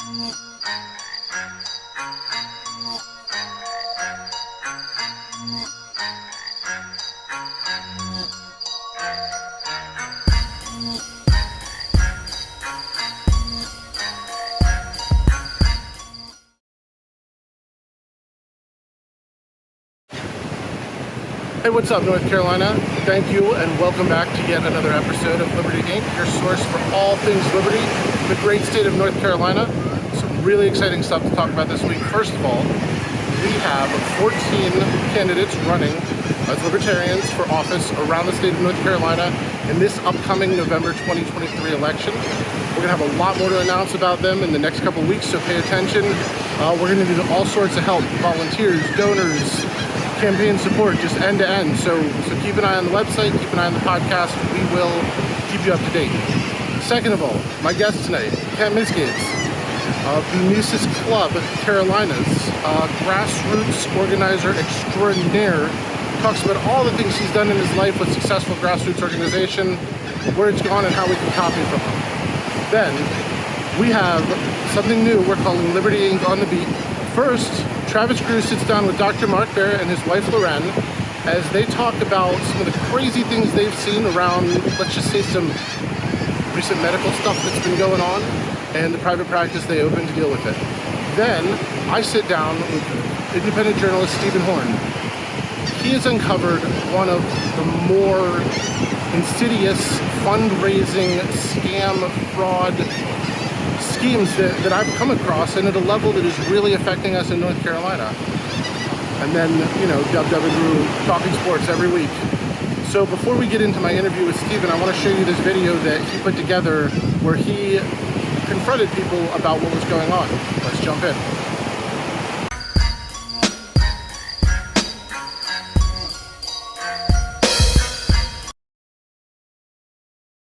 Hey, what's up, North Carolina? Thank you and welcome back to yet another episode of Liberty Inc., your source for all things liberty in the great state of North Carolina. Some really exciting stuff to talk about this week. First of all, we have 14 candidates running as Libertarians for office around the state of North Carolina in this upcoming November 2023 election. We're going to have a lot more to announce about them in the next couple of weeks, so pay attention. We're going to need all sorts of help, volunteers, donors, campaign support, just end to end. So keep an eye on the website, keep an eye on the podcast. We will keep you up to date. Second of all, my guest tonight, Misegades of the Mises Club Carolinas, grassroots organizer extraordinaire, talks about all the things he's done in his life with successful grassroots organization, where it's gone and how we can copy from him. Then we have something new we're calling Liberty Inc. on the Beat. First, Travis Groo sits down with Dr. Barrett and his wife Lorén as they talk about some of the crazy things they've seen around, let's just say, some recent medical stuff that's been going on and the private practice they open to deal with it. Then I sit down with independent journalist Stephen Horn. He has uncovered one of the more insidious fundraising, scam, fraud schemes that I've come across, and at a level that is really affecting us in North Carolina. And then, Groo talking sports every week. So before we get into my interview with Stephen, I want to show you this video that he put together where he confronted people about what was going on. Let's jump in.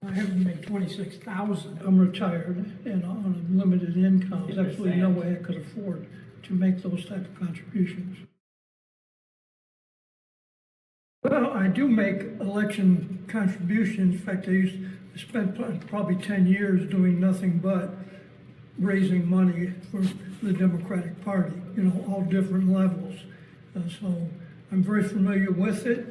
I haven't made $26,000. I'm retired and on a limited income. There's absolutely no way I could afford to make those type of contributions. Well, I do make election contributions. In fact, I spent probably 10 years doing nothing but raising money for the Democratic Party, all different levels. So I'm very familiar with it.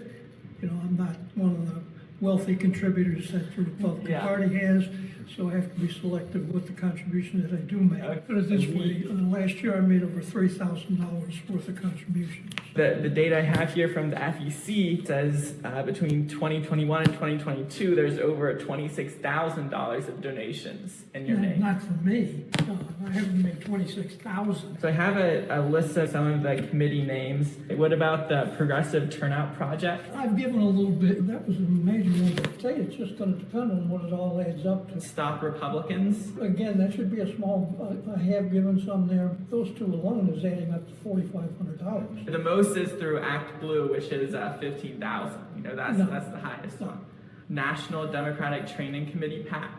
I'm not one of the wealthy contributors that the Republican Party has, so I have to be selective with the contribution that I do make. Put it this way, last year I made over $3,000 worth of contributions. The data I have here from the FEC says between 2021 and 2022, there's over $26,000 of donations in your name. Not for me. No, I haven't made $26,000. So I have a list of some of the committee names. What about the Progressive Turnout Project? I've given a little bit. That was a major one to say. It's just going to depend on what it all adds up to. Stop Republicans. Again, that should be a small, I have given some there. Those two alone is adding up to $4,500. The most is through Act Blue, which is $15,000. That's the highest one. National Democratic Training Committee PAC.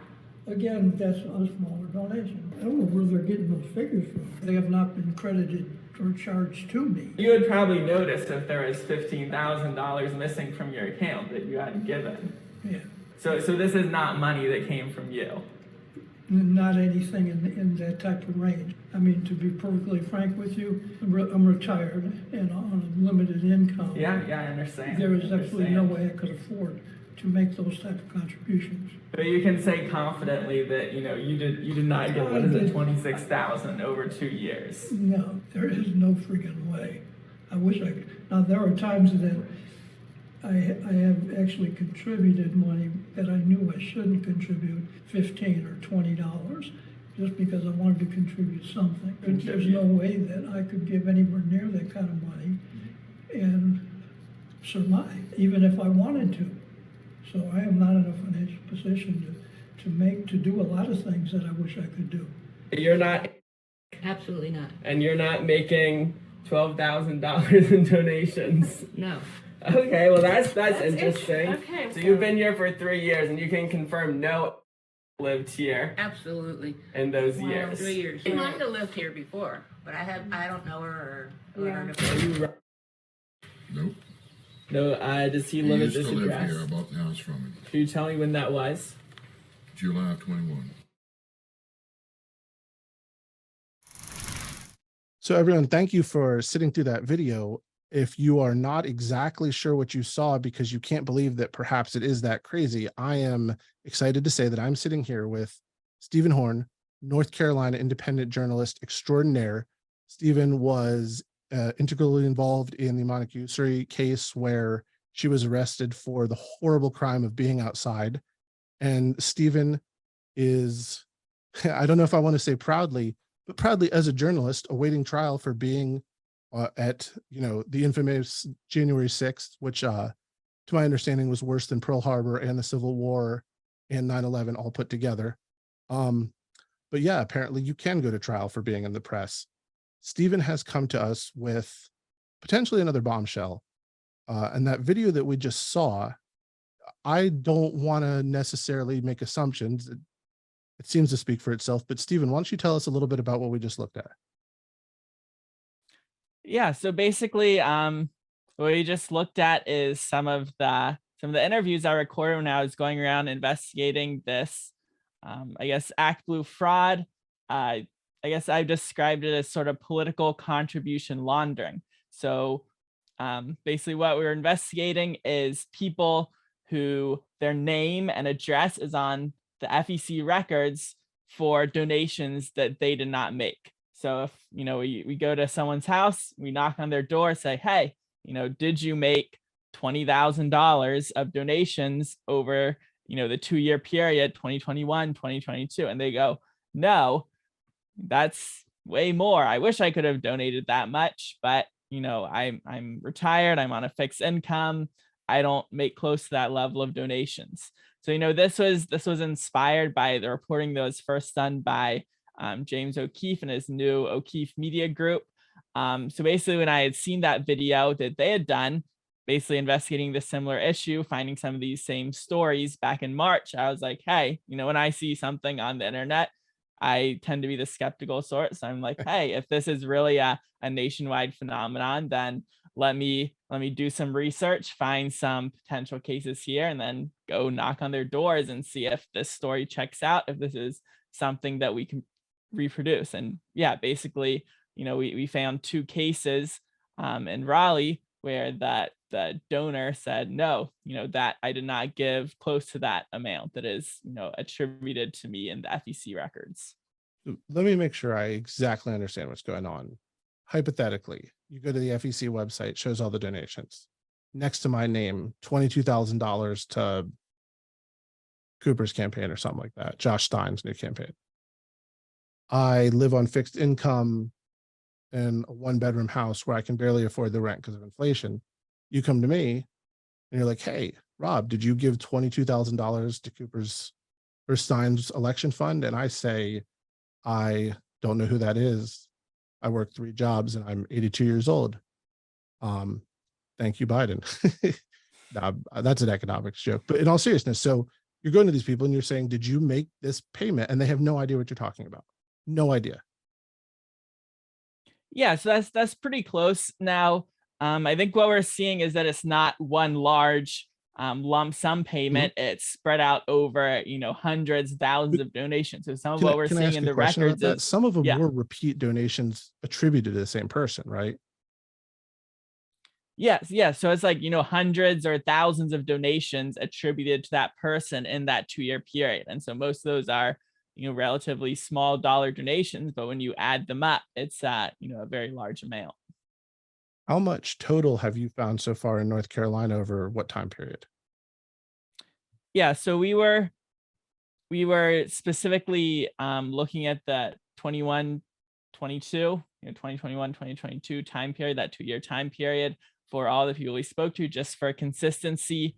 Again, that's a smaller donation. I don't know where they're getting those figures from. They have not been credited or charged to me. You would probably notice if there was $15,000 missing from your account that you hadn't given. Yeah. So this is not money that came from you. Not anything in that type of range. I mean, to be perfectly frank with you, I'm retired and on a limited income. Yeah, I understand. There is absolutely no way I could afford to make those type of contributions. But you can say confidently that you did not get $26,000 over 2 years. No, there is no freaking way. I wish I could. Now there are times that I have actually contributed money that I knew I shouldn't contribute, $15 or $20, just because I wanted to contribute something. There's no way that I could give anywhere near that kind of money and survive, even if I wanted to. So I am not in a financial position to do a lot of things that I wish I could do. You're not? Absolutely not. And you're not making $12,000 in donations? No. Okay, well that's interesting. Okay. So you've been here for 3 years, and you can confirm no lived here. Absolutely. In those years. 3 years. She might have lived here before, but I don't know her or her before. Nope. No, does he live at this used to live address? here. I bought the house from him. Can you tell me when that was? July of 21. So everyone, thank you for sitting through that video. If you are not exactly sure what you saw because you can't believe that perhaps it is that crazy, I am excited to say that I'm sitting here with Stephen Horn, North Carolina independent journalist extraordinaire. Stephen was integrally involved in the Monica Usuri case where she was arrested for the horrible crime of being outside. And Stephen is, I don't know if I want to say proudly, but proudly as a journalist awaiting trial for being at, the infamous January 6th, which to my understanding was worse than Pearl Harbor and the Civil War and 9/11 all put together. But yeah, apparently you can go to trial for being in the press. Stephen has come to us with potentially another bombshell. And that video that we just saw, I don't want to necessarily make assumptions. It seems to speak for itself, but Stephen, why don't you tell us a little bit about what we just looked at? Yeah, so basically, what we just looked at is some of the interviews I recorded when I was going around investigating this, I guess, Act Blue fraud. I guess I've described it as sort of political contribution laundering. So basically what we're investigating is people who their name and address is on the FEC records for donations that they did not make. So if, we go to someone's house, we knock on their door, say, hey, did you make $20,000 of donations over, the 2-year period, 2021, 2022? And they go, no, that's way more. I wish I could have donated that much, but, I'm retired. I'm on a fixed income. I don't make close to that level of donations. So, this was inspired by the reporting that was first done by James O'Keefe and his new O'Keefe Media Group. So basically, when I had seen that video that they had done, basically investigating the similar issue, finding some of these same stories back in March, I was like, hey, when I see something on the internet, I tend to be the skeptical sort. So I'm like, hey, if this is really a nationwide phenomenon, then let me do some research, find some potential cases here, and then go knock on their doors and see if this story checks out, if this is something that we can reproduce. And yeah, basically, we found 2 cases in Raleigh where the donor said, no, that I did not give close to that amount that is, attributed to me in the FEC records. Let me make sure I exactly understand what's going on. Hypothetically, you go to the FEC website, shows all the donations. Next to my name, $22,000 to Cooper's campaign or something like that, Josh Stein's new campaign. I live on fixed income in a 1-bedroom house where I can barely afford the rent because of inflation. You come to me and you're like, hey, Rob, did you give $22,000 to Cooper's or Stein's election fund? And I say, I don't know who that is. I work 3 jobs and I'm 82 years old. Thank you, Biden. That's an economics joke, but in all seriousness, so you're going to these people and you're saying, did you make this payment? And they have no idea what you're talking about. No idea. Yeah, so that's pretty close. Now, I think what we're seeing is that it's not one large lump sum payment. It's spread out over, hundreds, thousands of donations. So some of what we're seeing in the records is some of them were repeat donations attributed to the same person, right? Yes. Yeah. So it's like, hundreds or thousands of donations attributed to that person in that 2-year period. And so most of those are, relatively small dollar donations, but when you add them up, it's a very large amount. How much total have you found so far in North Carolina over what time period? Yeah, so we were specifically looking at the 21, 22, 2021, 2022 time period, that 2-year time period for all the people we spoke to, just for consistency.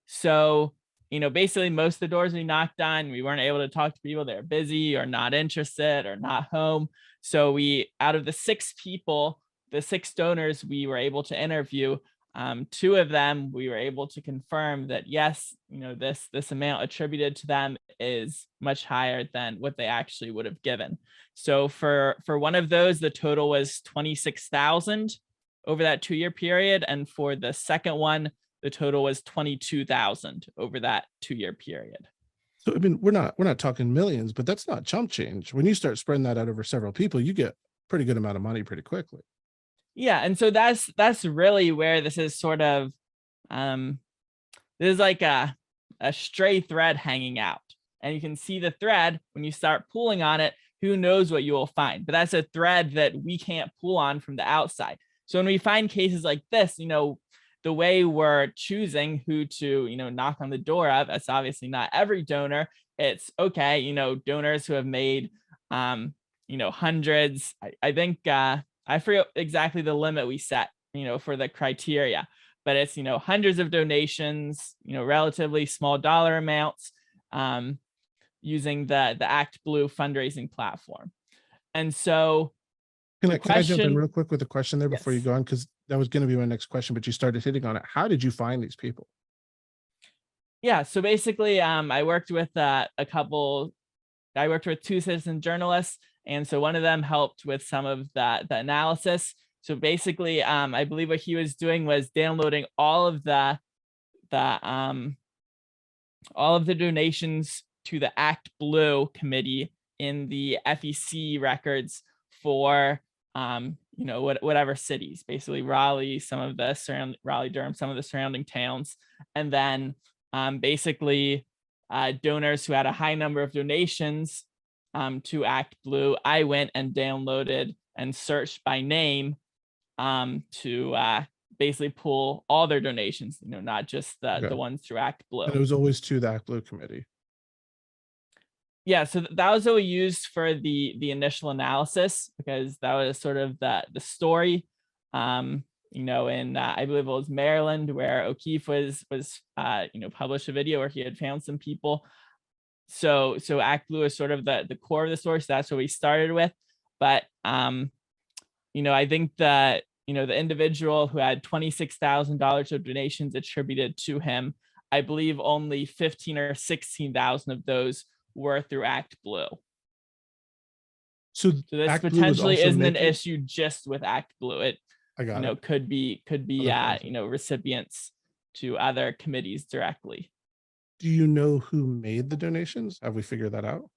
So, basically most of the doors we knocked on, we weren't able to talk to people. They're busy or not interested or not home. So out of the 6 people, the 6 donors we were able to interview, 2 of them we were able to confirm that yes, this amount attributed to them is much higher than what they actually would have given. So for one of those, the total was 26,000 over that 2-year period, and for the second one, the total was 22,000 over that 2-year period. So I mean, we're not talking millions, but that's not chump change. When you start spreading that out over several people, you get pretty good amount of money pretty quickly. Yeah, and so that's really where this is sort of there's like a stray thread hanging out, and you can see the thread when you start pulling on it. Who knows what you will find? But that's a thread that we can't pull on from the outside. So when we find cases like this, the way we're choosing who to, knock on the door of, it's obviously not every donor. It's okay, donors who have made, hundreds. I think I forget exactly the limit we set, for the criteria, but it's, hundreds of donations, relatively small dollar amounts, using the Act Blue fundraising platform. And so can I jump in real quick with a question there before Yes. you go on? Because that was going to be my next question, but you started hitting on it. How did you find these people? Yeah, so basically, I worked with two citizen journalists, and so one of them helped with some of the analysis. So basically, I believe what he was doing was downloading all of the donations to the Act Blue committee in the FEC records for whatever cities, basically Raleigh, Raleigh, Durham, some of the surrounding towns, and then basically donors who had a high number of donations to Act Blue. I went and downloaded and searched by name to basically pull all their donations, not just the ones through Act Blue. And it was always to the Act Blue committee. Yeah, so that was what we used for the initial analysis, because that was sort of the story, in I believe it was Maryland, where O'Keefe was published a video where he had found some people. So Act Blue is sort of the core of the story. So that's what we started with. But I think that the individual who had $26,000 of donations attributed to him, I believe only 15 or 16,000 of those were through Act Blue. So this Act Blue potentially isn't an issue just with Act Blue. It could be recipients to other committees directly. Do you know who made the donations? Have we figured that out?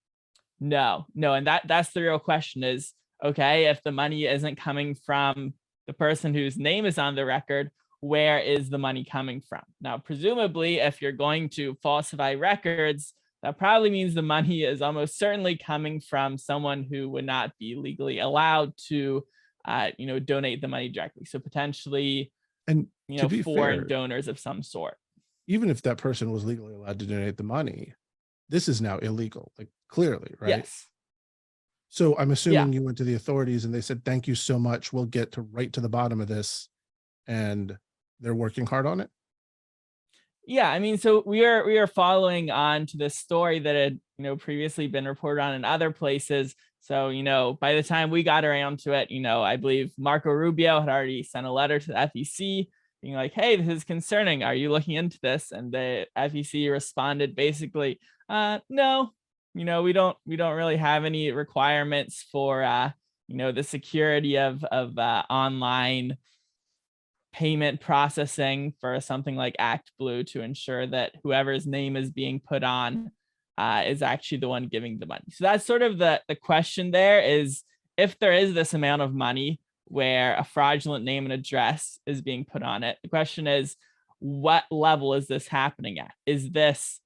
No, and that's the real question is, okay, if the money isn't coming from the person whose name is on the record, where is the money coming from? Now, presumably, if you're going to falsify records, that probably means the money is almost certainly coming from someone who would not be legally allowed to, donate the money directly. So potentially, foreign donors of some sort. Even if that person was legally allowed to donate the money, this is now illegal, like clearly, right? Yes. So I'm assuming you went to the authorities and they said, thank you so much. We'll get right to the bottom of this. And they're working hard on it. Yeah, I mean, so we are following on to this story that had, previously been reported on in other places. So, by the time we got around to it, I believe Marco Rubio had already sent a letter to the FEC being like, hey, this is concerning. Are you looking into this? And the FEC responded basically, no, we don't really have any requirements for, the security of online payment processing for something like Act Blue to ensure that whoever's name is being put on is actually the one giving the money. So that's sort of the question there is, if there is this amount of money where a fraudulent name and address is being put on it, the question is, what level is this happening at? Is this,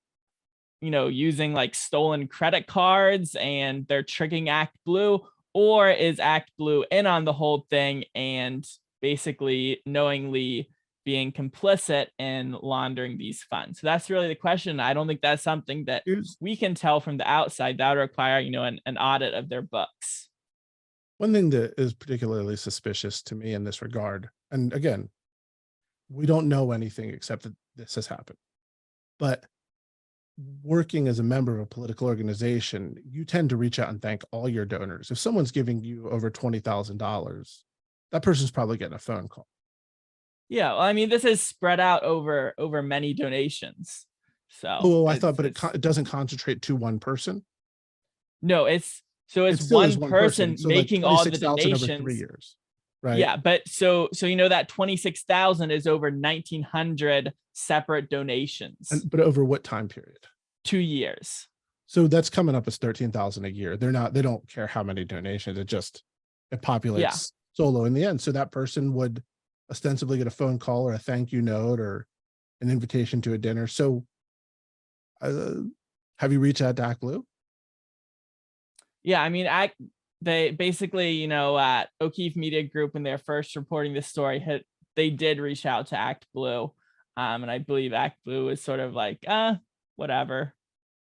using like stolen credit cards and they're tricking Act Blue, or is Act Blue in on the whole thing and basically knowingly being complicit in laundering these funds? So that's really the question. I don't think that's something that we can tell from the outside. That would require, an audit of their books. One thing that is particularly suspicious to me in this regard, and again, we don't know anything except that this has happened, but working as a member of a political organization, you tend to reach out and thank all your donors. If someone's giving you over $20,000, that person's probably getting a phone call. Yeah, well, I mean, this is spread out over many donations. So, I thought, but it doesn't concentrate to one person. No, it's one person so making like all the donations over 3 years, right? Yeah, but so that 26,000 is over 1,900 separate donations. But over what time period? 2 years. So that's coming up as 13,000 a year. They don't care how many donations. It just it populates solo in the end. So that person would ostensibly get a phone call or a thank you note or an invitation to a dinner. So have you reached out to Act Blue? Yeah, I mean, they basically, you know, at O'Keefe Media Group, when they're first reporting this story, they did reach out to Act Blue. And I believe Act Blue is sort of like, whatever,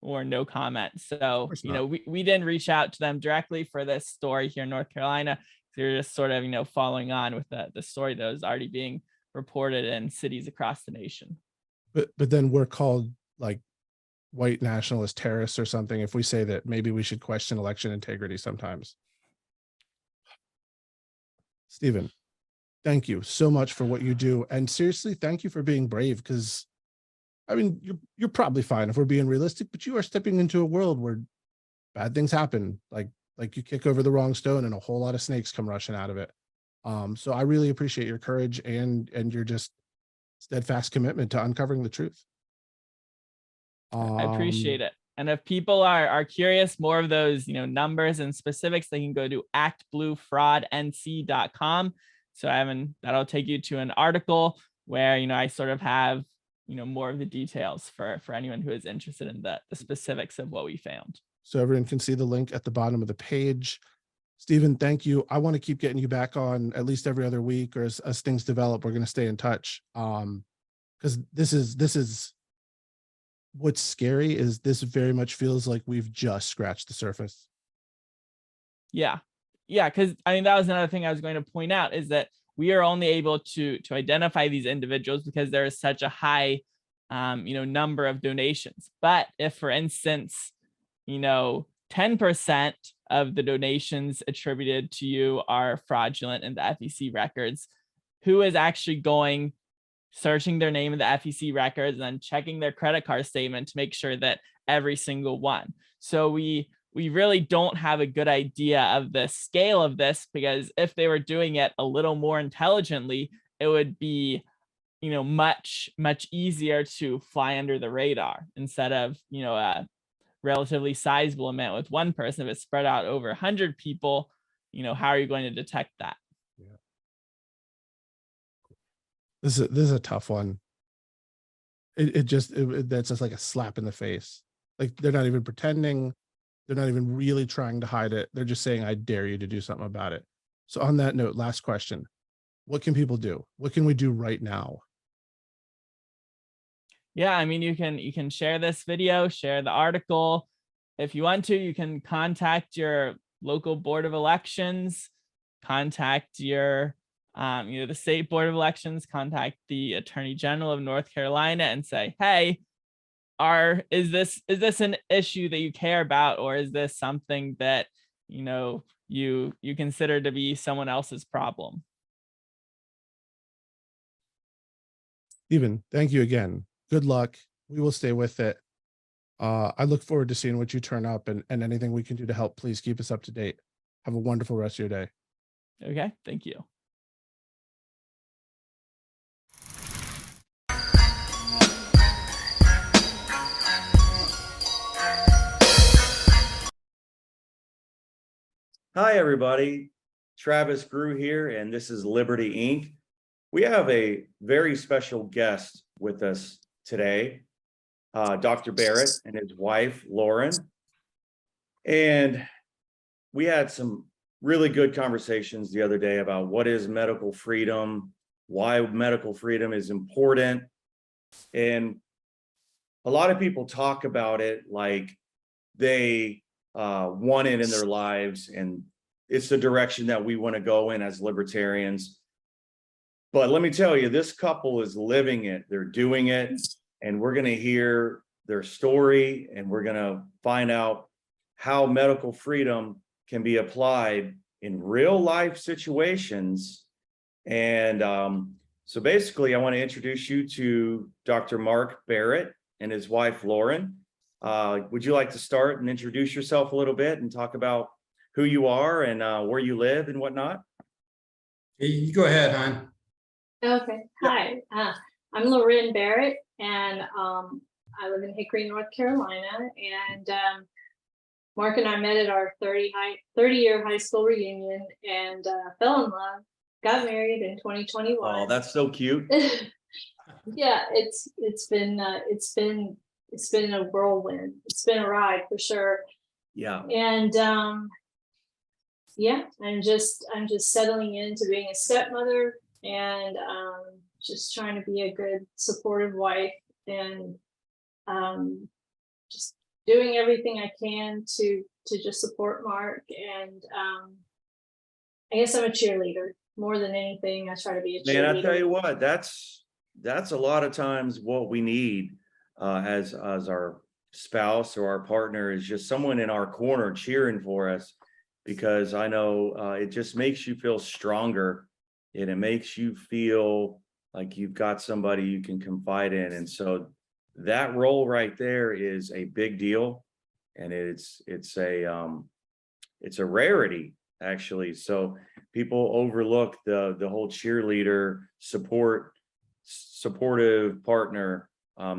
or no comment. So, you know, we didn't reach out to them directly for this story here in North Carolina. They're just sort of, you know, following on with the story that was already being reported in cities across the nation. But then we're called like white nationalist terrorists or something if we say that maybe we should question election integrity sometimes. Stephen, thank you so much for what you do. And seriously, thank you for being brave, because I mean, you're probably fine if we're being realistic, but you are stepping into a world where bad things happen. Like you kick over the wrong stone and a whole lot of snakes come rushing out of it. So I really appreciate your courage and your just steadfast commitment to uncovering the truth. I appreciate it. And if people are curious, more of those, you know, numbers and specifics, they can go to actbluefraudnc.com. So that'll take you to an article where, you know, I sort of have, you know, more of the details for anyone who is interested in the specifics of what we found. So everyone can see the link at the bottom of the page. Stephen, thank you. I want to keep getting you back on at least every other week, or as things develop, we're going to stay in touch. Because this is what's scary is this very much feels like we've just scratched the surface. Yeah, because I mean, that was another thing I was going to point out, is that we are only able to identify these individuals because there is such a high, you know, number of donations. But if, for instance, you know, 10% of the donations attributed to you are fraudulent in the FEC records, who is actually searching their name in the FEC records and then checking their credit card statement to make sure that every single one? So we really don't have a good idea of the scale of this, because if they were doing it a little more intelligently, it would be, you know, much easier to fly under the radar instead of, you know, a relatively sizable amount with one person. If it's spread out over 100 people, you know, how are you going to detect that? Yeah. This is a tough one. That's just like a slap in the face. Like, they're not even pretending. They're not even really trying to hide it. They're just saying, I dare you to do something about it. So on that note, last question. What can people do? What can we do right now? Yeah, I mean, you can share this video, share the article. If you want to, you can contact your local board of elections, contact your, you know, the state board of elections, contact the Attorney General of North Carolina and say, hey, is this an issue that you care about, or is this something that, you know, you consider to be someone else's problem? Stephen, thank you again. Good luck. We will stay with it. I look forward to seeing what you turn up, and anything we can do to help, please keep us up to date. Have a wonderful rest of your day. Okay, thank you. Hi, everybody. Travis Groo here, and this is Liberty Inc. We have a very special guest with us today, Dr. Barrett and his wife, Lorén. And we had some really good conversations the other day about what is medical freedom, why medical freedom is important. And a lot of people talk about it like they want it in their lives, and it's the direction that we want to go in as libertarians. But let me tell you, this couple is living it. They're doing it, and we're going to hear their story, and we're going to find out how medical freedom can be applied in real life situations. And so basically, I want to introduce you to Dr. Mark Barrett and his wife, Lorén. Would you like to start and introduce yourself a little bit and talk about who you are and where you live and whatnot? You go ahead, hon. Okay. Hi, I'm Lorén Barrett, and I live in Hickory, North Carolina. And Mark and I met at our 30-year high school reunion and fell in love, got married in 2021. Oh, that's so cute. Yeah, it's been a whirlwind. It's been a ride for sure. Yeah. And yeah, I'm just settling into being a stepmother and just trying to be a good supportive wife and just doing everything I can to just support Mark. And I guess I'm a cheerleader more than anything. I try to be a cheerleader. Man, I tell you what, that's a lot of times what we need as our spouse or our partner is just someone in our corner cheering for us, because I know it just makes you feel stronger and it makes you feel like you've got somebody you can confide in. And so that role right there is a big deal, and it's a rarity actually. So people overlook the whole cheerleader supportive partner.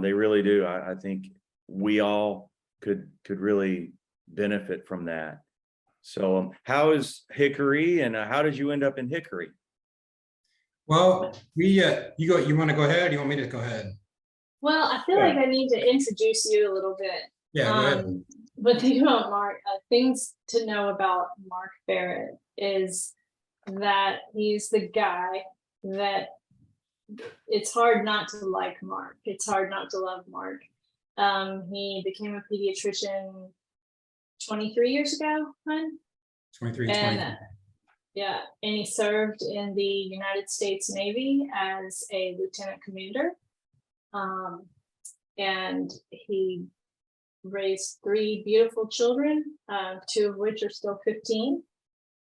They really do. I think we all could really benefit from that. So how is Hickory, and how did you end up in Hickory? Well, you want to go ahead, or do you want me to go ahead? Well, I feel like I need to introduce you a little bit. Yeah, go ahead. But think about Mark, things to know about Mark Barrett is that he's the guy that it's hard not to like Mark. It's hard not to love Mark. He became a pediatrician 23 years ago, hun? 23, And 20. yeah, and he served in the United States Navy as a lieutenant commander. And he raised 3 beautiful children, 2 of which are still 15.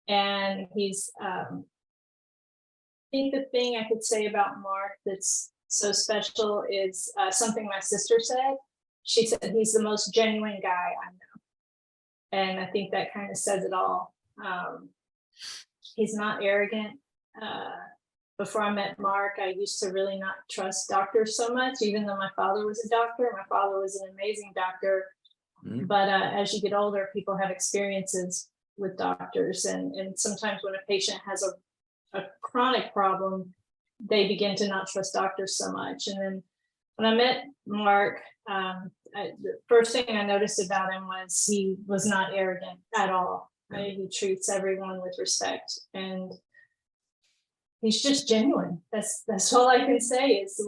And he's, I think the thing I could say about Mark that's so special is something my sister said. She said he's the most genuine guy I know. And I think that kind of says it all. He's not arrogant. Before I met Mark, I used to really not trust doctors so much, even though my father was a doctor. My father was an amazing doctor. Mm-hmm. But as you get older, people have experiences with doctors. And sometimes when a patient has a chronic problem, they begin to not trust doctors so much. And then when I met Mark, the first thing I noticed about him was he was not arrogant at all. Right? He treats everyone with respect, and he's just genuine. That's all I can say is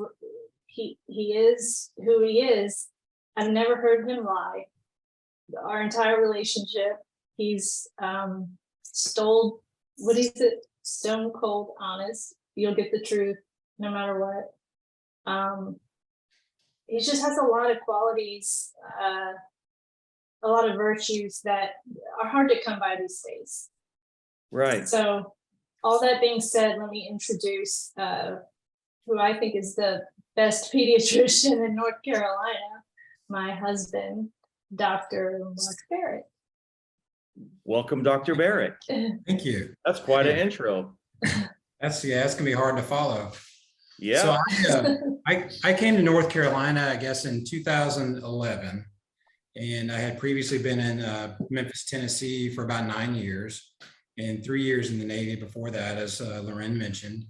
he is who he is. I've never heard him lie. Our entire relationship, he's stone cold honest. You'll get the truth no matter what. He just has a lot of qualities, a lot of virtues that are hard to come by these days. Right. So all that being said, let me introduce who I think is the best pediatrician in North Carolina, my husband, Dr. Mark Barrett. Welcome, Dr. Barrett. Thank you. That's quite an intro. That's gonna be hard to follow. Yeah. So I came to North Carolina, I guess, in 2011, and I had previously been in Memphis, Tennessee for about 9 years, and 3 years in the Navy before that, as Lorén mentioned.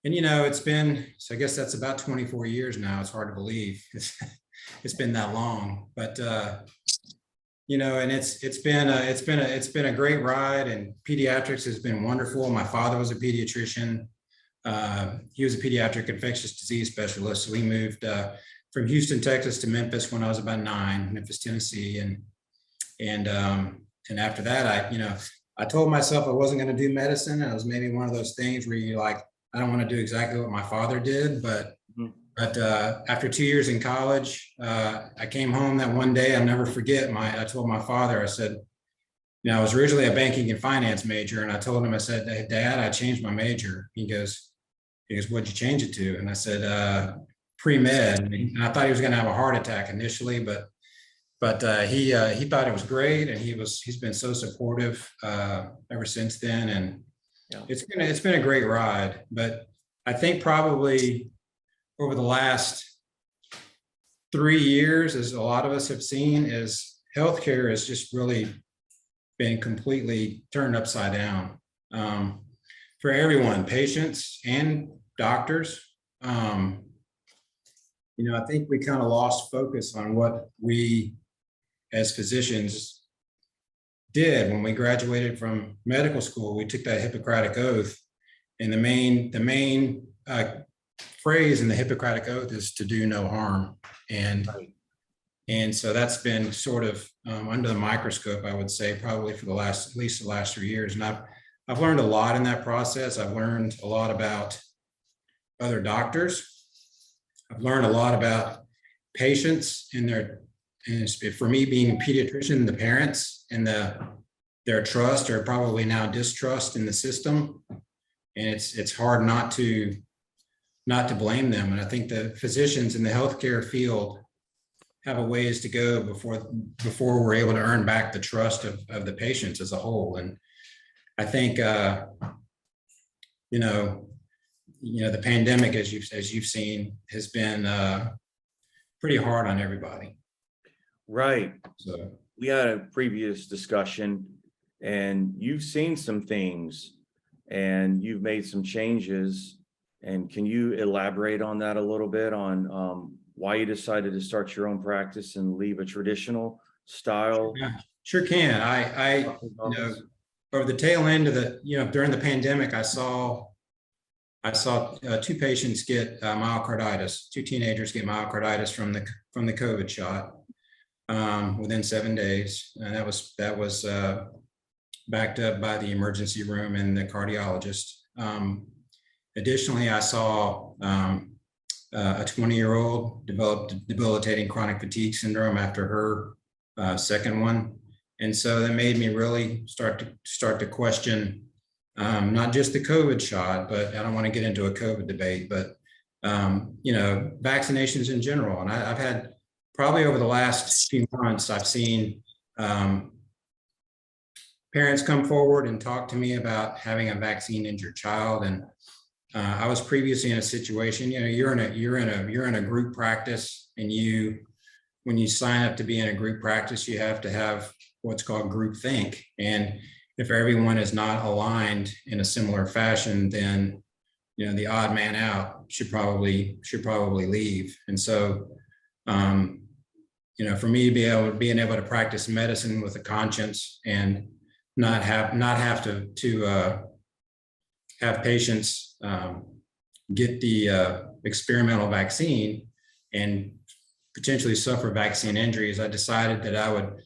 And it's been, so I guess that's about 24 years now. It's hard to believe it's been that long, but and it's been a great ride, and pediatrics has been wonderful. My father was a pediatrician. He was a pediatric infectious disease specialist. So we moved from Houston, Texas to Memphis when I was about 9, Memphis, Tennessee. And after that, I told myself I wasn't going to do medicine. It was maybe one of those things where you're like, I don't want to do exactly what my father did. But after 2 years in college, I came home that one day. I'll never forget. I told my father, I said, I was originally a banking and finance major. And I told him, I said, hey, Dad, I changed my major. He goes, what'd you change it to? And I said, pre-med. And I thought he was going to have a heart attack initially, but he thought it was great. And he's been so supportive ever since then. And it's been a great ride. But I think probably over the last 3 years, as a lot of us have seen, is healthcare has just really been completely turned upside down for everyone, patients and doctors. I think we kind of lost focus on what we as physicians did when we graduated from medical school. We took that Hippocratic oath, and the main phrase in the Hippocratic oath is to do no harm. And so that's been sort of under the microscope, I would say, probably for at least the last 3 years. And I've learned a lot in that process. I've learned a lot about other doctors. I've learned a lot about patients and for me being a pediatrician, the parents and their trust or probably now distrust in the system. And it's hard not to blame them. And I think the physicians in the healthcare field have a ways to go before we're able to earn back the trust of the patients as a whole. And I think, the pandemic, as you've seen, has been pretty hard on everybody. Right. So We had a previous discussion, and you've seen some things and you've made some changes. And can you elaborate on that a little bit on why you decided to start your own practice and leave a traditional style? yeah, sure can. I over the tail end of during the pandemic, I saw two patients get myocarditis. Two teenagers get myocarditis from the COVID shot within 7 days, and that was backed up by the emergency room and the cardiologist. Additionally, I saw a 20-year-old developed debilitating chronic fatigue syndrome after her second one, and so that made me really start to question. Not just the COVID shot, but I don't want to get into a COVID debate, but, vaccinations in general. And I've had probably over the last few months, I've seen parents come forward and talk to me about having a vaccine injured child. And I was previously in a situation, you're in a group practice, and when you sign up to be in a group practice, you have to have what's called group think. And if everyone is not aligned in a similar fashion, then the odd man out should probably leave. And so for me being able to practice medicine with a conscience and not have to have patients get the experimental vaccine and potentially suffer vaccine injuries, I decided that I would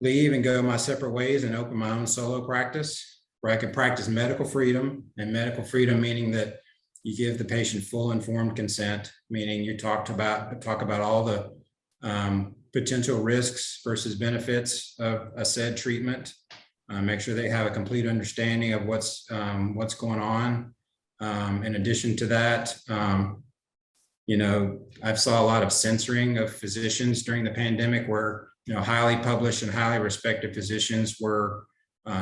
leave and go my separate ways and open my own solo practice where I could practice medical freedom, and medical freedom meaning that you give the patient full informed consent, meaning you talk about all the potential risks versus benefits of a said treatment, make sure they have a complete understanding of what's going on. In addition to that, I saw a lot of censoring of physicians during the pandemic where highly published and highly respected physicians were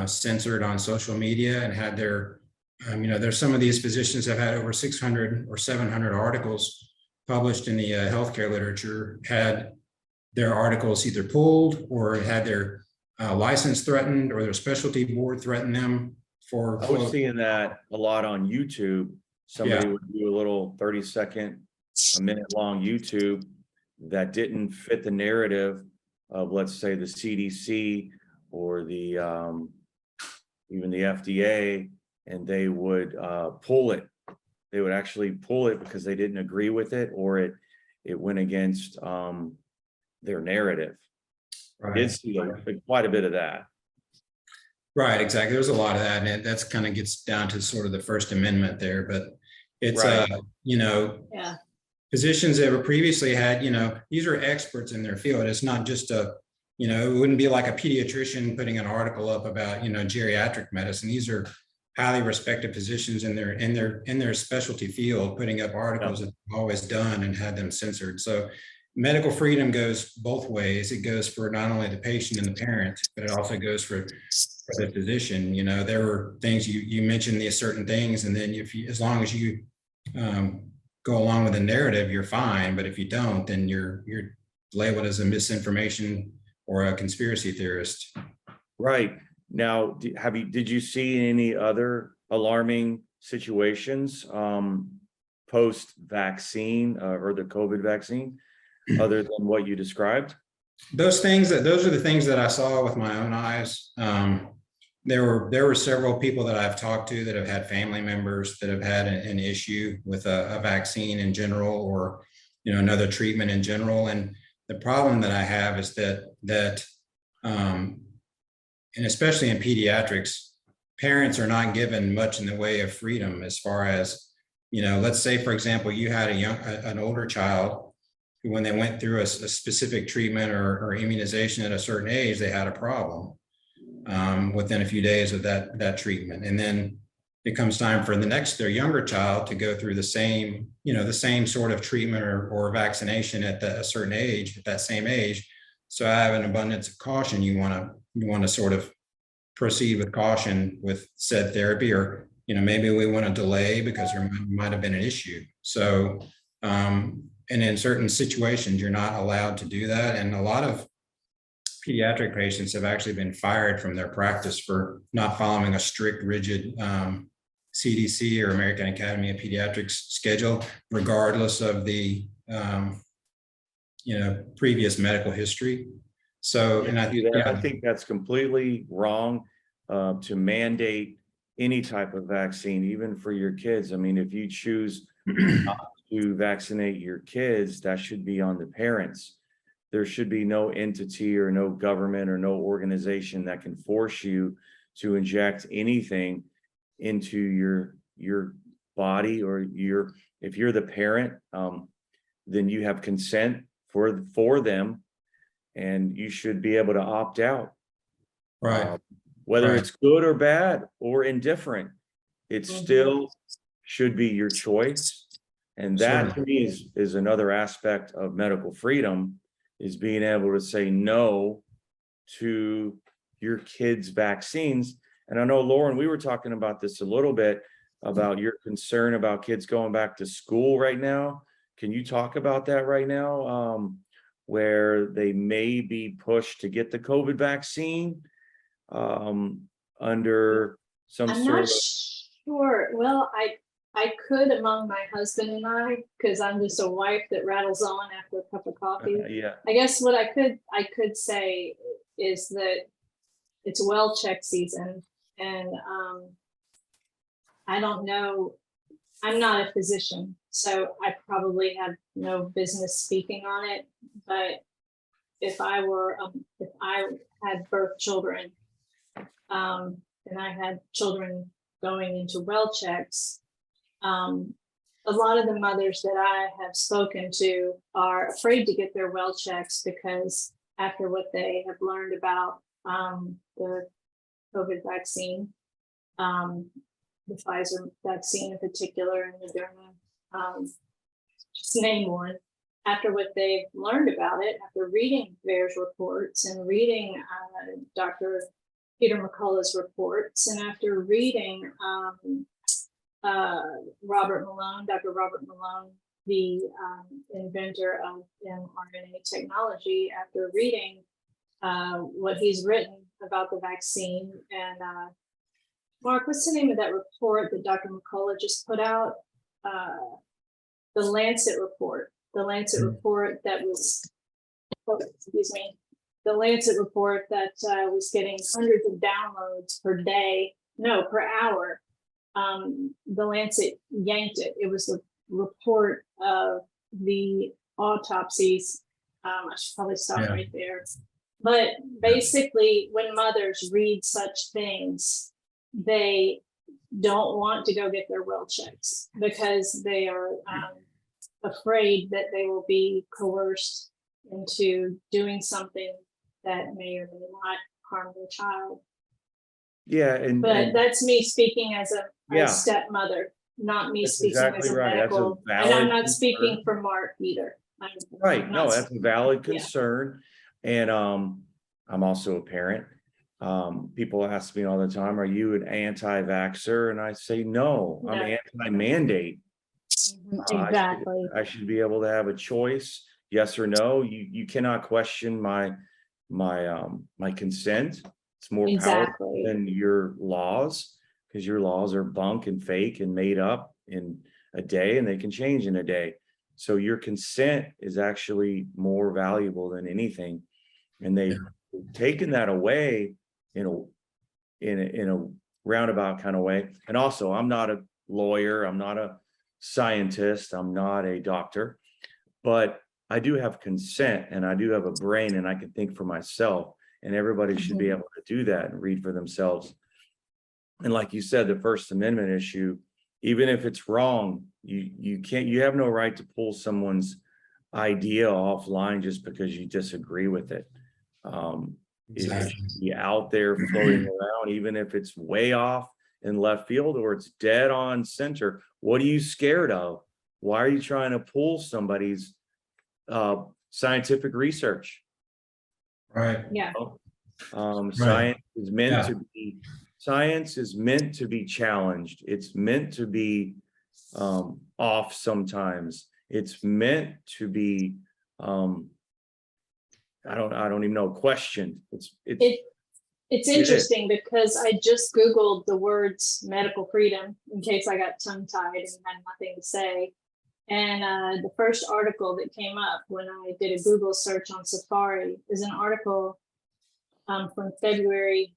censored on social media and had their, there's some of these physicians have had over 600 or 700 articles published in the healthcare literature, had their articles either pulled or had their license threatened or their specialty board threaten them for. I was seeing that a lot on YouTube. Somebody would do a little 30-second, a minute long YouTube that didn't fit the narrative of, let's say, the CDC or the even the FDA, and they would pull it. They would actually pull it because they didn't agree with it, or it went against their narrative. Right. I did see quite a bit of that. Right, exactly. There's a lot of that, and that's kind of gets down to sort of the First Amendment there. But it's Right. Yeah. Physicians that were previously had, these are experts in their field. It's not just it wouldn't be like a pediatrician putting an article up about, geriatric medicine. These are highly respected physicians in their specialty field, putting up articles that they've always done and had them censored. So medical freedom goes both ways. It goes for not only the patient and the parent, but it also goes for the physician. There were things you mentioned, these certain things, and then as long as you go along with the narrative, you're fine. But if you don't, then you're labeled as a misinformation or a conspiracy theorist. Right. Now, did you see any other alarming situations post-vaccine or the COVID vaccine other than what you described? Those are the things that I saw with my own eyes. There were several people that I've talked to that have had family members that have had an issue with a vaccine in general, or another treatment in general. And the problem that I have is that and especially in pediatrics, parents are not given much in the way of freedom as far as, let's say, for example, you had an older child who, when they went through a specific treatment or immunization at a certain age, they had a problem within a few days of that treatment. And then it comes time for their younger child to go through the same sort of treatment or vaccination at a certain age, at that same age. So I have an abundance of caution. You want to sort of proceed with caution with said therapy, or maybe we want to delay because there might have been an issue. So and in certain situations you're not allowed to do that, and a lot of pediatric patients have actually been fired from their practice for not following a strict, rigid CDC or American Academy of Pediatrics schedule, regardless of the previous medical history. So, and I think that's completely wrong to mandate any type of vaccine, even for your kids. I mean, if you choose not to vaccinate your kids, that should be on the parents. There should be no entity or no government or no organization that can force you to inject anything into your body, or if you're the parent, then you have consent for them, and you should be able to opt out. Right. Whether Right. it's good or bad or indifferent, it still should be your choice. And that to me is another aspect of medical freedom, is being able to say no to your kids' vaccines. And I know, Lorén, we were talking about this a little bit, about your concern about kids going back to school right now. Can you talk about that right now, where they may be pushed to get the COVID vaccine under some I'm sort not of... sure. Well, I could among my husband and I, because I'm just a wife that rattles on after a cup of coffee. Yeah. I guess what I could say is that it's well check season, and I don't know. I'm not a physician, so I probably have no business speaking on it. But if I had birth children, and I had children going into well checks, a lot of the mothers that I have spoken to are afraid to get their well checks, because after what they have learned about the COVID vaccine, the Pfizer vaccine in particular, and Moderna, just name one. After what they've learned about it, after reading VAERS reports and reading Dr. Peter McCullough's reports, and after reading Dr. Robert Malone, the inventor of mRNA technology, after reading what he's written about the vaccine. And Mark, what's the name of that report that Dr. McCullough just put out? The Lancet report. The Lancet report that was, the Lancet report that was getting hundreds of downloads per hour. The Lancet yanked it. It was the report of the autopsies. I should probably stop right there. But basically, when mothers read such things, they don't want to go get their well checks, because they are afraid that they will be coerced into doing something that may or may not harm their child. Yeah, But that's me speaking as a stepmother, not me speaking exactly as a right. medical. And I'm not speaking for Mark either. Right. No, that's a valid concern. And I'm also a parent. People ask me all the time, are you an anti-vaxxer? And I say, no, I'm anti-mandate. Exactly. I should be able to have a choice, yes or no. You cannot question my my consent. It's more powerful Exactly. than your laws, because your laws are bunk and fake and made up in a day, and they can change in a day. So your consent is actually more valuable than anything. And they've taken that away in a roundabout kind of way. And also, I'm not a lawyer, I'm not a scientist, I'm not a doctor, but I do have consent and I do have a brain and I can think for myself, and everybody should be able to do that and read for themselves. And like you said, the First Amendment issue, even if it's wrong, you have no right to pull someone's idea offline just because you disagree with it. It should be out there floating around, even if it's way off in left field or it's dead on center. What are you scared of? Why are you trying to pull somebody's scientific research? Right. Yeah. Science is meant to be. Science is meant to be challenged. It's meant to be off sometimes. It's meant to be I don't even know, questioned. It's interesting because I just Googled the words medical freedom in case I got tongue tied and had nothing to say. And the first article that came up when I did a Google search on Safari is an article from February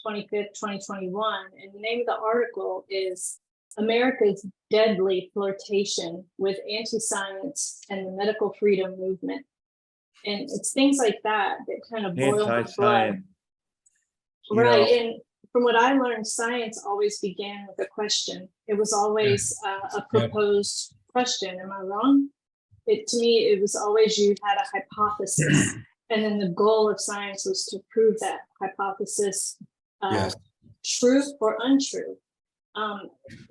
25th, 2021. And the name of the article is America's Deadly Flirtation with Anti-Science and the Medical Freedom Movement. And it's things like that that kind of boil my blood. Right. And from what I learned, science always began with a question. It was always a proposed question. Am I wrong? To me, it was always you had a hypothesis. And then the goal of science was to prove that hypothesis true or untrue.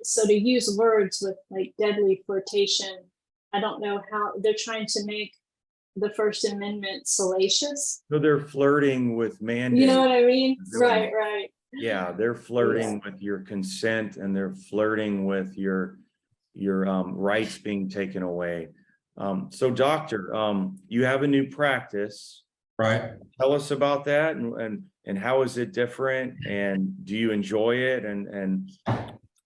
So to use words with like deadly flirtation, I don't know how they're trying to make the First Amendment salacious. So they're flirting with mandates. You know what I mean? Right. Yeah, they're flirting with your consent, and they're flirting with your rights being taken away. So doctor, you have a new practice. Right. Tell us about that, and how is it different, and do you enjoy it? And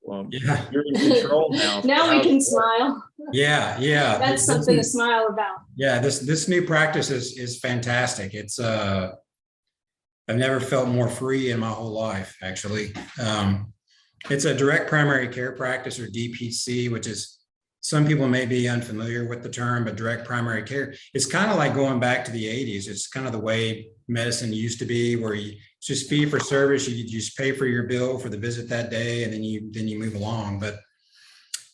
you're in control now. Now we can smile. Yeah. That's something to smile about. Yeah, this new practice is fantastic. It's I've never felt more free in my whole life, actually. It's a direct primary care practice, or DPC, which is, some people may be unfamiliar with the term, but direct primary care, it's kind of like going back to the 80s. It's kind of the way medicine used to be, where you just fee for service. You just pay for your bill for the visit that day, and then you move along. But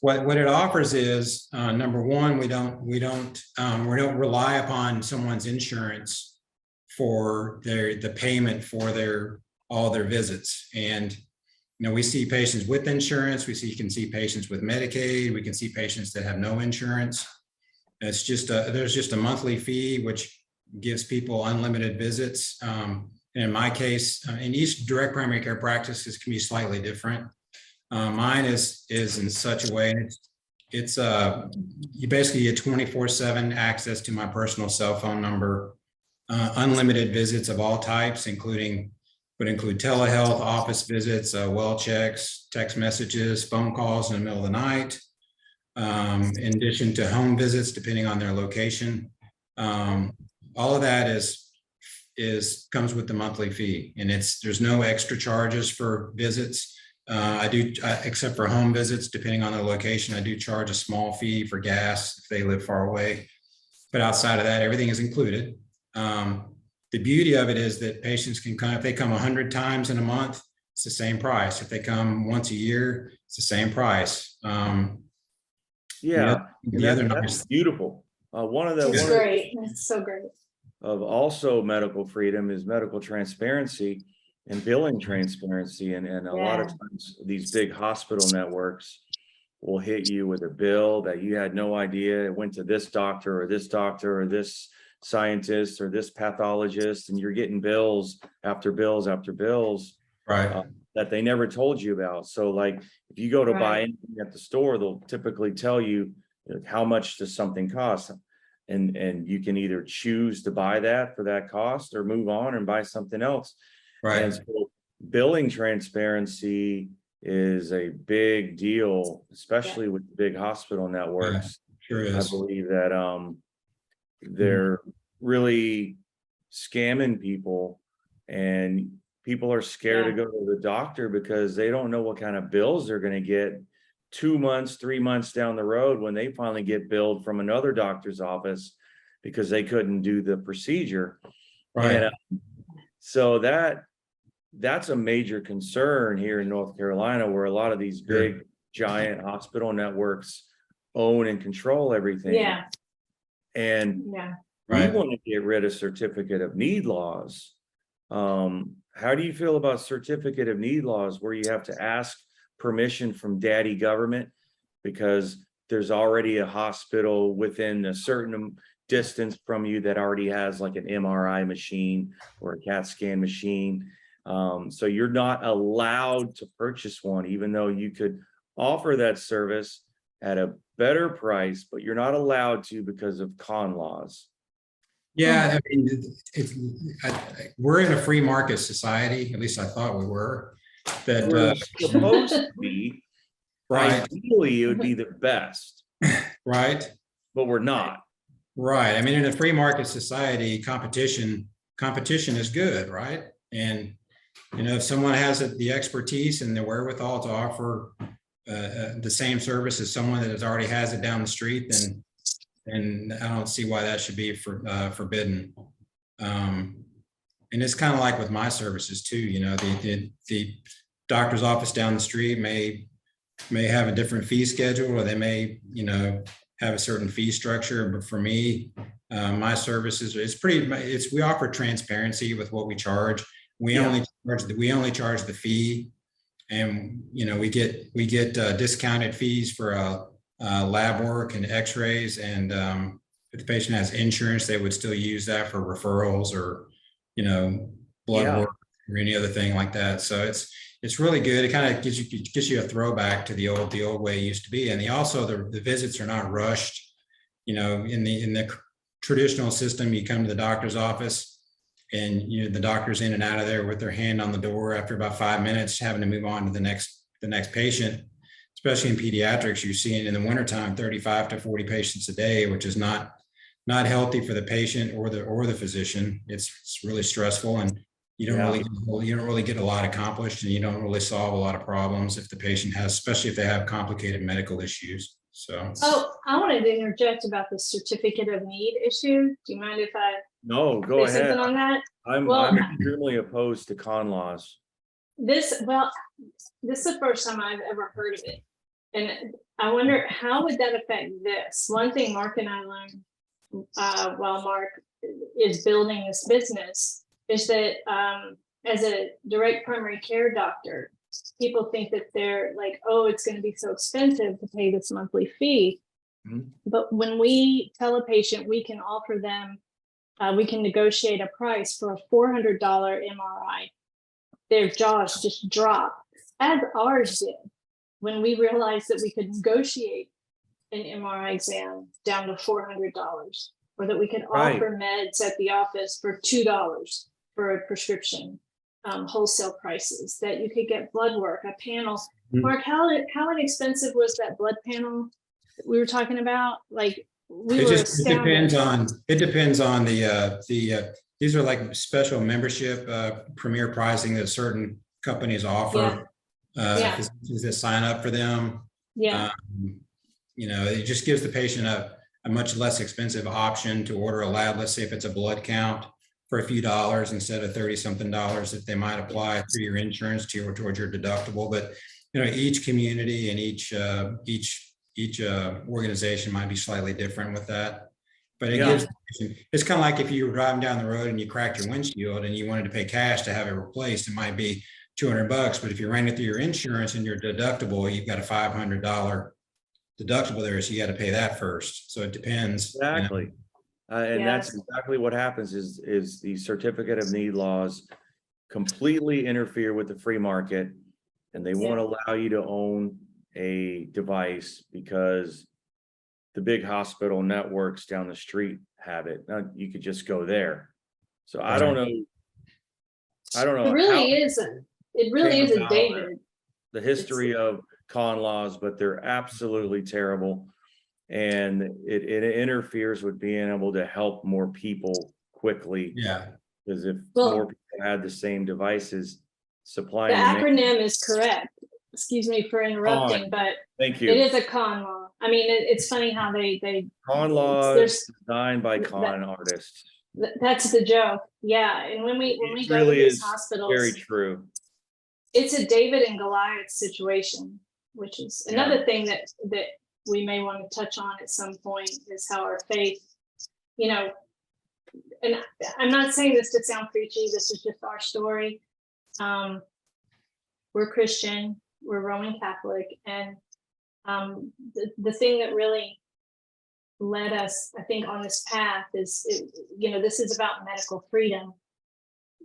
what it offers is, number one, we don't rely upon someone's insurance for the payment for all their visits. And we see patients with insurance. You can see patients with Medicaid. We can see patients that have no insurance. It's just there's just a monthly fee, which gives people unlimited visits. And in my case, in each direct primary care practices can be slightly different. Mine is in such a way, and it's you basically get 24/7 access to my personal cell phone number, unlimited visits of all types, would include telehealth, office visits, well checks, text messages, phone calls in the middle of the night, in addition to home visits, depending on their location. All of that comes with the monthly fee, and there's no extra charges for visits. Except for home visits, depending on their location, I do charge a small fee for gas if they live far away. But outside of that, everything is included. The beauty of it is that patients can come, if they come 100 times in a month, it's the same price. If they come once a year, it's the same price. That's beautiful. It's great. It's so great. Of also medical freedom is medical transparency and billing transparency. And a lot of times these big hospital networks will hit you with a bill that you had no idea it went to this doctor or this scientist or this pathologist, and you're getting bills after bills after bills, right? That they never told you about. So like if you go to buy anything at the store, they'll typically tell you how much does something cost. and you can either choose to buy that for that cost or move on and buy something else. Right. And so billing transparency is a big deal, especially with big hospital networks. Sure I is. believe that they're really scamming people, and people are scared to go to the doctor because they don't know what kind of bills they're going to get 2 months, 3 months down the road when they finally get billed from another doctor's office because they couldn't do the procedure. Right. And so that's a major concern here in North Carolina, where a lot of these big giant hospital networks own and control everything. Yeah. And Yeah. we Right. want to get rid of certificate of need laws. How do you feel about certificate of need laws where you have to ask permission from daddy government because there's already a hospital within a certain distance from you that already has like an MRI machine or a CAT scan machine? So you're not allowed to purchase one, even though you could offer that service at a better price, but you're not allowed to because of con laws. Yeah, I mean, we're in a free market society, at least I thought we were. That We're supposed to be, right, ideally, it would be the best, right, but we're not. right. I mean, in a free market society, competition is good, right? And if someone has the expertise and the wherewithal to offer the same service as someone that already has it down the street, then I don't see why that should be forbidden. And it's kind of like with my services too. The doctor's office down the street may have a different fee schedule, or they may have a certain fee structure. But for me, my services, we offer transparency with what we charge. We only charge the fee, and we get discounted fees for lab work and x-rays, and if the patient has insurance, they would still use that for referrals or blood work or any other thing like that. So it's really good. It kind of gives you a throwback to the old way it used to be. And the visits are not rushed. In the traditional system, you come to the doctor's office and the doctor's in and out of there with their hand on the door after about 5 minutes, having to move on to the next patient. Especially in pediatrics, you're seeing in the wintertime 35 to 40 patients a day, which is not healthy for the patient or the physician. It's really stressful, and you don't really get a lot accomplished, and you don't really solve a lot of problems if the patient especially if they have complicated medical issues. So. Oh, I wanted to interject about the certificate of need issue. Do you mind if I No, go say ahead. something on that? I'm extremely opposed to con laws. This is the first time I've ever heard of it. And I wonder, how would that affect this? One thing Mark and I learned while Mark is building this business is that as a direct primary care doctor, people think that they're like, oh, it's going to be so expensive to pay this monthly fee. Mm-hmm. But when we tell a patient, we can offer them, we can negotiate a price for a $400 MRI, their jaws just drop, as ours did, when we realized that we could negotiate an MRI exam down to $400, or that we could offer meds at the office for $2 for a prescription, wholesale prices, that you could get blood work, a panel. Mm-hmm. Mark, how inexpensive was that blood panel that we were talking about? Like, it depends on the these are like special membership premier pricing that certain companies offer. Physicians that sign up for them. It just gives the patient a much less expensive option to order a lab. Let's say if it's a blood count, for a few dollars instead of $30-something that they might apply through your insurance towards your deductible. But each community and each organization might be slightly different with that. But it's kind of like if you were driving down the road and you cracked your windshield and you wanted to pay cash to have it replaced, it might be $200, but if you ran it through your insurance and your deductible, you've got a $500 deductible there, so you got to pay that first. So it depends. Exactly. And that's exactly what happens is the certificate of need laws completely interfere with the free market, and they won't allow you to own a device because the big hospital networks down the street have it. Now, you could just go there. So I don't know. It really isn't. It really came isn't, about, David. the history of con laws, but they're absolutely terrible. And it interferes with being able to help more people quickly. Yeah. Because if Well, more people had the same devices, supply The and demand. acronym is correct. Excuse me for interrupting, but Thank it you. is a con law. I mean, it's funny how they Con laws there's- designed by con artists. that's the joke. Yeah, and when we It go to really these is hospitals, very true. it's a David and Goliath situation, which is another thing that we may want to touch on at some point, is how our faith, you know, and I'm not saying this to sound preachy, this is just our story. We're Christian, we're Roman Catholic, and the thing that really led us, I think, on this path is, this is about medical freedom.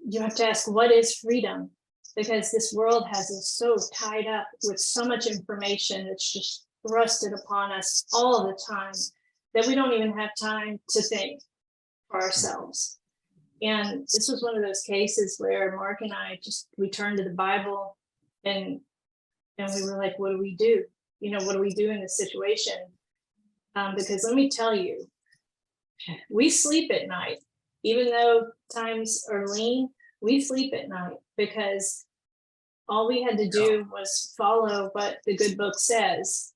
You have to ask, what is freedom? Because this world has us so tied up with so much information that's just thrusted upon us all the time that we don't even have time to think for ourselves. And this was one of those cases where Mark and I we turned to the Bible and we were like, what do we do? What do we do in this situation? Because let me tell you, we sleep at night, even though times are lean, we sleep at night because all we had to do was follow what the good book says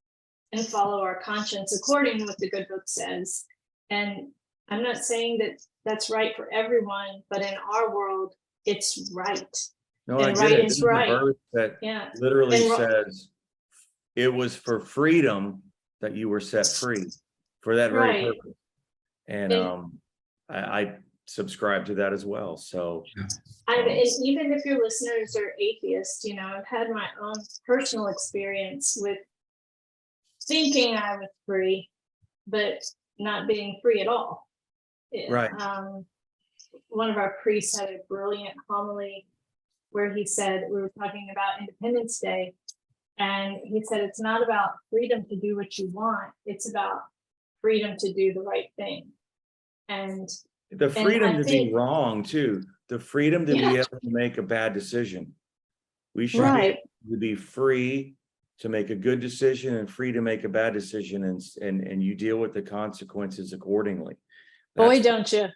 and follow our conscience according to what the good book says. And I'm not saying that that's right for everyone, but in our world, it's right. No, And I get right it. is This is a right. verse that Yeah. literally And says it was for freedom that you were set free, for that very Right. purpose. And I subscribe to that as well. So And even if your listeners are atheists, I've had my own personal experience with thinking I was free, but not being free at all. Right. One of our priests had a brilliant homily where he said, we were talking about Independence Day, and he said, it's not about freedom to do what you want, it's about freedom to do the right thing. And the freedom I to think- be wrong too, the freedom to be Yeah. able to make a bad decision. We should Right. be free to make a good decision and free to make a bad decision, and you deal with the consequences accordingly. Boy, That's don't you?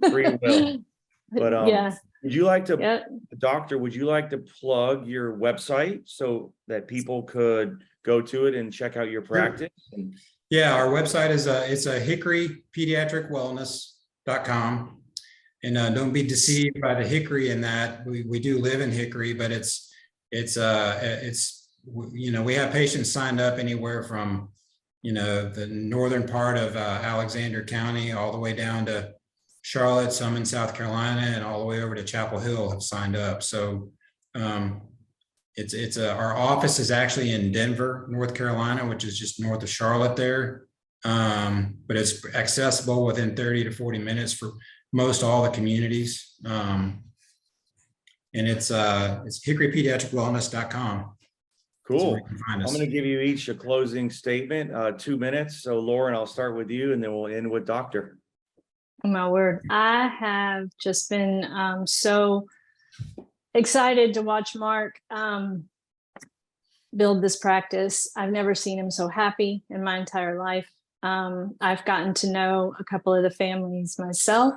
free will. But yeah. would you like to, Yeah. Doctor, would you like to plug your website so that people could go to it and check out your practice? Yeah, our website is it's a hickorypediatricwellness.com. And don't be deceived by the Hickory in that we do live in Hickory, but it's we have patients signed up anywhere from the northern part of Alexander County all the way down to Charlotte, some in South Carolina, and all the way over to Chapel Hill have signed up. So our office is actually in Denver, North Carolina, which is just north of Charlotte there. But it's accessible within 30 to 40 minutes for most all the communities. And it's hickorypediatricwellness.com. Cool. I'm going to give you each a closing statement, 2 minutes. So Lorén, I'll start with you and then we'll end with Doctor. Oh, my word. I have just been so excited to watch Mark build this practice. I've never seen him so happy in my entire life. I've gotten to know a couple of the families myself.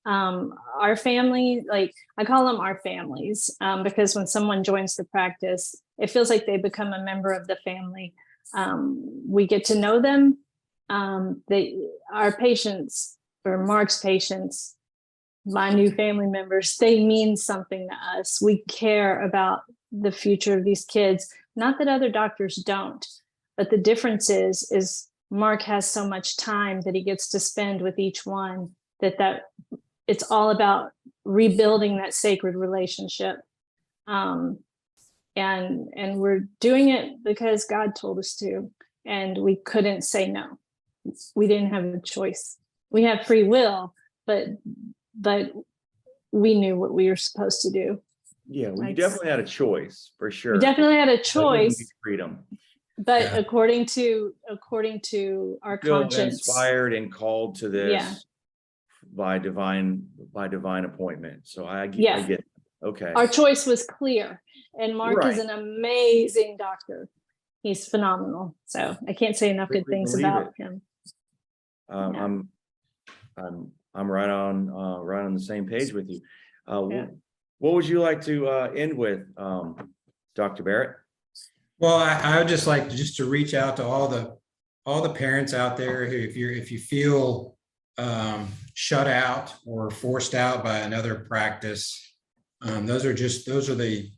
Our family, like I call them our families, because when someone joins the practice, it feels like they become a member of the family. We get to know them. Our patients, or Mark's patients, my new family members, they mean something to us. We care about the future of these kids. Not that other doctors don't, but the difference is Mark has so much time that he gets to spend with each one that it's all about rebuilding that sacred relationship. And we're doing it because God told us to, and we couldn't say no. We didn't have a choice. We have free will, but we knew what we were supposed to do. Yeah, we definitely had a choice for sure. We definitely had a That wouldn't be choice. freedom. But Yeah. according to our Feel conscience, inspired and called to this Yeah. by divine appointment. So I Yeah. get, okay. our choice was clear. And Mark is Right. an amazing doctor. He's phenomenal. So I can't say enough good Completely things believe about it. him. I'm right on the same page with you. Yeah. What would you like to end with, Dr. Barrett? Well, I would just like to reach out to all the parents out there who, if you feel shut out or forced out by another practice, those are the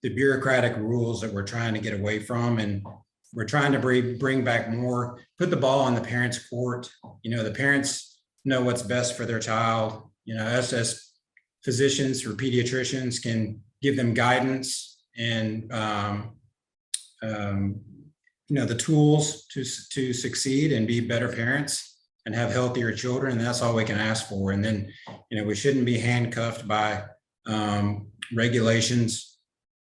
bureaucratic rules that we're trying to get away from, and we're trying to bring back more, put the ball on the parents' court. The parents know what's best for their child. Us as physicians or pediatricians can give them guidance and the tools to succeed and be better parents and have healthier children. And that's all we can ask for. And then, we shouldn't be handcuffed by regulations.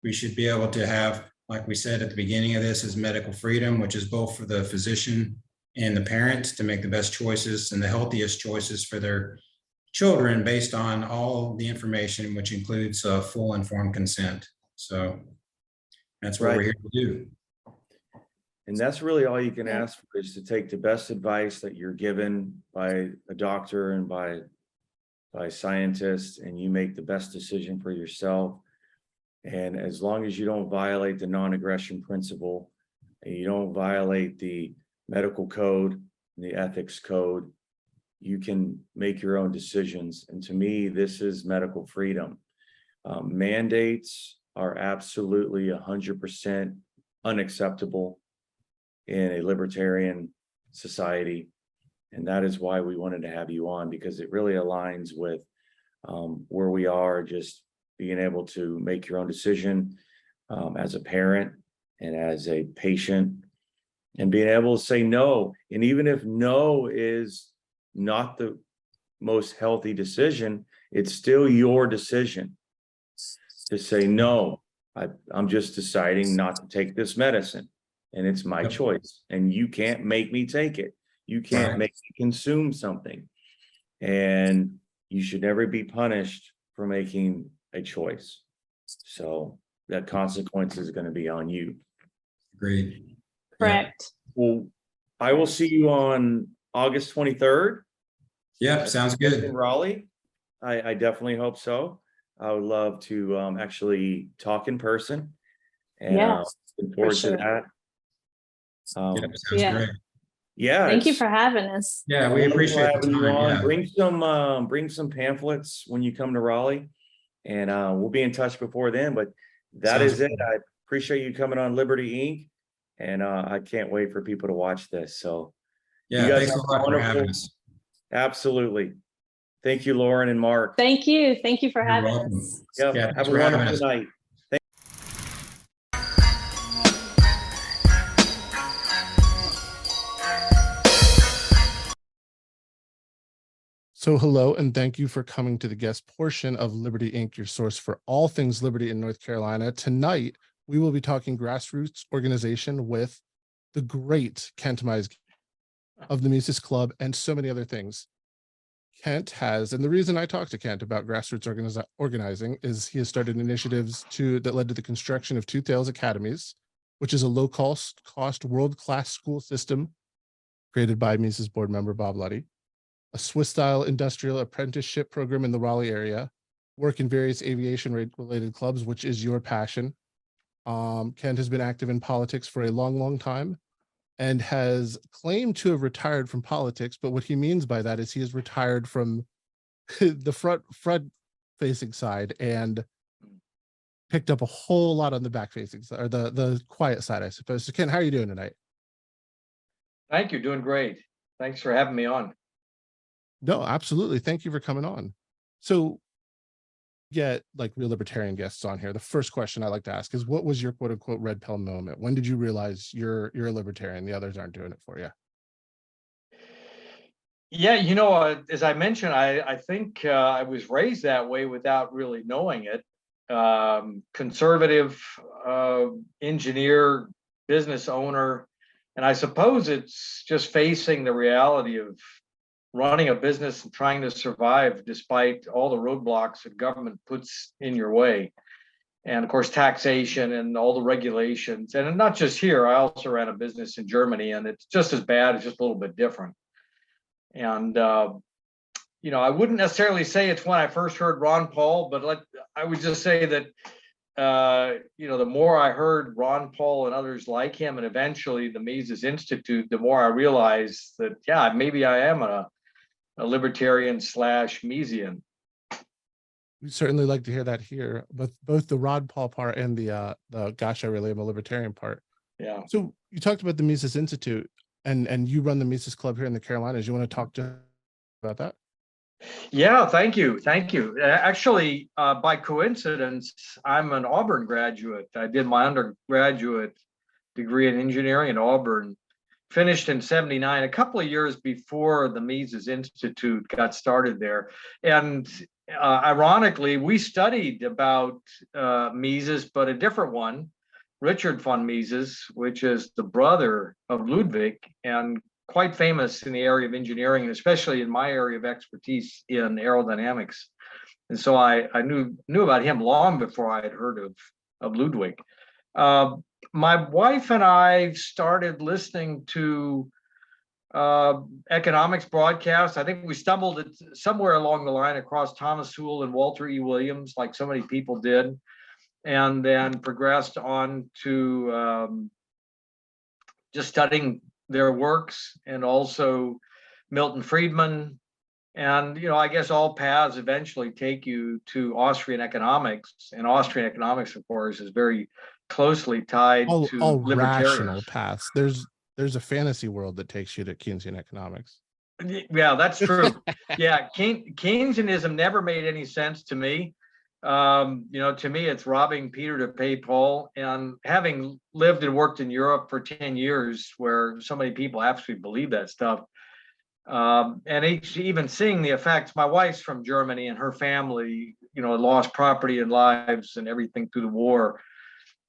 We should be able to have, like we said at the beginning of this, is medical freedom, which is both for the physician and the parent to make the best choices and the healthiest choices for their children based on all the information, which includes full informed consent. So that's what we're here to do. And that's really all you can ask for, is to take the best advice that you're given by a doctor and by scientists, and you make the best decision for yourself. And as long as you don't violate the non-aggression principle, and you don't violate the medical code and the ethics code, you can make your own decisions. And to me, this is medical freedom. Mandates are absolutely 100% unacceptable in a libertarian society. And that is why we wanted to have you on, because it really aligns with where we are, just being able to make your own decision as a parent and as a patient, and being able to say no. And even if no is not the most healthy decision, it's still your decision to say, no, I'm just deciding not to take this medicine, and it's my choice, and you can't make me take it. You can't make me consume something, and you should never be punished for making a choice. So that consequence is going to be on you. Agreed. Correct. Well, I will see you on August 23rd. Yep, sounds good. In Raleigh. I definitely hope so. I would love to actually talk in person, and looking forward to that. Yep, sounds great. Yeah. Thank you for having us. Yeah, we appreciate the time. Yeah. Bring some pamphlets when you come to Raleigh, and we'll be in touch before then. But that is it. I appreciate you coming on Liberty Inc. And I can't wait for people to watch this. So yeah, thanks a lot for having us. Absolutely. Thank you, Lorén and Mark. Thank you. Thank you for having welcome. us. Yep. Yeah, Have a wonderful night. So hello, and thank you for coming to the guest portion of Liberty Inc., your source for all things Liberty in North Carolina. Tonight, we will be talking grassroots organization with the great Kent Misegades of the Mises Club and so many other things. Kent has, and the reason I talked to Kent about grassroots organizing is he has started initiatives that led to the construction of 2 Thales Academies, which is a low-cost world-class school system created by Mises board member Bob Luddy, a Swiss-style industrial apprenticeship program in the Raleigh area, work in various aviation-related clubs, which is your passion. Kent has been active in politics for a long, long time and has claimed to have retired from politics, but what he means by that is he has retired from the front-facing side and picked up a whole lot on the back-facing side, or the quiet side, I suppose. So Kent, how are you doing tonight? Thank you, doing great. Thanks for having me on. No, absolutely. Thank you for coming on. So get like real libertarian guests on here. The first question I like to ask is, what was your quote unquote red pill moment? When did you realize you're a libertarian? The others aren't doing it for you. Yeah, as I mentioned, I think I was raised that way without really knowing it. Conservative engineer business owner. And I suppose it's just facing the reality of running a business and trying to survive despite all the roadblocks that government puts in your way. And of course, taxation and all the regulations. And not just here, I also ran a business in Germany, and it's just as bad, it's just a little bit different. And, I wouldn't necessarily say it's when I first heard Ron Paul, but I would just say that, the more I heard Ron Paul and others like him, and eventually the Mises Institute, the more I realized that, yeah, maybe I am a libertarian / Misesian. We certainly like to hear that here, but both the Rod Paul part and the gosh, I really am a libertarian part. Yeah. So you talked about the Mises Institute, and you run the Mises Club here in the Carolinas. You want to talk about that? Yeah, thank you. Actually, by coincidence, I'm an Auburn graduate. I did my undergraduate degree in engineering at Auburn, finished in '79, a couple of years before the Mises Institute got started there. And ironically, we studied about Mises, but a different one, Richard von Mises, which is the brother of Ludwig and quite famous in the area of engineering, and especially in my area of expertise in aerodynamics. And so I knew about him long before I had heard of Ludwig. My wife and I started listening to economics broadcasts. I think we stumbled somewhere along the line across Thomas Sewell and Walter E. Williams, like so many people did, and then progressed on to just studying their works, and also Milton Friedman. And, I guess all paths eventually take you to Austrian economics, and Austrian economics, of course, is very closely tied to all libertarians. rational paths. There's a fantasy world that takes you to Keynesian economics. Yeah, that's true. Yeah, Keynesianism never made any sense to me. To me, it's robbing Peter to pay Paul. And having lived and worked in Europe for 10 years, where so many people actually believe that stuff, and even seeing the effects. My wife's from Germany, and her family, lost property and lives and everything through the war,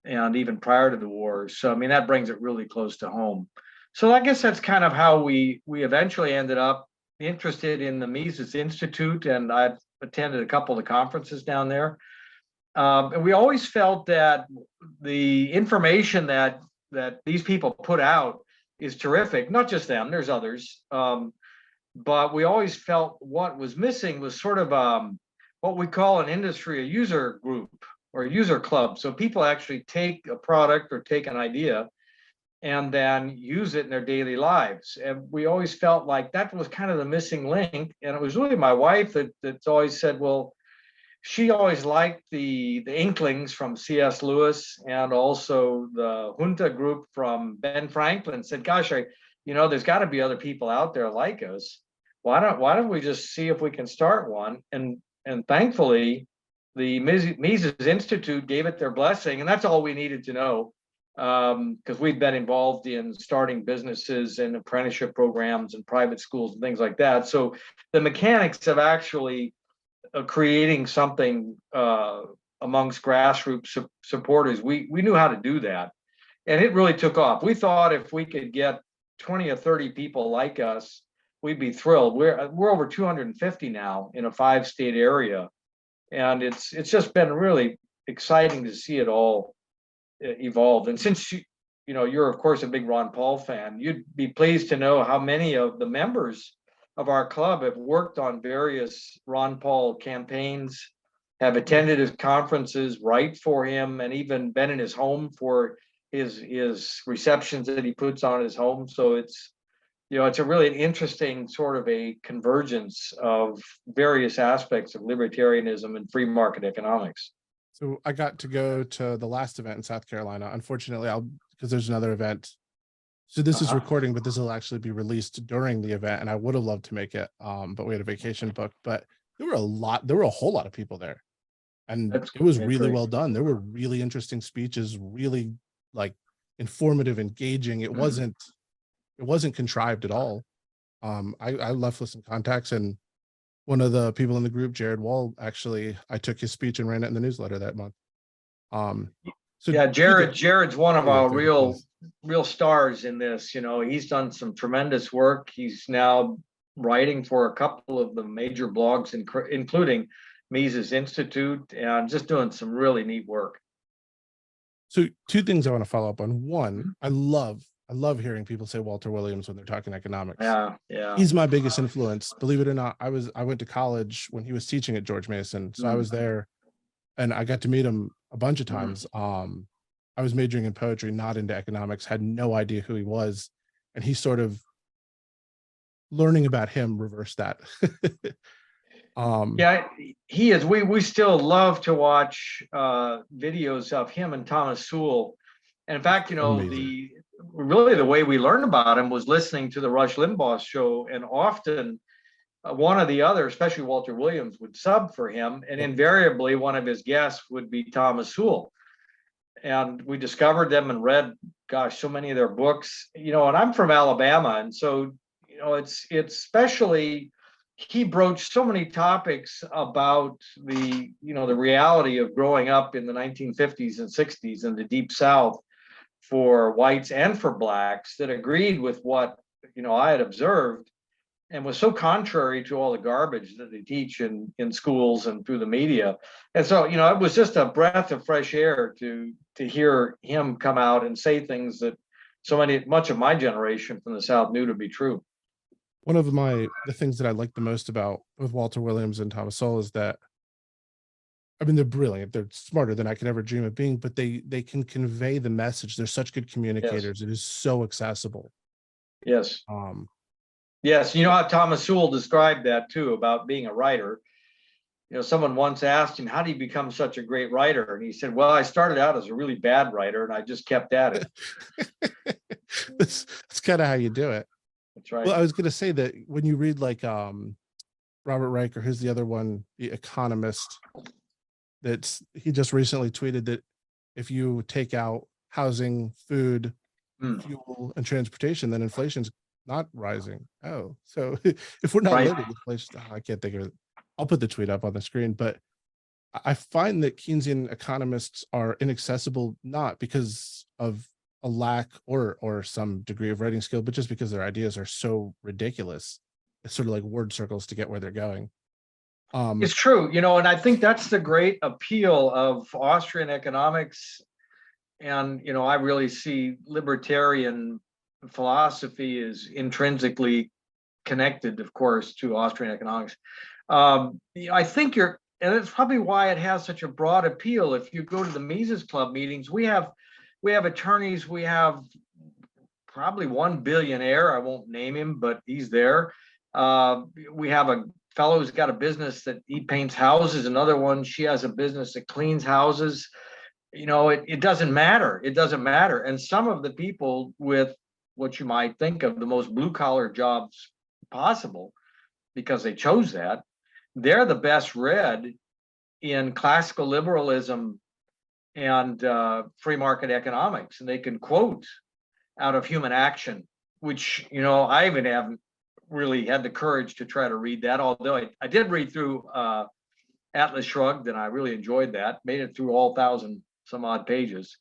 and even prior to the war. So, that brings it really close to home. So I guess that's kind of how we eventually ended up interested in the Mises Institute, and I've attended a couple of the conferences down there. And we always felt that the information that these people put out is terrific. Not just them, there's others. But we always felt what was missing was sort of what we call an industry, a user group or a user club. So people actually take a product or take an idea and then use it in their daily lives. And we always felt like that was kind of the missing link. And it was really my wife that's always said, well, she always liked the Inklings from C.S. Lewis, and also the Junta group from Ben Franklin. Said, gosh, there's got to be other people out there like us. Why don't we just see if we can start one? And thankfully, the Mises Institute gave it their blessing, and that's all we needed to know. Because we've been involved in starting businesses and apprenticeship programs and private schools and things like that. So the mechanics of actually creating something amongst grassroots supporters, we knew how to do that. And it really took off. We thought if we could get 20 or 30 people like us, we'd be thrilled. We're over 250 now in a 5-state area. And it's just been really exciting to see it all evolved. And since you're of course a big Ron Paul fan, you'd be pleased to know how many of the members of our club have worked on various Ron Paul campaigns, have attended his conferences, write for him, and even been in his home for his receptions that he puts on his home. So it's a really interesting sort of a convergence of various aspects of libertarianism and free market economics. So I got to go to the last event in South Carolina. Unfortunately, because there's another event. So this is recording, but this will actually be released during the event. And I would have loved to make it, but we had a vacation booked. But there were a whole lot of people there. And it was really well done. There were really interesting speeches, really informative, engaging. It wasn't contrived at all. I left with some contacts, and one of the people in the group, Jared Wall, actually, I took his speech and ran it in the newsletter that month. So Yeah, Jared's one of Oh, yeah, our go ahead, real stars in this. You know, he's done some tremendous work. He's now writing for a couple of the major blogs, including Mises Institute, and just doing some really neat work. So two things I want to follow up on. One, I love hearing people say Walter Williams when they're talking economics. Yeah. He's my biggest influence. Believe it or not, I went to college when he was teaching at George Mason. So I was there and I got to meet him a bunch of times. I was majoring in poetry, not into economics, had no idea who he was. And he sort of learning about him reversed that. Yeah, he is. We still love to watch videos of him and Thomas Sowell. And in fact, you know, Amazing. the way we learned about him was listening to the Rush Limbaugh show, and often one or the other, especially Walter Williams, would sub for him, and invariably one of his guests would be Thomas Sowell. And we discovered them and read, gosh, so many of their books. You know, and I'm from Alabama, and so you know, it's especially. He broached so many topics about the reality of growing up in the 1950s and 60s in the Deep South for whites and for blacks that agreed with what, you know, I had observed and was so contrary to all the garbage that they teach in schools and through the media. And so, you know, it was just a breath of fresh air to hear him come out and say things that much of my generation from the South knew to be true. One of the things that I like the most about with Walter Williams and Thomas Sowell is that, I mean, they're brilliant. They're smarter than I could ever dream of being, but they can convey the message. They're such good communicators. Yes. It is so accessible. Yes. Yes. You know how Thomas Sowell described that too, about being a writer. You know, someone once asked him, how do you become such a great writer? And he said, well, I started out as a really bad writer and I just kept at it. That's kind of how you do it. That's right. Well, I was going to say that when you read like Robert Reich, or who's the other one, The Economist, he just recently tweeted that if you take out housing, food, fuel, and transportation, then inflation's not rising. Oh, so if we're not living inflation, I can't think of it. I'll put the tweet up on the screen, but I find that Keynesian economists are inaccessible, not because of a lack or some degree of writing skill, but just because their ideas are so ridiculous. It's sort of like word circles to get where they're going. It's true, you know, and I think that's the great appeal of Austrian economics. And, you know, I really see libertarian philosophy is intrinsically connected, of course, to Austrian economics. I think and it's probably why it has such a broad appeal. If you go to the Mises Club meetings, we have attorneys, we have probably one billionaire, I won't name him, but he's there. We have a fellow who's got a business that he paints houses, another one, she has a business that cleans houses. You know, it doesn't matter. It doesn't matter. And some of the people with what you might think of the most blue collar jobs possible, because they chose that, they're the best read in classical liberalism and free market economics, and they can quote out of Human Action, which, you know, I even haven't really had the courage to try to read that, although I did read through Atlas Shrugged, and I really enjoyed that, made it through all 1,000 some odd pages.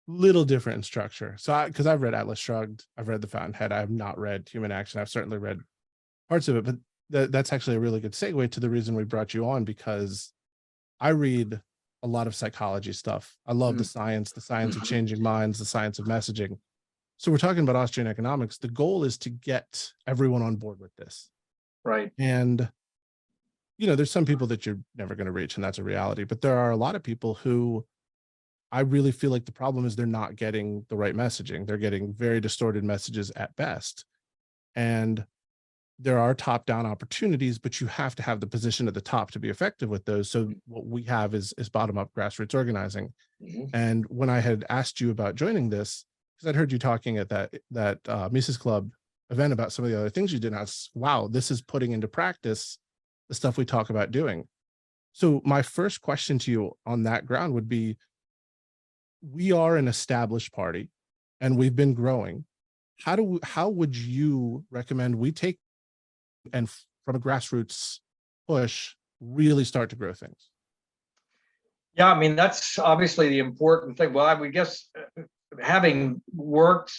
Little different in structure. So because I've read Atlas Shrugged, I've read The Fountainhead, I have not read Human Action. I've certainly read parts of it, but that's actually a really good segue to the reason we brought you on, because I read a lot of psychology stuff. I love the science of changing minds, the science of messaging. So we're talking about Austrian economics. The goal is to get everyone on board with this. Right. And, you know, there's some people that you're never going to reach, and that's a reality. But there are a lot of people who I really feel like the problem is they're not getting the right messaging. They're getting very distorted messages at best. And there are top-down opportunities, but you have to have the position at the top to be effective with those. So what we have is bottom-up grassroots organizing. And when I had asked you about joining this, because I'd heard you talking at that Mises Club event about some of the other things you did, and I was, wow, this is putting into practice the stuff we talk about doing. So my first question to you on that ground would be, we are an established party and we've been growing. How would you recommend we take and from a grassroots push really start to grow things? Yeah, I mean, that's obviously the important thing. Well, I would guess having worked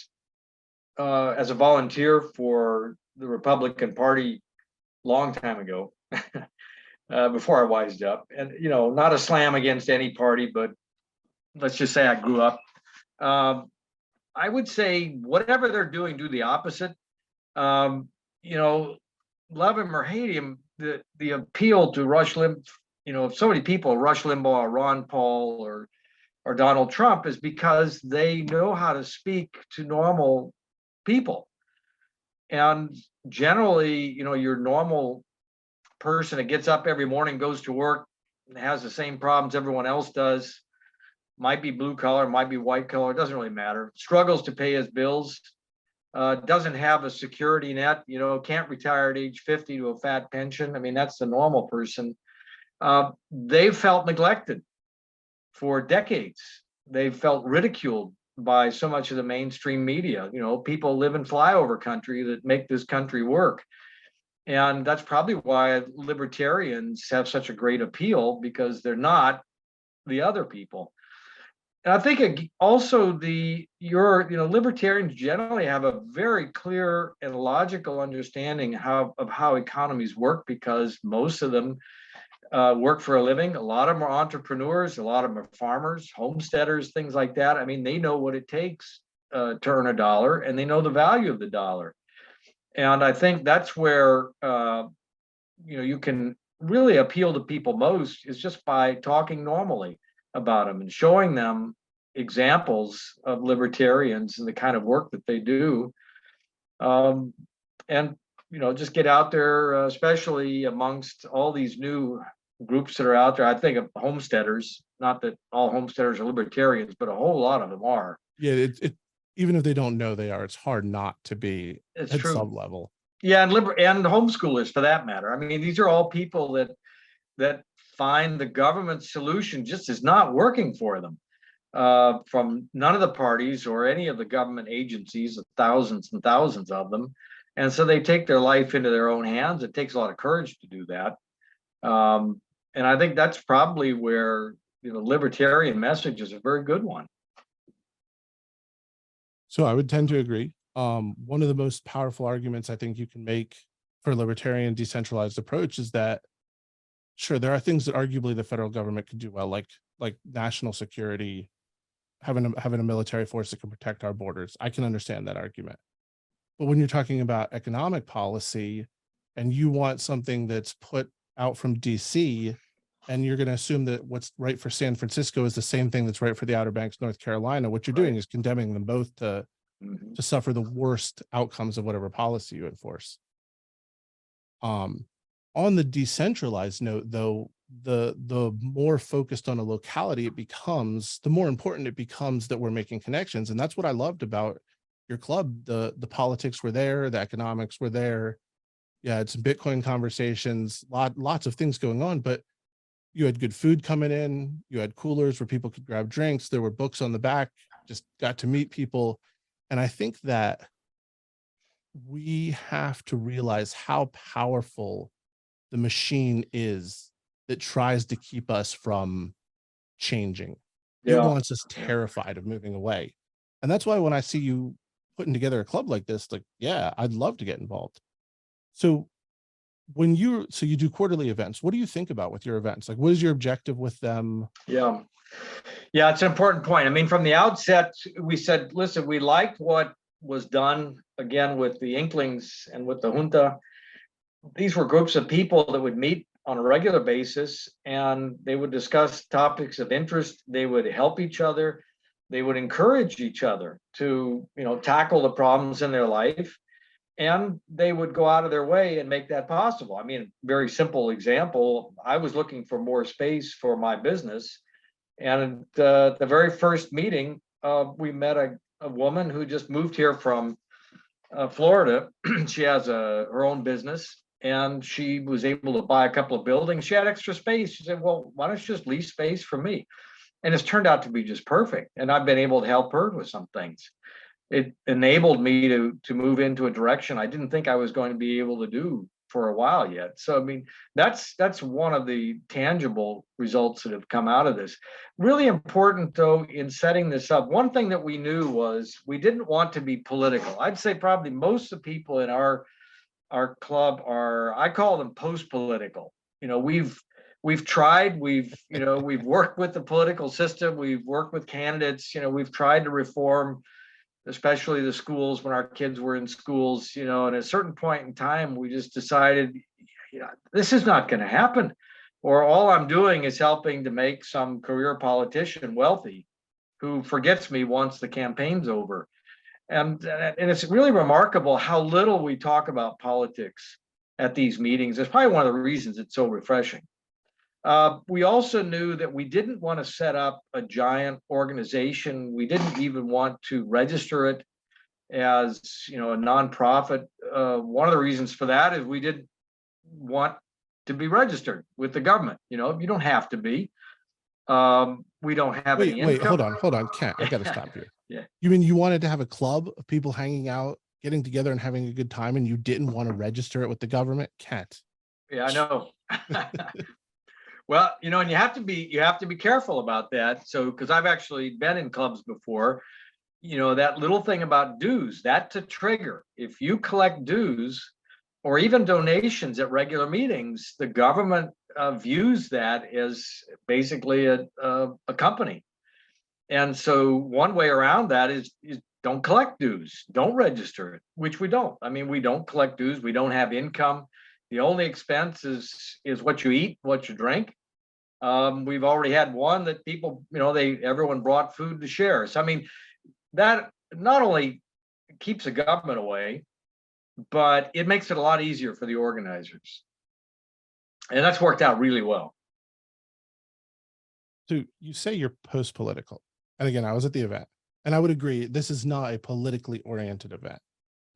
as a volunteer for the Republican Party long time ago, before I wised up, and not a slam against any party, but let's just say I grew up. I would say whatever they're doing, do the opposite. Love him or hate him, the appeal to Rush Limbaugh, if so many people, Rush Limbaugh, Ron Paul, or Donald Trump, is because they know how to speak to normal people. And generally, your normal person that gets up every morning, goes to work, has the same problems everyone else does, might be blue collar, might be white collar, doesn't really matter, struggles to pay his bills, doesn't have a security net, can't retire at age 50 to a fat pension. I mean, that's the normal person. They've felt neglected for decades. They've felt ridiculed by so much of the mainstream media. People live in flyover country that make this country work. And that's probably why libertarians have such a great appeal, because they're not the other people. And I think also libertarians generally have a very clear and logical understanding of how economies work, because most of them work for a living. A lot of them are entrepreneurs, a lot of them are farmers, homesteaders, things like that. I mean, they know what it takes to earn a dollar, and they know the value of the dollar. And I think that's where you can really appeal to people most, is just by talking normally about them and showing them examples of libertarians and the kind of work that they do. And just get out there, especially amongst all these new groups that are out there. I think of homesteaders, not that all homesteaders are libertarians, but a whole lot of them are. Yeah, even if they don't know they are, it's hard not to be It's at true. some level. Yeah, and homeschoolers for that matter. I mean, these are all people that find the government solution just is not working for them, from none of the parties or any of the government agencies, thousands and thousands of them. And so they take their life into their own hands. It takes a lot of courage to do that. And I think that's probably where libertarian message is a very good one. So I would tend to agree. One of the most powerful arguments I think you can make for a libertarian decentralized approach is that, sure, there are things that arguably the federal government could do well, like national security, having a military force that can protect our borders. I can understand that argument. But when you're talking about economic policy and you want something that's put out from DC, and you're going to assume that what's right for San Francisco is the same thing that's right for the Outer Banks, North Carolina, what you're doing is condemning them both to suffer the worst outcomes of whatever policy you enforce. On the decentralized note, though, the more focused on a locality it becomes, the more important it becomes that we're making connections. And that's what I loved about your club. The politics were there, the economics were there. Yeah, it's Bitcoin conversations, lots of things going on, but you had good food coming in, you had coolers where people could grab drinks, there were books on the back, just got to meet people. And I think that we have to realize how powerful the machine is that tries to keep us from changing. It wants us terrified of moving away. And that's why when I see you putting together a club like this, like, yeah, I'd love to get involved. So you do quarterly events, what do you think about with your events? Like, what is your objective with them? Yeah, it's an important point. I mean, from the outset, we said, listen, we liked what was done, again, with the Inklings and with the junta. These were groups of people that would meet on a regular basis, and they would discuss topics of interest. They would help each other. They would encourage each other to, tackle the problems in their life. And they would go out of their way and make that possible. I mean, very simple example, I was looking for more space for my business. And the very first meeting, we met a woman who just moved here from Florida. She has her own business, and she was able to buy a couple of buildings. She had extra space. She said, well, why don't you just lease space for me? And it's turned out to be just perfect. And I've been able to help her with some things. It enabled me to move into a direction I didn't think I was going to be able to do for a while yet. So, I mean, that's one of the tangible results that have come out of this. Really important, though, in setting this up, one thing that we knew was we didn't want to be political. I'd say probably most of the people in our club are, I call them post-political. You know, we've tried, we've worked with the political system, we've worked with candidates, we've tried to reform, especially the schools when our kids were in schools, and at a certain point in time, we just decided, this is not going to happen. Or all I'm doing is helping to make some career politician wealthy who forgets me once the campaign's over. And it's really remarkable how little we talk about politics at these meetings. It's probably one of the reasons it's so refreshing. We also knew that we didn't want to set up a giant organization. We didn't even want to register it as, a nonprofit. One of the reasons for that is we didn't want to be registered with the government. You don't have to be. We don't have any income. Wait, hold on, Kent, I got to stop you. Yeah. You mean you wanted to have a club of people hanging out, getting together and having a good time, and you didn't want to register it with the government? Kent. Yeah, I know. Well, and you have to be careful about that. So, because I've actually been in clubs before, that little thing about dues, that's a trigger. If you collect dues or even donations at regular meetings, the government views that as basically a company. And so one way around that is don't collect dues, don't register it, which we don't. I mean, we don't collect dues. We don't have income. The only expense is what you eat, what you drink. We've already had one that people, everyone brought food to share. So, I mean, that not only keeps the government away, but it makes it a lot easier for the organizers. And that's worked out really well. So you say you're post-political. And again, I was at the event, and I would agree, this is not a politically oriented event,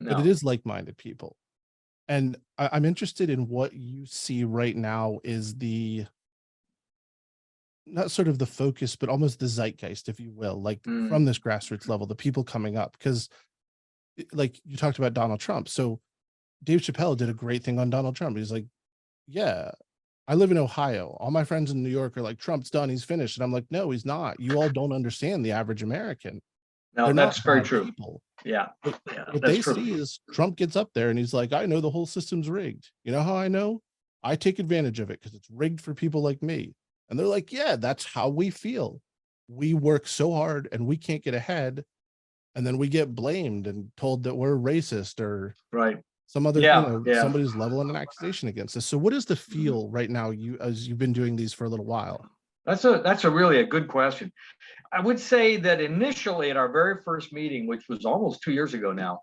but it is like-minded people. And I'm interested in what you see right now is not sort of the focus, but almost the zeitgeist, if you will, like from this grassroots level, the people coming up. Because like you talked about Donald Trump. So Dave Chappelle did a great thing on Donald Trump. He's like, yeah, I live in Ohio. All my friends in New York are like, Trump's done, he's finished. And I'm like, no, he's not. You all don't understand the average American. No, that's very true. People. Yeah. What they see is Trump gets up there and he's like, I know the whole system's rigged. You know how I know? I take advantage of it because it's rigged for people like me. And they're like, yeah, that's how we feel. We work so hard and we can't get ahead. And then we get blamed and told that we're racist or some other, somebody's leveling an accusation against us. So what is the feel right now, as you've been doing these for a little while? That's a really good question. I would say that initially at our very first meeting, which was almost 2 years ago now,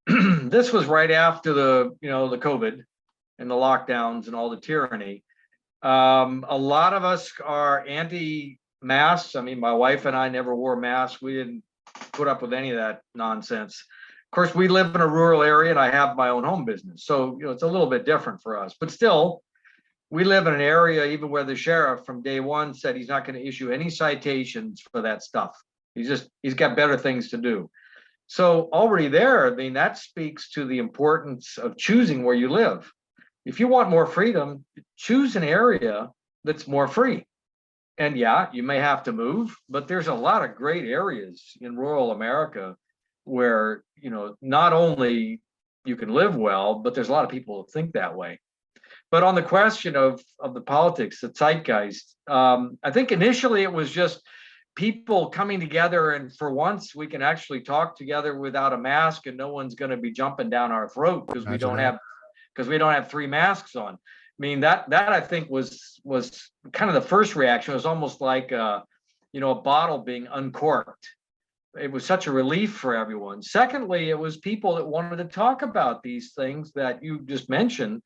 this was right after the COVID and the lockdowns and all the tyranny. A lot of us are anti-masks. I mean, my wife and I never wore masks. We didn't put up with any of that nonsense. Of course, we live in a rural area and I have my own home business. So, it's a little bit different for us, but still, we live in an area even where the sheriff from day one said he's not going to issue any citations for that stuff. He's got better things to do. So already there, I mean, that speaks to the importance of choosing where you live. If you want more freedom, choose an area that's more free. And yeah, you may have to move, but there's a lot of great areas in rural America where, not only you can live well, but there's a lot of people who think that way. But on the question of the politics, the zeitgeist, I think initially it was just people coming together, and for once we can actually talk together without a mask, and no one's going to be jumping down our throat because we don't have 3 masks on. I mean, that I think was kind of the first reaction. It was almost like a bottle being uncorked. It was such a relief for everyone. Secondly, it was people that wanted to talk about these things that you just mentioned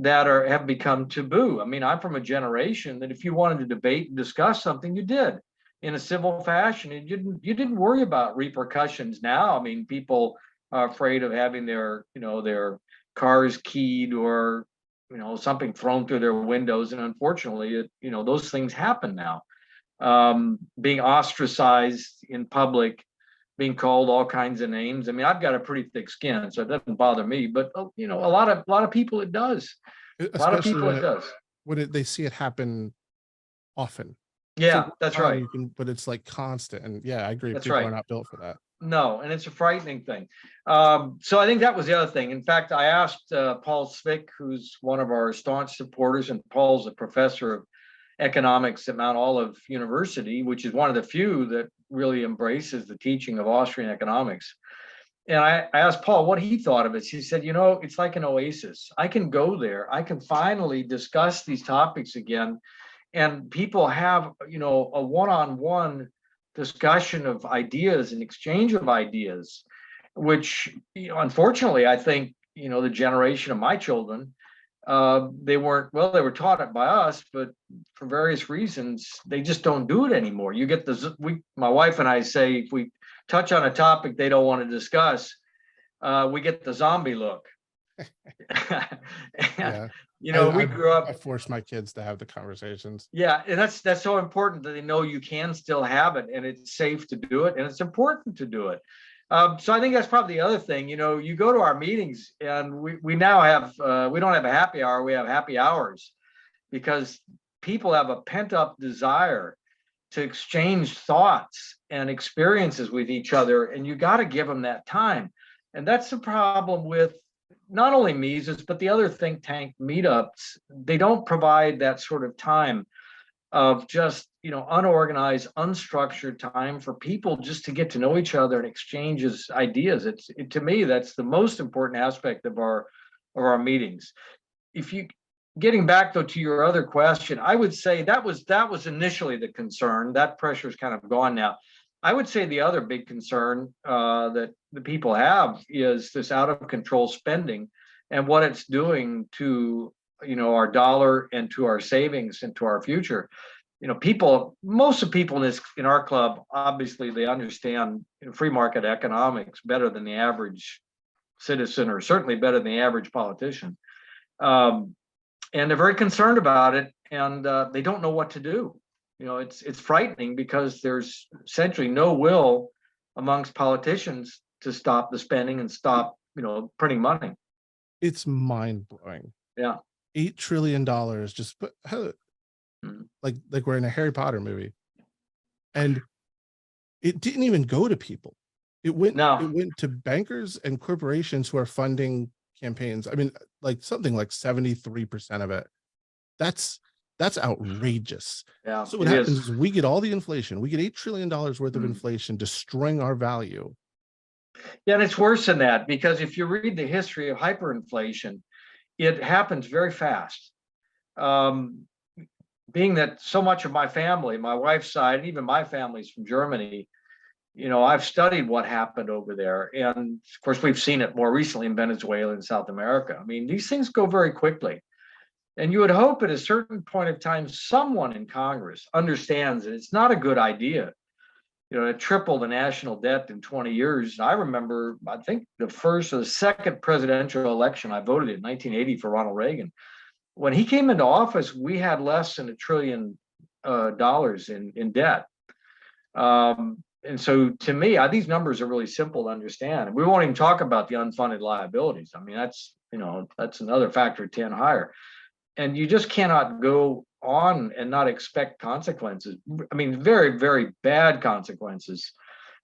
that have become taboo. I mean, I'm from a generation that if you wanted to debate and discuss something, you did in a civil fashion, and you didn't worry about repercussions. Now, I mean, people are afraid of having their cars keyed or something thrown through their windows, and unfortunately, those things happen now. Being ostracized in public being called all kinds of names. I mean, I've got a pretty thick skin, so it doesn't bother me. But you know, a lot of people it does. A lot of people it does. When they see it happen often. Yeah, So that's right. But it's like constant, and yeah, I agree. That's People right. are not built for that. No, and it's a frightening thing. So I think that was the other thing. In fact, I asked Paul Svick, who's one of our staunch supporters, and Paul's a professor of economics at Mount Olive University, which is one of the few that really embraces the teaching of Austrian economics. And I asked Paul what he thought of it. He said, you know, it's like an oasis. I can go there. I can finally discuss these topics again. And people have, you know, a one-on-one discussion of ideas and exchange of ideas, which, you know, unfortunately, I think, you know, the generation of my children, they were taught it by us, but for various reasons, they just don't do it anymore. You get my wife and I say, if we touch on a topic they don't want to discuss, we get the zombie look. Yeah. You know, we grew up. I force my kids to have the conversations. Yeah, and that's so important that they know you can still have it, and it's safe to do it, and it's important to do it. So I think that's probably the other thing. You know, you go to our meetings, and we now have we don't have a happy hour, we have happy hours, because people have a pent up desire to exchange thoughts and experiences with each other, and you got to give them that time. And that's the problem with not only Mises, but the other think tank meetups. They don't provide that sort of time of just, you know, unorganized, unstructured time for people just to get to know each other and exchange ideas. To me, that's the most important aspect of our meetings. Getting back though to your other question, I would say that was initially the concern. That pressure is kind of gone now. I would say the other big concern that the people have is this out of control spending and what it's doing to, you know, our dollar and to our savings and to our future. You know, most of people in our club, obviously they understand, you know, free market economics better than the average citizen, or certainly better than the average politician. And they're very concerned about it, and they don't know what to do. You know, it's frightening because there's essentially no will amongst politicians to stop the spending and stop, you know, printing money. It's mind blowing. Yeah. $8 trillion just like we're in a Harry Potter movie. And it didn't even go to people. It went to bankers and corporations who are funding campaigns. I mean, like something like 73% of it. That's outrageous. Yeah. So what happens is we get all the inflation. We get $8 trillion worth of inflation destroying our value. Yeah, and it's worse than that, because if you read the history of hyperinflation, it happens very fast. Being that so much of my family, my wife's side, and even my family's from Germany, you know, I've studied what happened over there. And of course, we've seen it more recently in Venezuela and South America. I mean, these things go very quickly. And you would hope at a certain point of time, someone in Congress understands that it's not a good idea, you know, to triple the national debt in 20 years. I remember, I think the first or the second presidential election I voted in 1980 for Ronald Reagan. When he came into office, we had less than $1 trillion in debt. And so to me, these numbers are really simple to understand. We won't even talk about the unfunded liabilities. I mean, that's another factor of 10 higher. And you just cannot go on and not expect consequences. I mean, very, very bad consequences.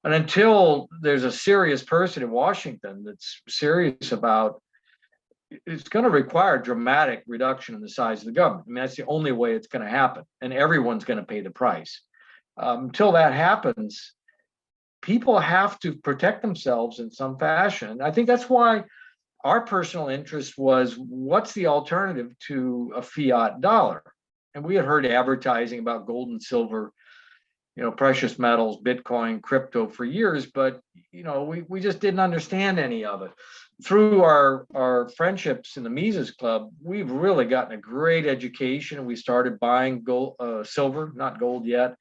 And until there's a serious person in Washington that's serious about, it's going to require dramatic reduction in the size of the government. I mean, that's the only way it's going to happen. And everyone's going to pay the price. Until that happens, people have to protect themselves in some fashion. And I think that's why our personal interest was, what's the alternative to a fiat dollar? And we had heard advertising about gold and silver, you know, precious metals, Bitcoin, crypto for years, but, you know, we just didn't understand any of it. Through our friendships in the Mises Club, we've really gotten a great education. We started buying gold, silver, not gold yet.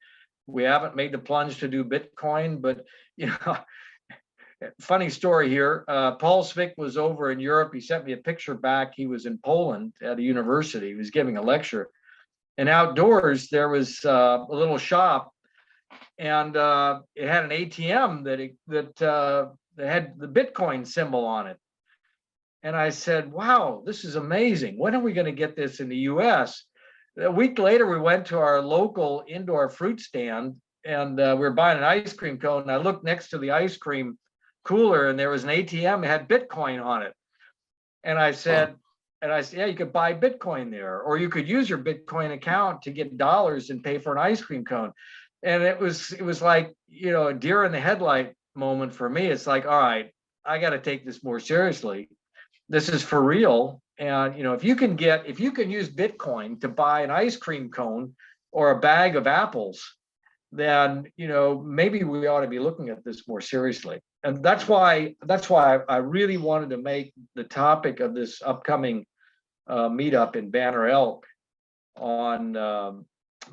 We haven't made the plunge to do Bitcoin, but, you know, funny story here. Paul Svick was over in Europe. He sent me a picture back. He was in Poland at a university. He was giving a lecture. And outdoors, there was a little shop and it had an ATM that had the Bitcoin symbol on it. And I said, wow, this is amazing. When are we going to get this in the US? A week later, we went to our local indoor fruit stand, and we were buying an ice cream cone. And I looked next to the ice cream cooler, and there was an ATM that had Bitcoin on it. And I said, yeah, you could buy Bitcoin there, or you could use your Bitcoin account to get dollars and pay for an ice cream cone. And it was like, you know, a deer in the headlight moment for me. It's like, all right, I got to take this more seriously. This is for real. And, you know, if you can use Bitcoin to buy an ice cream cone or a bag of apples, then, you know, maybe we ought to be looking at this more seriously. And that's why I really wanted to make the topic of this upcoming meetup in Banner Elk on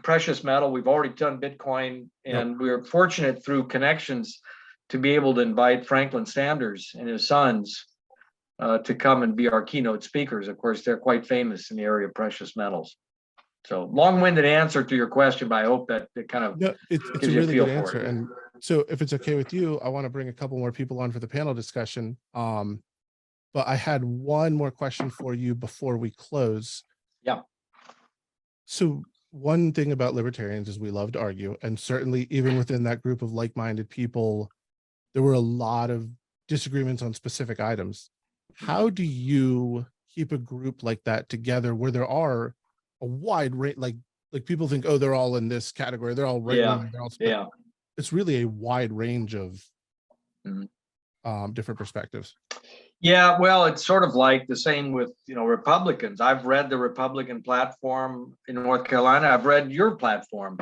precious metal. We've already done Bitcoin, and we were fortunate through connections to be able to invite Franklin Sanders and his sons to come and be our keynote speakers. Of course, they're quite famous in the area of precious metals. So long-winded answer to your question, but I hope that it kind of it's a gives you really feel good for answer. it. And so if it's okay with you, I want to bring a couple more people on for the panel discussion. But I had one more question for you before we close. Yeah. So one thing about libertarians is we love to argue, and certainly even within that group of like-minded people, there were a lot of disagreements on specific items. How do you keep a group like that together where there are a wide range, like people think, oh, they're all in this category, they're all right, they're all split. Yeah. It's really a wide range of different perspectives. Yeah, well, it's sort of like the same with, you know, Republicans. I've read the Republican platform in North Carolina. I've read your platform.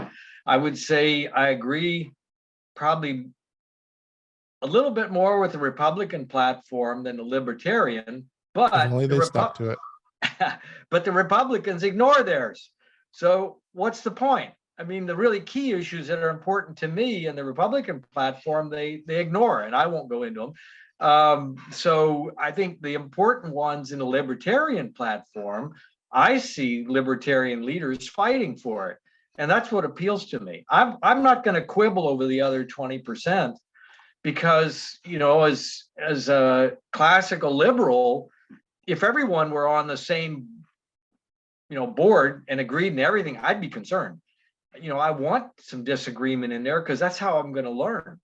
I would say I agree probably a little bit more with the Republican platform than the Libertarian, but only they stuck to it. but the Republicans ignore theirs. So what's the point? I mean, the really key issues that are important to me in the Republican platform, they ignore, and I won't go into them. So I think the important ones in the Libertarian platform, I see Libertarian leaders fighting for it. And that's what appeals to me. I'm not going to quibble over the other 20% because, you know, as a classical liberal, if everyone were on the same, you know, board and agreed in everything, I'd be concerned. You know, I want some disagreement in there because that's how I'm going to learn.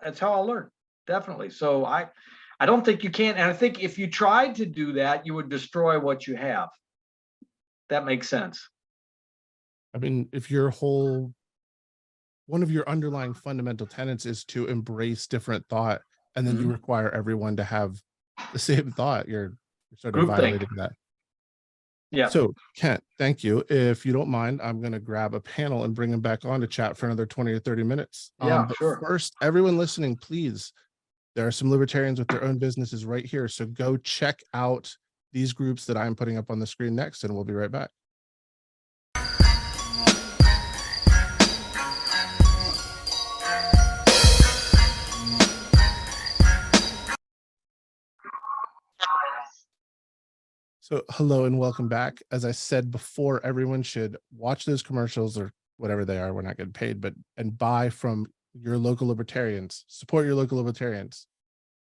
That's how I'll learn. Definitely. So I don't think you can. And I think if you tried to do that, you would destroy what you have. That makes sense. I mean, if one of your underlying fundamental tenets is to embrace different thought, and then you require everyone to have the same thought, you're sort of violating that. Yeah. So Kent, thank you. If you don't mind, I'm going to grab a panel and bring them back on to chat for another 20 or 30 minutes. Yeah, but sure. First, everyone listening, please, there are some libertarians with their own businesses right here. So go check out these groups that I'm putting up on the screen next, and we'll be right back. So hello and welcome back. As I said before, everyone should watch those commercials or whatever they are. We're not getting paid, and buy from your local libertarians. Support your local libertarians.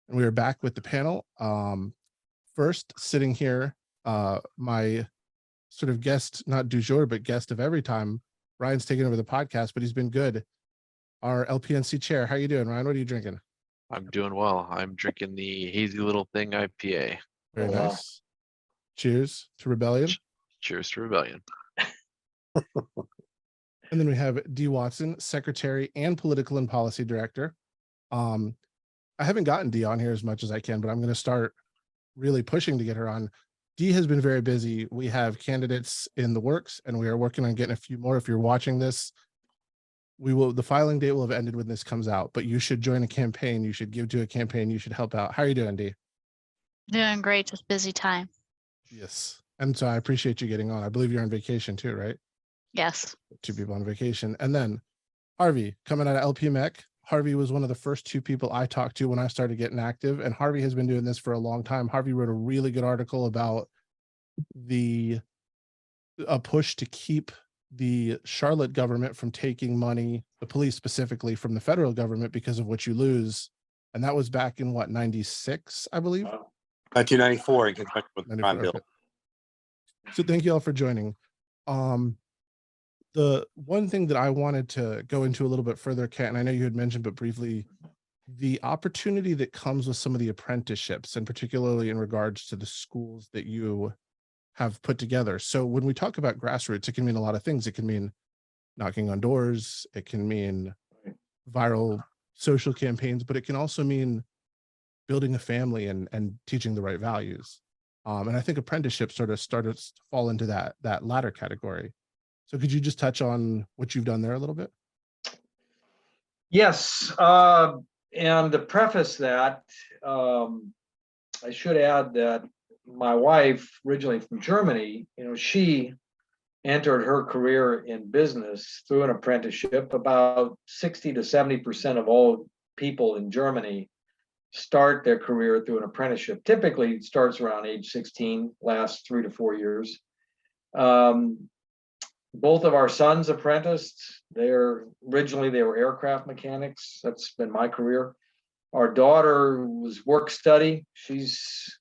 And we are back with the panel. First, sitting here, my sort of guest, not du jour, but guest of every time. Ryan's taken over the podcast, but he's been good. Our LPNC chair. How you doing, Ryan? What are you drinking? I'm doing well. I'm drinking the Hazy Little Thing IPA. Very nice. Cheers to Rebellion. Cheers to Rebellion. And then we have Dee Watson, Secretary and Political and Policy Director. I haven't gotten Dee on here as much as I can, but I'm going to start really pushing to get her on. Dee has been very busy. We have candidates in the works, and we are working on getting a few more. If you're watching this, the filing date will have ended when this comes out, but you should join a campaign. You should give to a campaign. You should help out. How are you doing, Dee? Doing great. Just busy time. Yes. And so I appreciate you getting on. I believe you're on vacation too, right? Yes. 2 people on vacation. And then Harvey coming out of LP MEC. Harvey was one of the first 2 people I talked to when I started getting active. And Harvey has been doing this for a long time. Harvey wrote a really good article about a push to keep the Charlotte government from taking money, the police specifically, from the federal government because of what you lose. And that was back in what, 96, I believe? 1994 in conjunction with the crime 94, bill. okay. So thank you all for joining. The one thing that I wanted to go into a little bit further, Kat, and I know you had mentioned, but briefly, the opportunity that comes with some of the apprenticeships, and particularly in regards to the schools that you have put together. So when we talk about grassroots, it can mean a lot of things. It can mean knocking on doors. It can mean viral social campaigns, but it can also mean building a family and teaching the right values. And I think apprenticeship sort of started to fall into that latter category. So could you just touch on what you've done there a little bit? Yes, and to preface that, I should add that my wife, originally from Germany, she entered her career in business through an apprenticeship. About 60 to 70% of all people in Germany start their career through an apprenticeship. Typically, it starts around age 16, lasts 3 to 4 years. Both of our sons apprenticed. Originally they were aircraft mechanics. That's been my career. Our daughter was work study. She's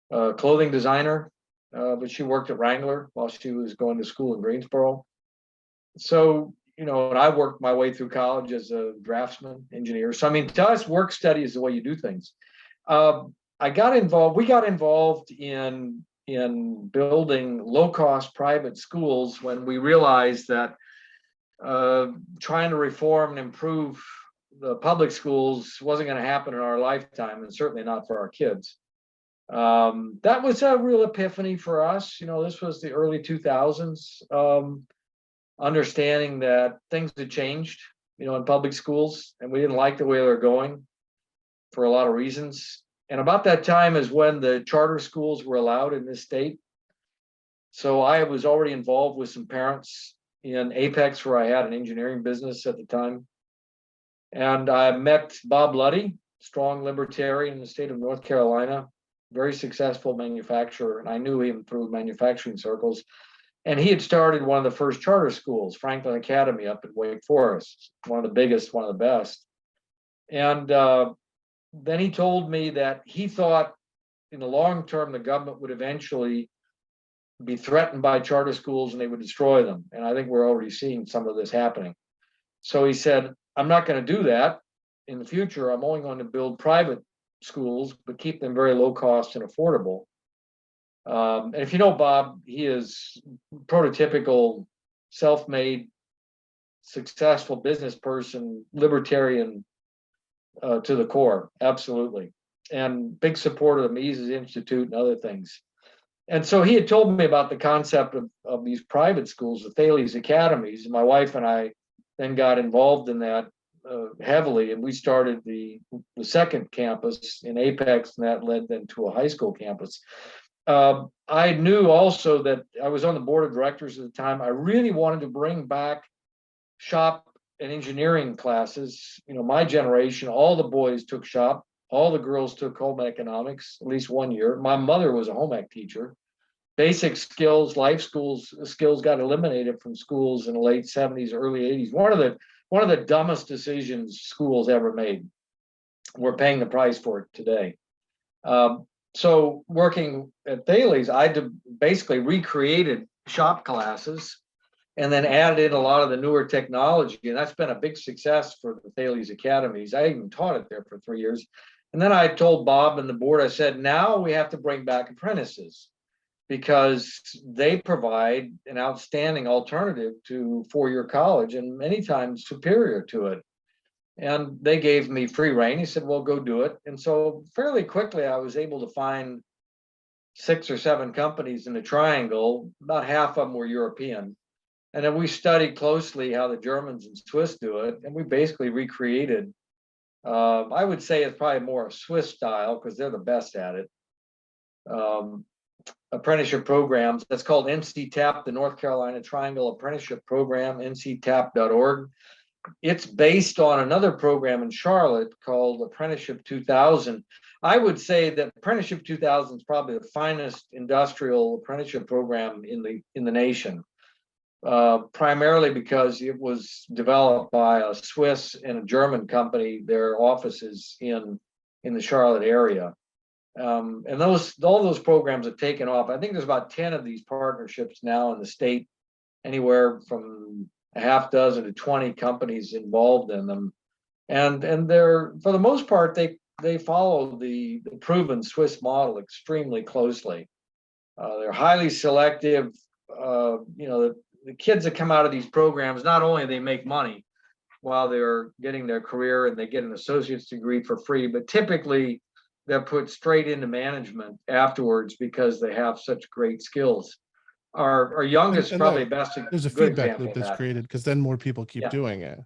a clothing designer, but she worked at Wrangler while she was going to school in Greensboro. So, and I worked my way through college as a draftsman, engineer. So, I mean, to us, work study is the way you do things. We got involved in building low-cost private schools when we realized that trying to reform and improve the public schools wasn't going to happen in our lifetime, and certainly not for our kids. That was a real epiphany for us. This was the early 2000s, understanding that things had changed, in public schools, and we didn't like the way they were going for a lot of reasons. And about that time is when the charter schools were allowed in this state. So I was already involved with some parents in Apex, where I had an engineering business at the time. And I met Bob Luddy, strong libertarian in the state of North Carolina, very successful manufacturer. And I knew him through manufacturing circles. And he had started one of the first charter schools, Franklin Academy, up in Wake Forest, one of the biggest, one of the best. And then he told me that he thought in the long term, the government would eventually be threatened by charter schools and they would destroy them. And I think we're already seeing some of this happening. So he said, I'm not going to do that in the future. I'm only going to build private schools, but keep them very low cost and affordable. And if you know Bob, he is prototypical, self-made, successful business person, libertarian to the core, absolutely. And big supporter of the Mises Institute and other things. And so he had told me about the concept of these private schools, the Thales Academies. And my wife and I then got involved in that heavily. And we started the second campus in Apex, and that led then to a high school campus. I knew also that I was on the board of directors at the time. I really wanted to bring back shop and engineering classes. My generation, all the boys took shop, all the girls took home economics, at least 1 year. My mother was a home ec teacher. Basic skills, life skills got eliminated from schools in the late 70s, early 80s. One of the dumbest decisions schools ever made. We're paying the price for it today. So working at Thales, I basically recreated shop classes and then added in a lot of the newer technology. And that's been a big success for the Thales Academies. I even taught it there for 3 years. And then I told Bob and the board, I said, now we have to bring back apprentices because they provide an outstanding alternative to four-year college and many times superior to it. And they gave me free rein. He said, well, go do it. And so fairly quickly, I was able to find 6 or 7 companies in the triangle. About half of them were European. And then we studied closely how the Germans and Swiss do it. And we basically recreated, I would say it's probably more a Swiss style because they're the best at it. Apprenticeship programs. That's called NCTAP, the North Carolina Triangle Apprenticeship Program, nctap.org. It's based on another program in Charlotte called Apprenticeship 2000. I would say that Apprenticeship 2000 is probably the finest industrial apprenticeship program in the nation. primarily because it was developed by a Swiss and a German company. Their offices in the Charlotte area. And all those programs have taken off. I think there's about 10 of these partnerships now in the state, anywhere from a half dozen to 20 companies involved in them. And they're, for the most part, they follow the proven Swiss model extremely closely. They're highly selective. The kids that come out of these programs, not only they make money while they're getting their career and they get an associate's degree for free, but typically they're put straight into management afterwards because they have such great skills. Our youngest, And probably there- best There's a good feedback example loop of that's that. created because then more people keep Yeah. doing it.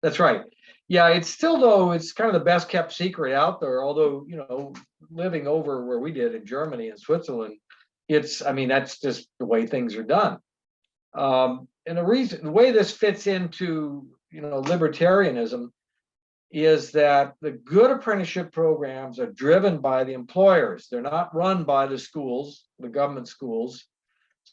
That's right. Yeah, it's still, though, it's kind of the best kept secret out there. Although, living over where we did in Germany and Switzerland, that's just the way things are done. And the way this fits into, libertarianism is that the good apprenticeship programs are driven by the employers. They're not run by the schools, the government schools.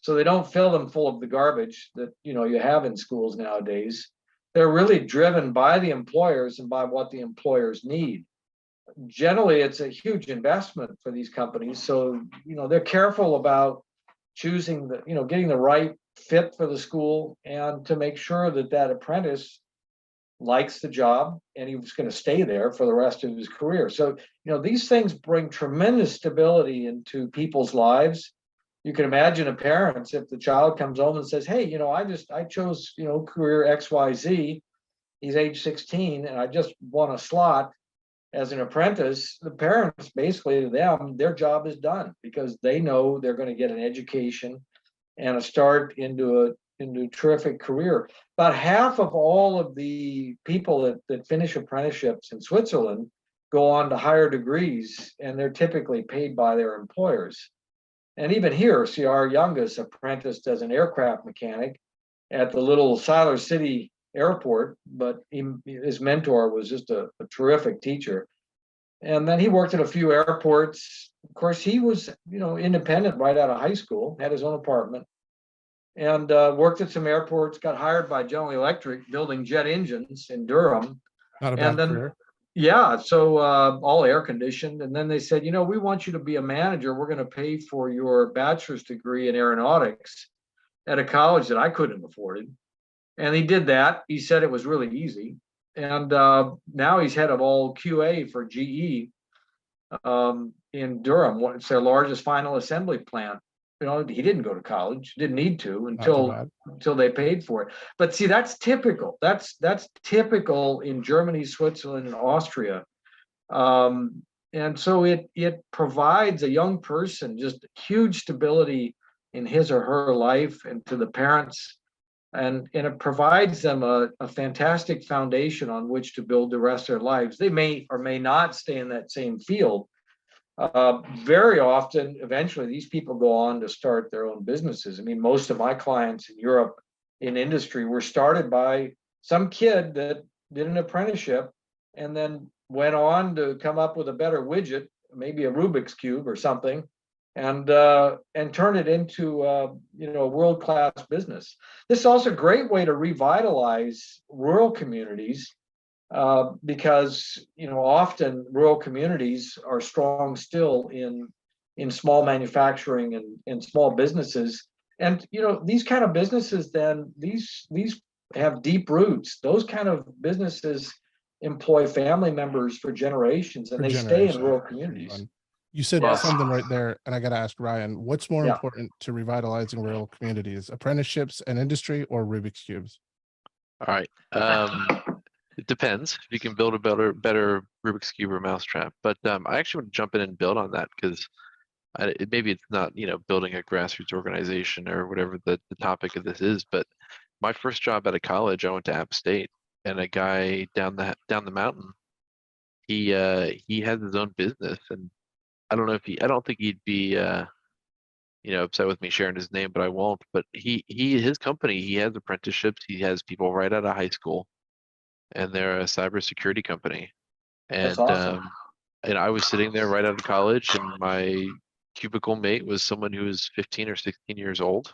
So they don't fill them full of the garbage that, you have in schools nowadays. They're really driven by the employers and by what the employers need. Generally, it's a huge investment for these companies. So, they're careful about choosing getting the right fit for the school and to make sure that apprentice likes the job and he's going to stay there for the rest of his career. So, these things bring tremendous stability into people's lives. You can imagine a parent, if the child comes home and says, hey, I chose, career XYZ. He's age 16 and I just won a slot as an apprentice. The parents, basically, to them, their job is done because they know they're going to get an education and a start into a terrific career. About half of all of the people that finish apprenticeships in Switzerland go on to higher degrees, and they're typically paid by their employers. And even here, see, our youngest apprenticed as an aircraft mechanic at the little Siler City airport, but his mentor was just a terrific teacher. And then he worked at a few airports. Of course, he was, independent right out of high school, had his own apartment, and worked at some airports, got hired by General Electric building jet engines in Durham. Not a bad And then, career. yeah, so all air conditioned. And then they said, we want you to be a manager. We're going to pay for your bachelor's degree in aeronautics at a college that I couldn't have afforded. And he did that. He said it was really easy. And now he's head of all QA for GE in Durham. It's their largest final assembly plant. He didn't go to college, didn't need to until they paid for it. But see, that's typical. That's typical in Germany, Switzerland, and Austria. And so it provides a young person just huge stability in his or her life, and to the parents, and it provides them a fantastic foundation on which to build the rest of their lives. They may or may not stay in that same field. Very often, eventually, these people go on to start their own businesses. I mean, most of my clients in Europe in industry were started by some kid that did an apprenticeship and then went on to come up with a better widget, maybe a Rubik's Cube or something, and turn it into a world-class business. This is also a great way to revitalize rural communities. Because often rural communities are strong still in small manufacturing and small businesses, and these kind of businesses then these have deep roots. Those kind of businesses employ family members for generations, and they stay in rural communities. You said Yes. something right there, and I got to ask Ryan, what's more Yeah. important to revitalizing rural communities, apprenticeships and industry, or Rubik's Cubes? All right. It depends if you can build a better Rubik's Cube or mousetrap. But I actually want to jump in and build on that because maybe it's not, building a grassroots organization or whatever the topic of this is. But my first job out of college, I went to App State, and a guy down the mountain, he has his own business, and I don't think he'd be upset with me sharing his name, but I won't. But his company, he has apprenticeships. He has people right out of high school. And they're a cybersecurity company. And That's awesome. And I was sitting there right out of college, and my cubicle mate was someone who was 15 or 16 years old.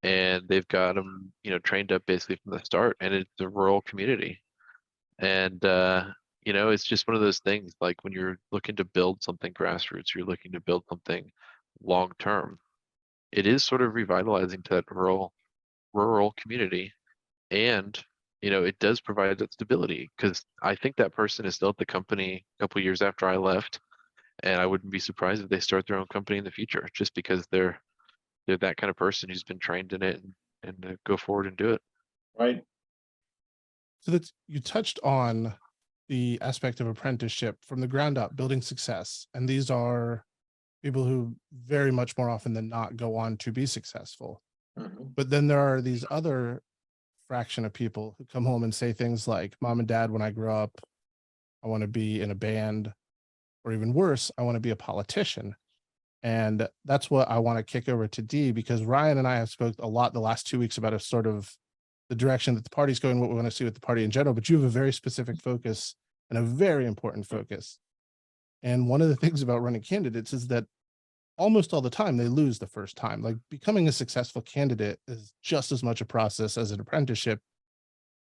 and they've got them, trained up basically from the start, and it's a rural community. And it's just one of those things, like when you're looking to build something grassroots, you're looking to build something long term. It is sort of revitalizing to that rural community, and it does provide that stability, because I think that person is still at the company a couple years after I left, and I wouldn't be surprised if they start their own company in the future, just because they're that kind of person who's been trained in it, and go forward and do it. Right. So that's, you touched on the aspect of apprenticeship from the ground up, building success. And these are people who very much more often than not go on to be successful. Mhm. But then there are these other fraction of people who come home and say things like, Mom and Dad, when I grow up, I want to be in a band, or even worse, I want to be a politician. And that's what I want to kick over to Dee, because Ryan and I have spoke a lot the last 2 weeks about a sort of the direction that the party's going, what we want to see with the party in general, but you have a very specific focus and a very important focus. And one of the things about running candidates is that almost all the time they lose the first time. Like, becoming a successful candidate is just as much a process as an apprenticeship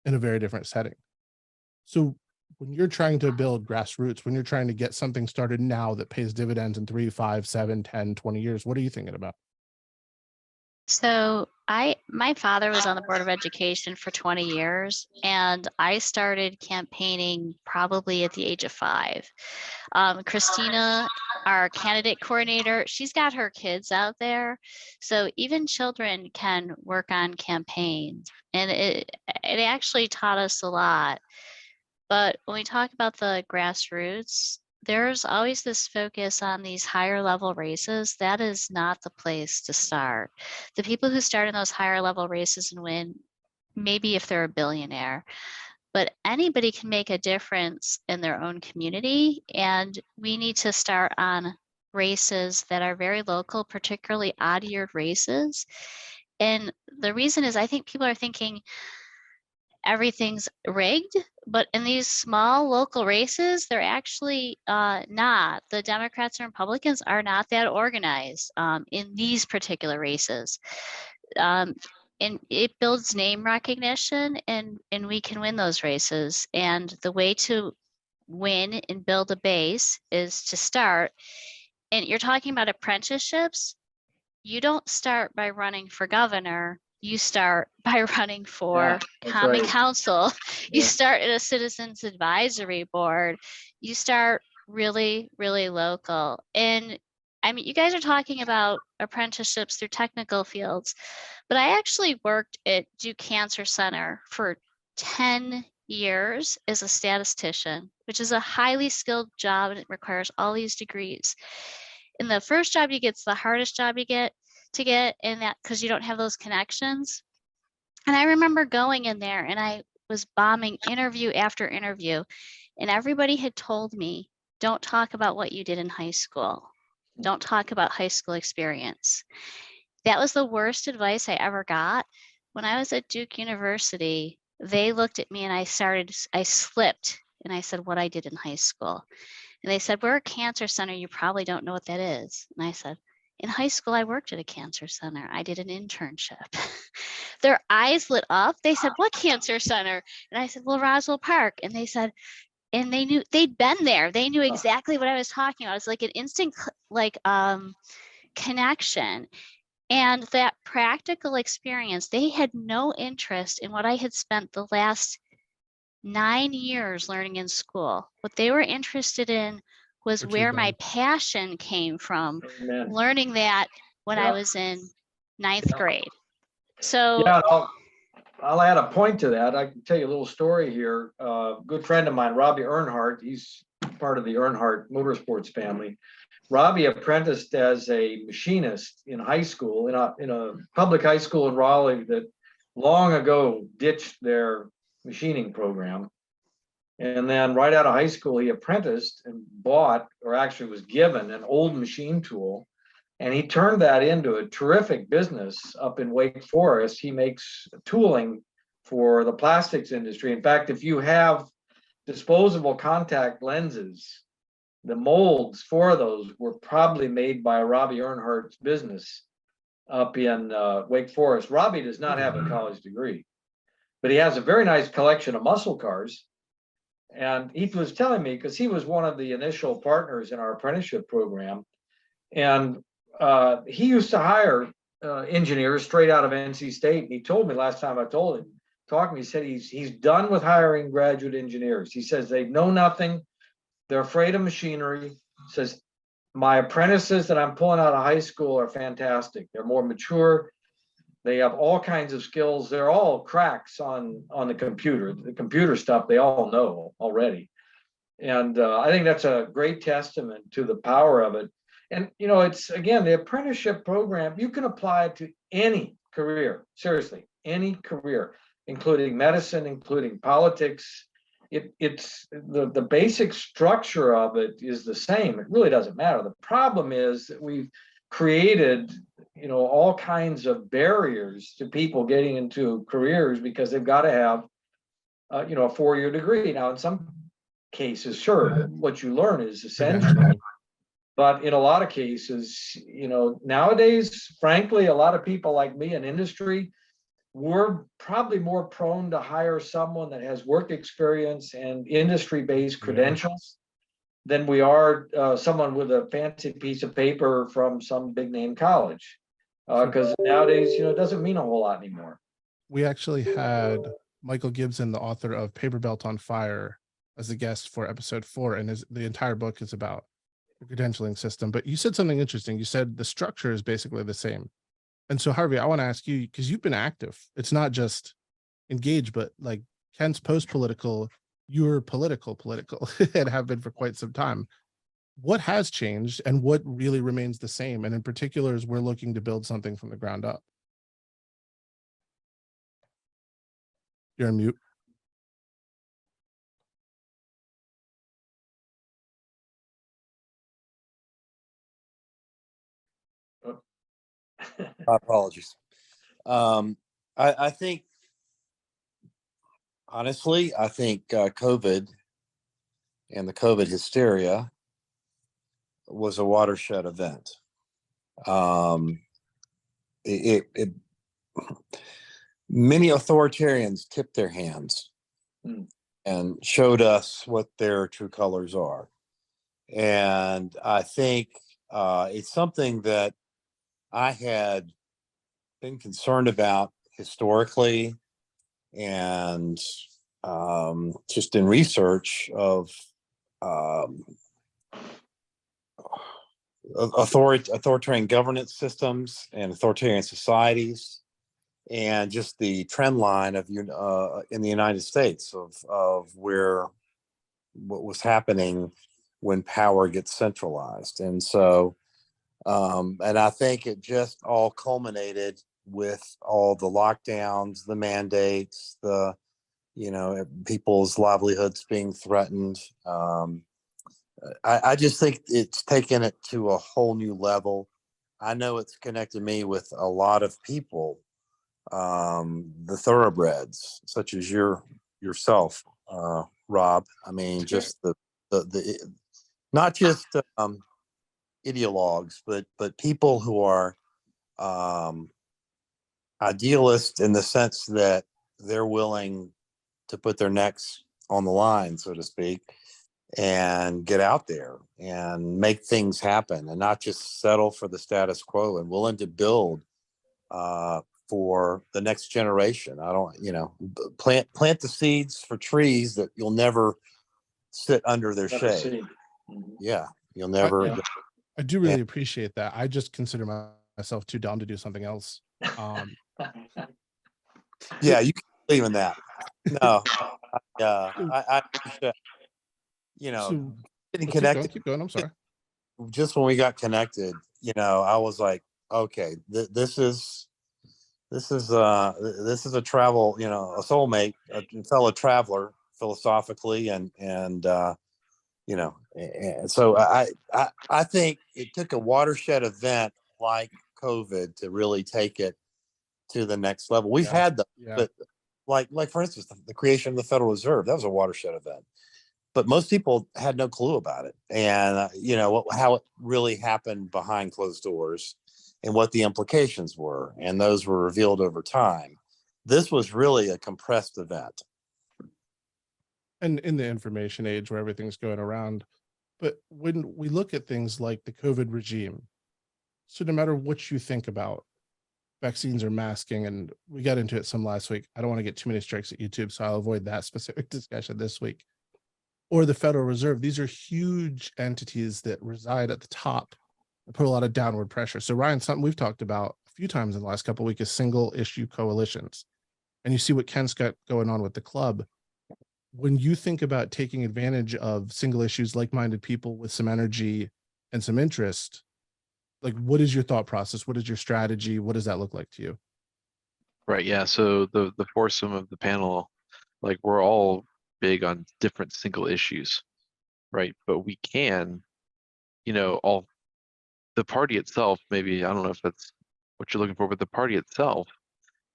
in a very different setting. So when you're trying to build grassroots, when you're trying to get something started now that pays dividends in 3, 5, 7, 10, 20 years, what are you thinking about? So my father was on the Board of Education for 20 years, and I started campaigning probably at the age of 5. Christina, our candidate coordinator, she's got her kids out there. So even children can work on campaigns, and it actually taught us a lot. But when we talk about the grassroots, there's always this focus on these higher level races. That is not the place to start. The people who start in those higher level races and win, maybe if they're a billionaire, but anybody can make a difference in their own community. And we need to start on races that are very local, particularly odd-yeared races. And the reason is, I think people are thinking everything's rigged, but in these small local races, they're actually not. The Democrats and Republicans are not that organized in these particular races. And it builds name recognition, and we can win those races. And the way to win and build a base is to start. And you're talking about apprenticeships. You don't start by running for governor. You start by running for common council. You start at a citizens advisory board. You start really, really local. And I mean, you guys are talking about apprenticeships through technical fields, but I actually worked at Duke Cancer Center for 10 years as a statistician, which is a highly skilled job, and it requires all these degrees. And the first job you get is the hardest job you get to get in that, because you don't have those connections. And I remember going in there and I was bombing interview after interview, and everybody had told me, don't talk about what you did in high school. Don't talk about high school experience. That was the worst advice I ever got. When I was at Duke University, they looked at me and I slipped and I said what I did in high school. And they said, we're a cancer center. You probably don't know what that is. And I said, in high school, I worked at a cancer center. I did an internship. Their eyes lit up. They said, what cancer center? And I said, well, Roswell Park. And they said, and they knew, they'd been there. They knew exactly what I was talking about. It was like an instant connection. And that practical experience, they had no interest in what I had spent the last 9 years learning in school. What they were interested in was where my passion came from, learning that when I was in 9th grade. So yeah, I'll add a point to that. I can tell you a little story here. A good friend of mine, Robbie Earnhardt, he's part of the Earnhardt Motorsports family. Robbie apprenticed as a machinist in high school, in a public high school in Raleigh that long ago ditched their machining program. And then right out of high school, he apprenticed and bought, or actually was given, an old machine tool. And he turned that into a terrific business up in Wake Forest. He makes tooling for the plastics industry. In fact, if you have disposable contact lenses, the molds for those were probably made by Robbie Earnhardt's business. up in Wake Forest. Robbie does not have a college degree, but he has a very nice collection of muscle cars. And he was telling me, because he was one of the initial partners in our apprenticeship program, and he used to hire engineers straight out of NC State. And he told me last time I told him, talking, he said he's done with hiring graduate engineers. He says they know nothing. They're afraid of machinery. He says, my apprentices that I'm pulling out of high school are fantastic. They're more mature. They have all kinds of skills. They're all cracks on the computer stuff they all know already. And I think that's a great testament to the power of it. And, you know, it's, again, the apprenticeship program, you can apply it to any career, seriously, any career, including medicine, including politics. It's the basic structure of it is the same. It really doesn't matter. The problem is that we've created, you know, all kinds of barriers to people getting into careers because they've got to have, you know, a 4-year degree. Now, in some cases, sure, what you learn is essential. But in a lot of cases, you know, nowadays, frankly, a lot of people like me in industry, we're probably more prone to hire someone that has work experience and industry-based credentials than we are someone with a fancy piece of paper from some big name college. Because nowadays, you know, it doesn't mean a whole lot anymore. We actually had Michael Gibson, the author of Paper Belt on Fire, as a guest for episode 4, and the entire book is about the credentialing system. But you said something interesting. You said the structure is basically the same. And so, Harvey, I want to ask you, because you've been active. It's not just engaged, but like Kent's post-political, you're political, and have been for quite some time. What has changed and what really remains the same? And in particular, is we're looking to build something from the ground up. You're on mute. Apologies. I think, honestly, I think COVID and the COVID hysteria was a watershed event. Many authoritarians tipped their hands and showed us what their true colors are. And I think it's something that I had been concerned about historically and just in research of authoritarian governance systems and authoritarian societies, and just the trend line of in the United States of what was happening when power gets centralized. And so and I think it just all culminated with all the lockdowns, the mandates, the, you know, people's livelihoods being threatened. I just think it's taken it to a whole new level. I know it's connected me with a lot of people, the thoroughbreds, such as yourself, Rob. I mean, just the not just ideologues, but people who are idealists in the sense that they're willing to put their necks on the line, so to speak, and get out there and make things happen and not just settle for the status quo, and willing to build for the next generation. I don't, you know, plant the seeds for trees that you'll never sit under their shade. Yeah, you'll never. I do really appreciate that. I just consider myself too dumb to do something else. Yeah, you can believe in that. No, I you know, So, getting connected. keep going. I'm sorry. Just when we got connected, you know, I was like, okay, this is a travel, you know, a soulmate, a fellow traveler philosophically, and you know, and so I think it took a watershed event like COVID to really take it to the next level. We've had them, but like for instance, the creation of the Federal Reserve, that was a watershed event, but most people had no clue about it, and you know how it really happened behind closed doors, and what the implications were. And those were revealed over time. This was really a compressed event. And in the information age where everything's going around, but when we look at things like the COVID regime, so no matter what you think about vaccines or masking, and we got into it some last week, I don't want to get too many strikes at YouTube, so I'll avoid that specific discussion this week, or the Federal Reserve. These are huge entities that reside at the top and put a lot of downward pressure. So Ryan, something we've talked about a few times in the last couple of weeks is single issue coalitions. And you see what Ken's got going on with the club. When you think about taking advantage of single issues, like-minded people with some energy and some interest, like, what is your thought process? What is your strategy? What does that look like to you? Right. Yeah. So the foursome of the panel, like, we're all big on different single issues, right? But we can, all the party itself, maybe, I don't know if that's what you're looking for, but the party itself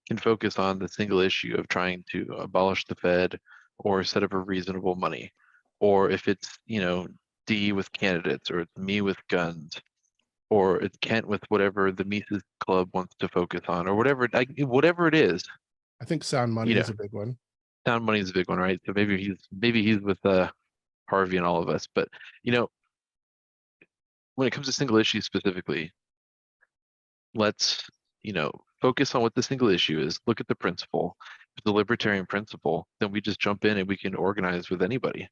can focus on the single issue of trying to abolish the Fed or set up a reasonable money. Or if it's, D with candidates, or it's me with guns, or it's Kent with whatever the Mises Club wants to focus on, or whatever it is. I think sound money is a big one. Sound money is a big one, right? So maybe he's with Harvey and all of us. But when it comes to single issues specifically, let's focus on what the single issue is. Look at the principle. If it's the libertarian principle, then we just jump in and we can organize with anybody,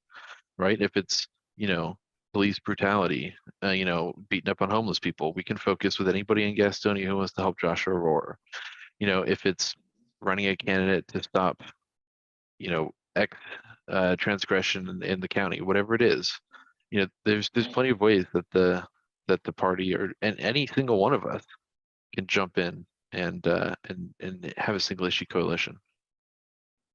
right? If it's police brutality, beating up on homeless people, we can focus with anybody in Gastonia who wants to help Joshua Rohr. If it's running a candidate to stop X transgression in the county, whatever it is, there's plenty of ways that the party and any single one of us can jump in and have a single issue coalition.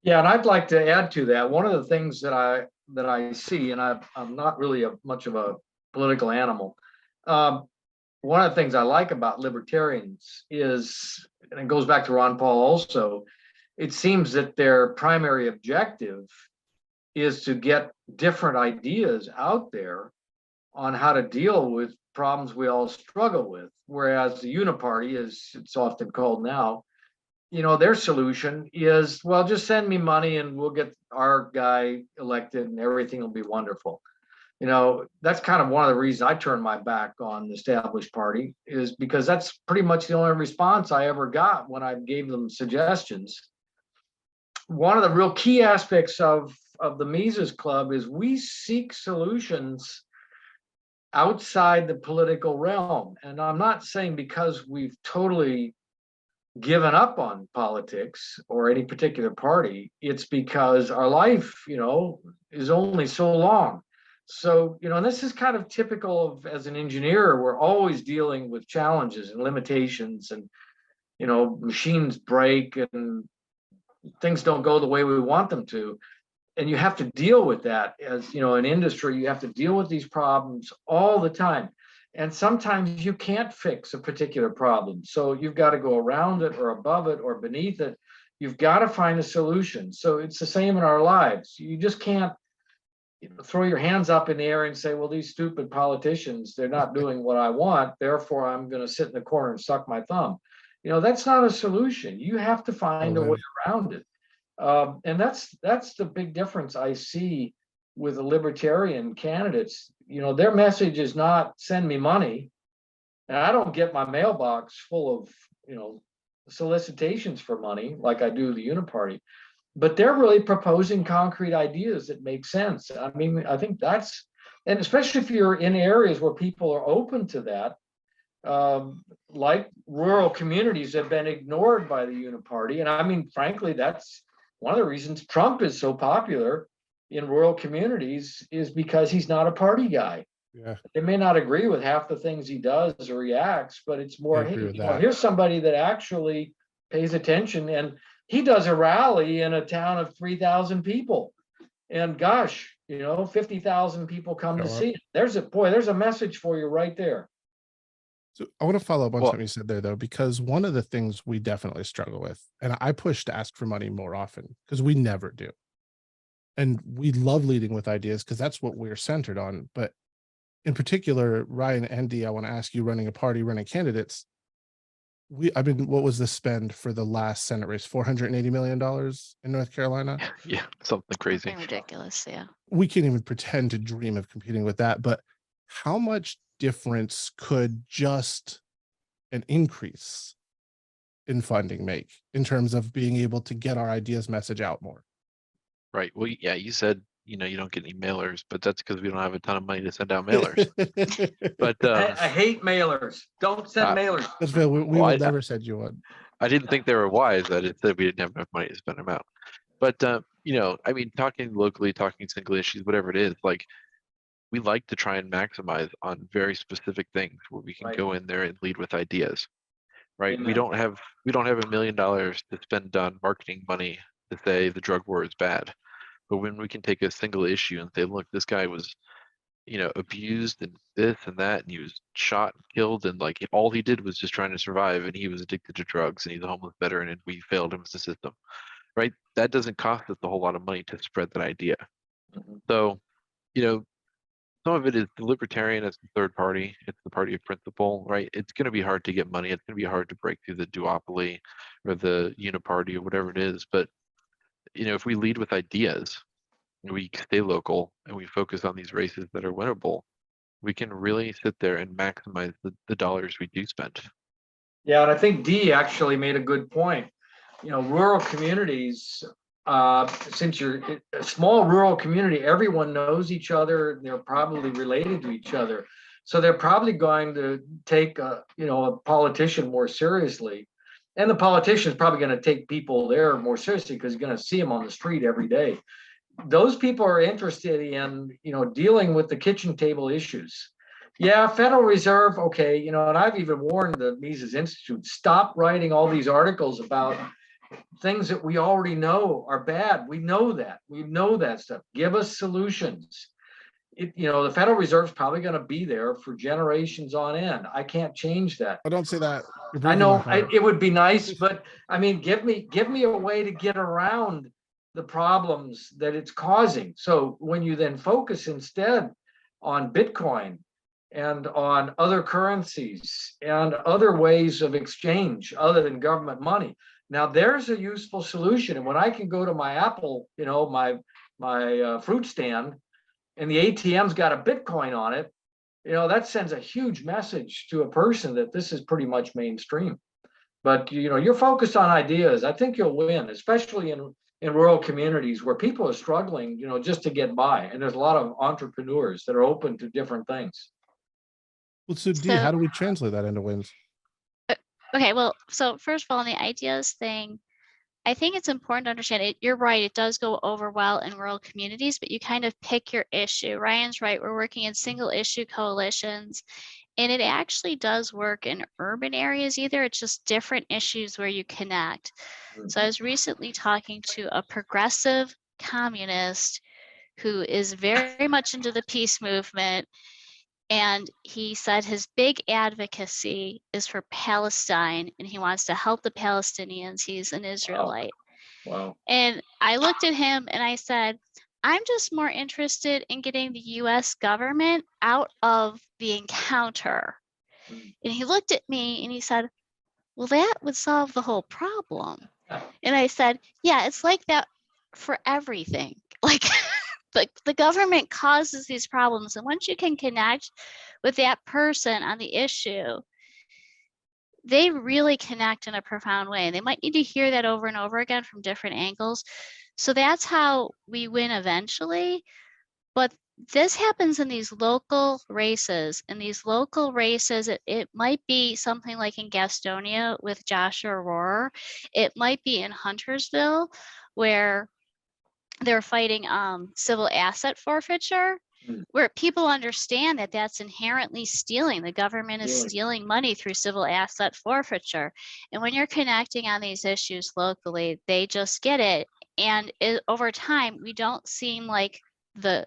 Yeah, and I'd like to add to that. One of the things that I see, and I'm not really much of a political animal. One of the things I like about libertarians is, and it goes back to Ron Paul also, it seems that their primary objective is to get different ideas out there on how to deal with problems we all struggle with. Whereas the uniparty, as it's often called now, their solution is, well, just send me money and we'll get our guy elected and everything will be wonderful. That's kind of one of the reasons I turned my back on the established party, is because that's pretty much the only response I ever got when I gave them suggestions. One of the real key aspects of the Mises Club is we seek solutions outside the political realm. And I'm not saying because we've totally given up on politics or any particular party, it's because our life, is only so long. So, and this is kind of typical of, as an engineer, we're always dealing with challenges and limitations, and, machines break and things don't go the way we want them to. And you have to deal with that as, an industry. You have to deal with these problems all the time. And sometimes you can't fix a particular problem. So you've got to go around it or above it or beneath it. You've got to find a solution. So it's the same in our lives. You just can't throw your hands up in the air and say, well, these stupid politicians, they're not doing what I want, therefore I'm going to sit in the corner and suck my thumb. That's not a solution. You have to find a way around it. And that's the big difference I see with the libertarian candidates. Their message is not send me money. And I don't get my mailbox full of, solicitations for money like I do the Uniparty, but they're really proposing concrete ideas that make sense. I mean, I think that's, and especially if you're in areas where people are open to that, like rural communities have been ignored by the Uniparty. And I mean, frankly, that's one of the reasons Trump is so popular in rural communities, is because he's not a party guy. Yeah. They may not agree with half the things he does or reacts, but it's more, hey, here's somebody that actually pays attention. And he does a rally in a town of 3,000 people. And gosh, 50,000 people come to see it. There's a message for you right there. So I want to follow up on something you said there, though, because one of the things we definitely struggle with, and I push to ask for money more often because we never do. And we love leading with ideas because that's what we're centered on. But in particular, Ryan and Andy, I want to ask you, running a party, running candidates, I mean, what was the spend for the last Senate race? $480 million in North Carolina. Yeah, something crazy. Something ridiculous. Yeah. We can't even pretend to dream of competing with that. But how much difference could just an increase in funding make in terms of being able to get our ideas message out more? Right. Well, yeah, you said, you don't get any mailers, but that's because we don't have a ton of money to send out mailers. But I hate mailers. Don't send mailers. That's fair. We Well, would never send you one. I didn't think they were wise. I just said we didn't have enough money to spend them out. But I mean, talking locally, talking single issues, whatever it is, like we like to try and maximize on very specific things where we can Right. go in there and lead with ideas. Right. We Amen. don't have $1 million to spend on marketing money to say the drug war is bad. But when we can take a single issue and say, look, this guy was, abused and this and that, and he was shot and killed, and like all he did was just trying to survive, and he was addicted to drugs, and he's a homeless veteran, and we failed him as a system, right? That doesn't cost us a whole lot of money to spread that idea. Mhm. So, some of it is the Libertarian as the third party. It's the party of principle, right? It's going to be hard to get money. It's going to be hard to break through the duopoly or the uniparty or whatever it is. But if we lead with ideas, and we stay local, and we focus on these races that are winnable, we can really sit there and maximize the dollars we do spend. Yeah, and I think Dee actually made a good point. Rural communities, since you're a small rural community, everyone knows each other. They're probably related to each other. So they're probably going to take a politician more seriously. And the politician is probably going to take people there more seriously because he's going to see them on the street every day. Those people are interested in, dealing with the kitchen table issues. Yeah, Federal Reserve, okay, and I've even warned the Mises Institute, stop writing all these articles about things that we already know are bad. We know that stuff. Give us solutions. The Federal Reserve is probably going to be there for generations on end. I can't change that. I don't say that. I know it would be nice, but I mean, give me a way to get around the problems that it's causing. So when you then focus instead on Bitcoin and on other currencies and other ways of exchange other than government money, now there's a useful solution. And when I can go to my Apple, my fruit stand, and the ATM's got a Bitcoin on it, that sends a huge message to a person that this is pretty much mainstream. But you're focused on ideas. I think you'll win, especially in rural communities where people are struggling, just to get by. And there's a lot of entrepreneurs that are open to different things. Well, so Dee, how do we translate that into wins? Okay, well, so first of all, on the ideas thing, I think it's important to understand it. You're right, it does go over well in rural communities, but you kind of pick your issue. Ryan's right, we're working in single issue coalitions, and it actually does work in urban areas either. It's just different issues where you connect. So I was recently talking to a progressive communist who is very much into the peace movement. And he said his big advocacy is for Palestine, and he wants to help the Palestinians. He's an Israelite. Wow. And I looked at him and I said, I'm just more interested in getting the US government out of the encounter. And he looked at me and he said, well, that would solve the whole problem. And I said, yeah, it's like that for everything. Like, the government causes these problems. And once you can connect with that person on the issue, they really connect in a profound way. And they might need to hear that over and over again from different angles. So that's how we win eventually. But this happens in these local races. In these local races, it might be something like in Gastonia with Joshua Rohrer. It might be in Huntersville, where they're fighting civil asset forfeiture, where people understand that that's inherently stealing. The government is stealing money through civil asset forfeiture. And when you're connecting on these issues locally, they just get it. And over time, we don't seem like the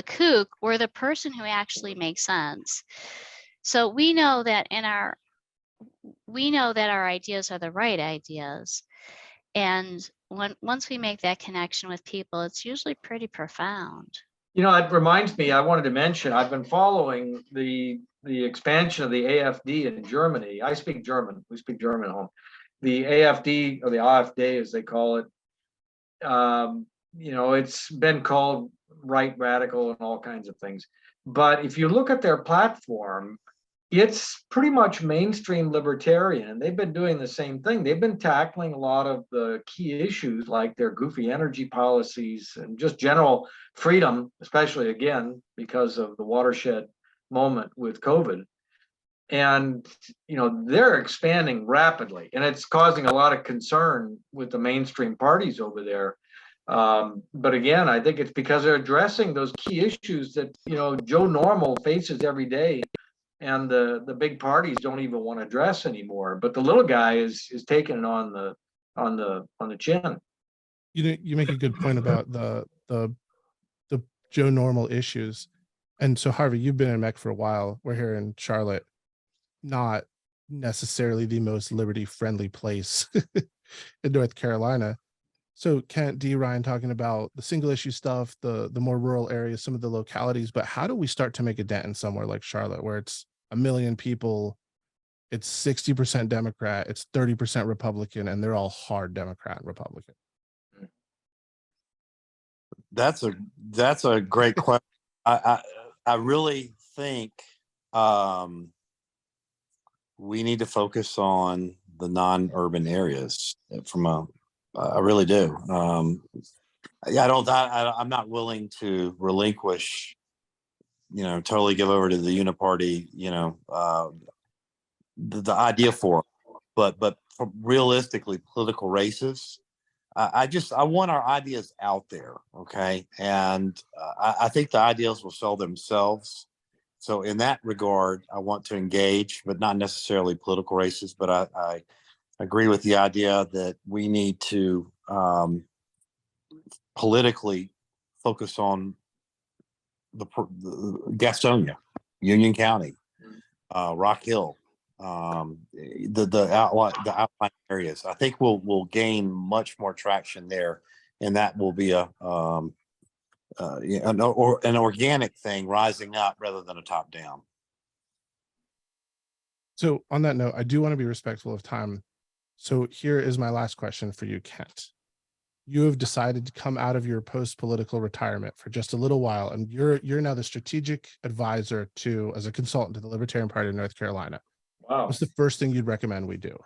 kook. We're the person who actually makes sense. So we know that our ideas are the right ideas. And once we make that connection with people, it's usually pretty profound. You know, it reminds me, I wanted to mention, I've been following the expansion of the AfD in Germany. I speak German. We speak German at home. The AfD, or the AfD as they call it, you know, it's been called right radical and all kinds of things. But if you look at their platform, it's pretty much mainstream libertarian. They've been doing the same thing. They've been tackling a lot of the key issues like their goofy energy policies and just general freedom, especially again, because of the watershed moment with COVID. And, you know, they're expanding rapidly, and it's causing a lot of concern with the mainstream parties over there. But again, I think it's because they're addressing those key issues that, you know, Joe Normal faces every day, and the big parties don't even want to address anymore. But the little guy is taking it on the chin. You make a good point about the Joe Normal issues. And so Harvey, you've been in MEC for a while. We're here in Charlotte, not necessarily the most liberty friendly place in North Carolina. So Kent, D, Ryan talking about the single issue stuff, the more rural areas, some of the localities, but how do we start to make a dent in somewhere like Charlotte, where it's 1 million people, it's 60% Democrat, it's 30% Republican, and they're all hard Democrat and Republican? That's a great question. I really think we need to focus on the non-urban areas I really do. I'm not willing to relinquish, you know, totally give over to the uniparty, you know, the idea for it. But for realistically political races, I want our ideas out there. Okay. And I think the ideas will sell themselves. So in that regard, I want to engage, but not necessarily political races, but I agree with the idea that we need to politically focus on the Gastonia, Union County, Rock Hill, the outlying areas. I think we'll gain much more traction there, and that will be an organic thing rising up rather than a top down. So on that note, I do want to be respectful of time. So here is my last question for you, Kent. You have decided to come out of your post-political retirement for just a little while, and you're now the strategic advisor as a consultant to the Libertarian Party of North Carolina. Wow. What's the first thing you'd recommend we do?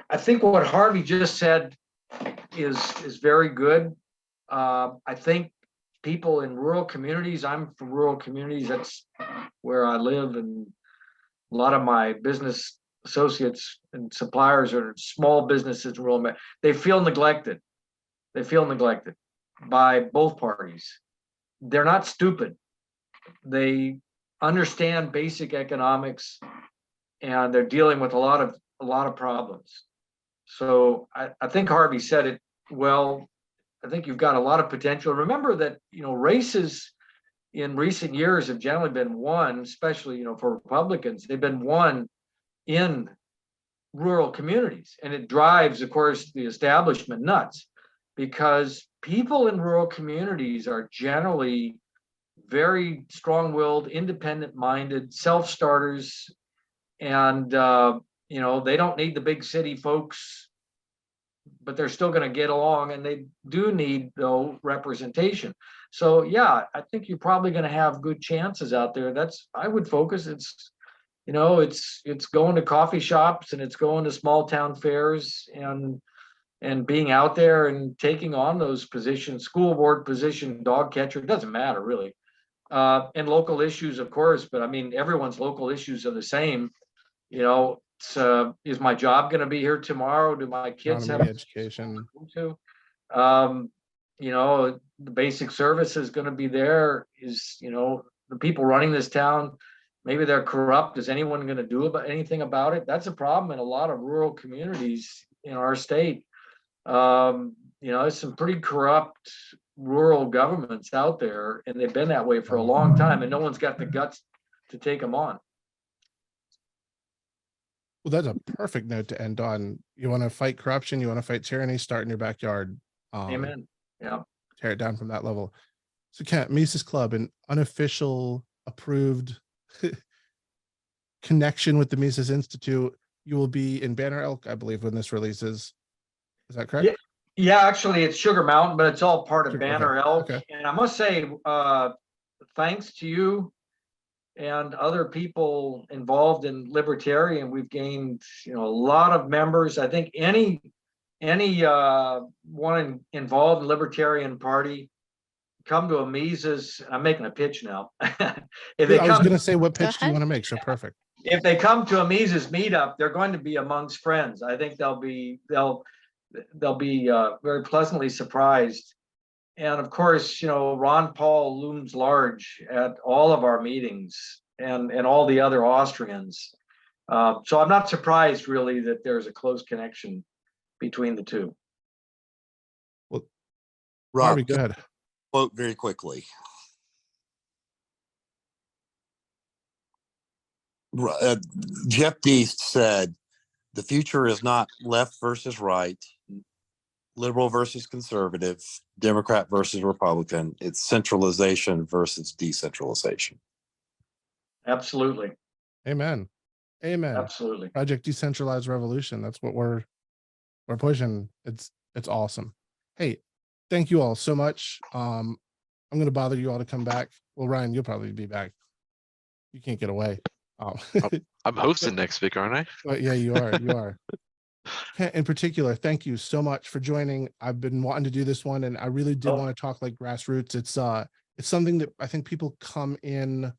I think what Harvey just said is very good. I think people in rural communities, I'm from rural communities, that's where I live, and a lot of my business associates and suppliers are small businesses in rural America. They feel neglected. They feel neglected by both parties. They're not stupid. They understand basic economics, and they're dealing with a lot of problems. So I think Harvey said it well. I think you've got a lot of potential. Remember that, you know, races in recent years have generally been won, especially, you know, for Republicans, they've been won in rural communities. And it drives, of course, the establishment nuts, because people in rural communities are generally very strong-willed, independent-minded, self-starters, and you know, they don't need the big city folks, but they're still going to get along, and they do need, though, representation. So yeah, I think you're probably going to have good chances out there. I would focus. It's, you know, it's going to coffee shops, and it's going to small town fairs, and being out there and taking on those positions, school board position, dog catcher, it doesn't matter really. And local issues, of course, but I mean, everyone's local issues are the same. You know, is my job going to be here tomorrow? Do my kids have education? You know, the basic service is going to be there. Is, you know, the people running this town, maybe they're corrupt. Is anyone going to do anything about it? That's a problem in a lot of rural communities in our state. You know, there's some pretty corrupt rural governments out there, and they've been that way for a long time, and no one's got the guts to take them on. Well, that's a perfect note to end on. You want to fight corruption, you want to fight tyranny, start in your backyard. Amen. Yeah. tear it down from that level. So Kent, Mises Club, an unofficial approved connection with the Mises Institute. You will be in Banner Elk, I believe, when this releases. Is that correct? Yeah, actually, it's Sugar Mountain, but it's all part of Sugar, Banner okay, Elk. okay. And I must say, thanks to you and other people involved in Libertarian, we've gained, a lot of members. I think any one involved in Libertarian Party, come to a Mises. I'm making a pitch now. If they I was come, going to say, what pitch do you want to make? So perfect. if they come to a Mises meetup, they're going to be amongst friends. I think they'll be very pleasantly surprised. And of course, Ron Paul looms large at all of our meetings and all the other Austrians. So I'm not surprised really that there's a close connection between the two. Well, Rob, Robbie, go ahead. Quote very quickly. Jeff Deist said, "The future is not left versus right, liberal versus conservative, Democrat versus Republican. It's centralization versus decentralization." Absolutely. Amen. Amen. Absolutely. Project Decentralized Revolution. That's what we're pushing. It's awesome. Hey, thank you all so much. I'm going to bother you all to come back. Well, Ryan, you'll probably be back. You can't get away. I'm hosting next week, aren't I? But yeah, you are. You are. In particular, thank you so much for joining. I've been wanting to do this one, and I really did want to talk like grassroots. It's something that I think people come in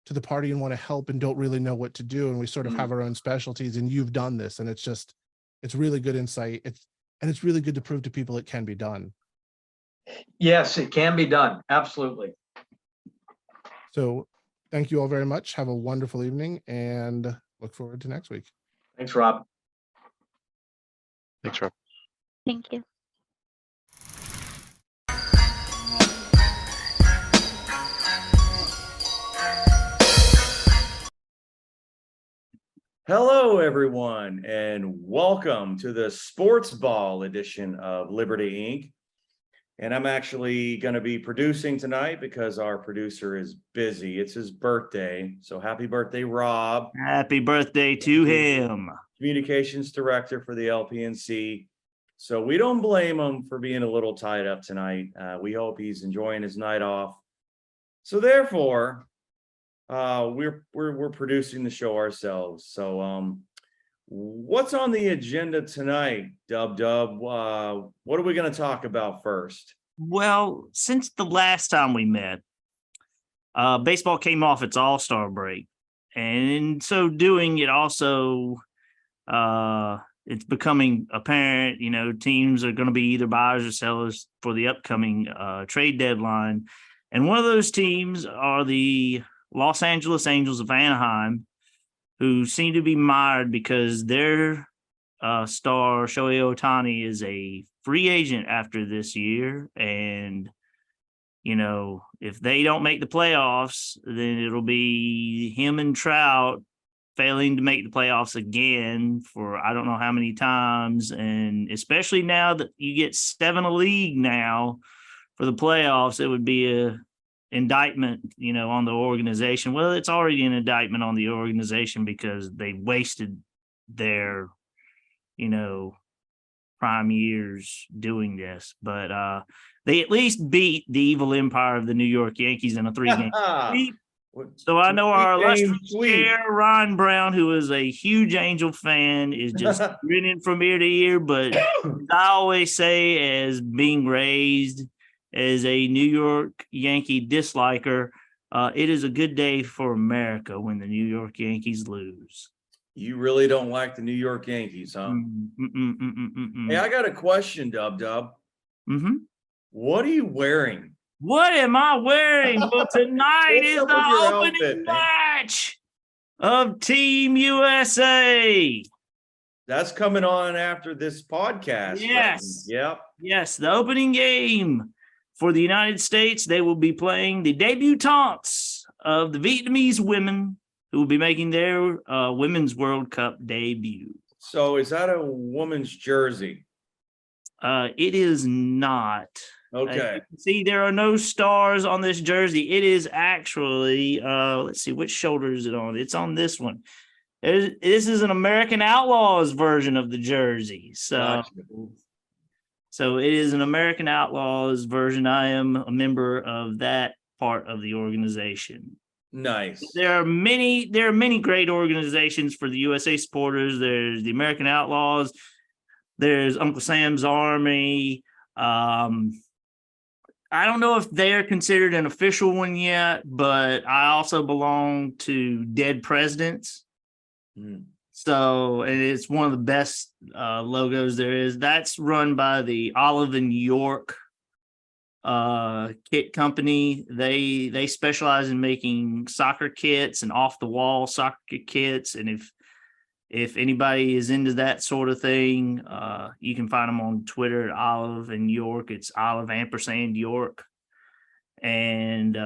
to the party and want to help and don't really know what to do, and we sort of have our own specialties. And you've done this, and it's really good insight. It's really good to prove to people it can be done. Yes, it can be done. Absolutely. So thank you all very much. Have a wonderful evening and look forward to next week. Thanks, Rob. Thanks, Rob. Thank you. Hello, everyone, and welcome to the Sports Ball edition of Liberty Inc. And I'm actually going to be producing tonight because our producer is busy. It's his birthday. So happy birthday, Rob. Happy birthday to him. Communications director for the LPNC. So we don't blame him for being a little tied up tonight. We hope he's enjoying his night off. So therefore, we're producing the show ourselves. So what's on the agenda tonight, Dub? What are we going to talk about first? Well, since the last time we met, baseball came off its All-Star break, and in so doing, it also it's becoming apparent, teams are going to be either buyers or sellers for the upcoming trade deadline, and one of those teams are the Los Angeles Angels of Anaheim, who seem to be mired because their star Shohei Ohtani is a free agent after this year. And, if they don't make the playoffs, then it'll be him and Trout failing to make the playoffs again for I don't know how many times. And especially now that you get 7 a league now for the playoffs, it would be a indictment, on the organization. Well, it's already an indictment on the organization because they wasted their, prime years doing this. But they at least beat the evil empire of the New York Yankees in a 3-game sweep. So I know our illustrious chair, Ron Brown, who is a huge Angel fan, is just grinning from ear to ear. But I always say, as being raised as a New York Yankee disliker, it is a good day for America when the New York Yankees lose. You really don't like the New York Yankees, huh? Hey, I got a question, Dub. What are you wearing? What am I wearing? Well, tonight is the opening match of Team USA. That's coming on after this podcast. Yes. Right? Yep. Yes, the opening game for the United States. They will be playing the debutantes of the Vietnamese women, who will be making their Women's World Cup debut. So is that a woman's jersey? It is not. Okay. You can see there are no stars on this jersey. It is actually, let's see, which shoulder is it on? It's on this one. This is an American Outlaws version of the jersey. Gotcha. So it is an American Outlaws version. I am a member of that part of the organization. Nice. There are many great organizations for the USA supporters. There's the American Outlaws. There's Uncle Sam's Army. I don't know if they're considered an official one yet, but I also belong to Dead Presidents. So, and it's one of the best logos there is. That's run by the Olive and York kit company. They specialize in making soccer kits and off the wall soccer kits. And if anybody is into that sort of thing, you can find them on Twitter at Olive and York. It's Olive & York. And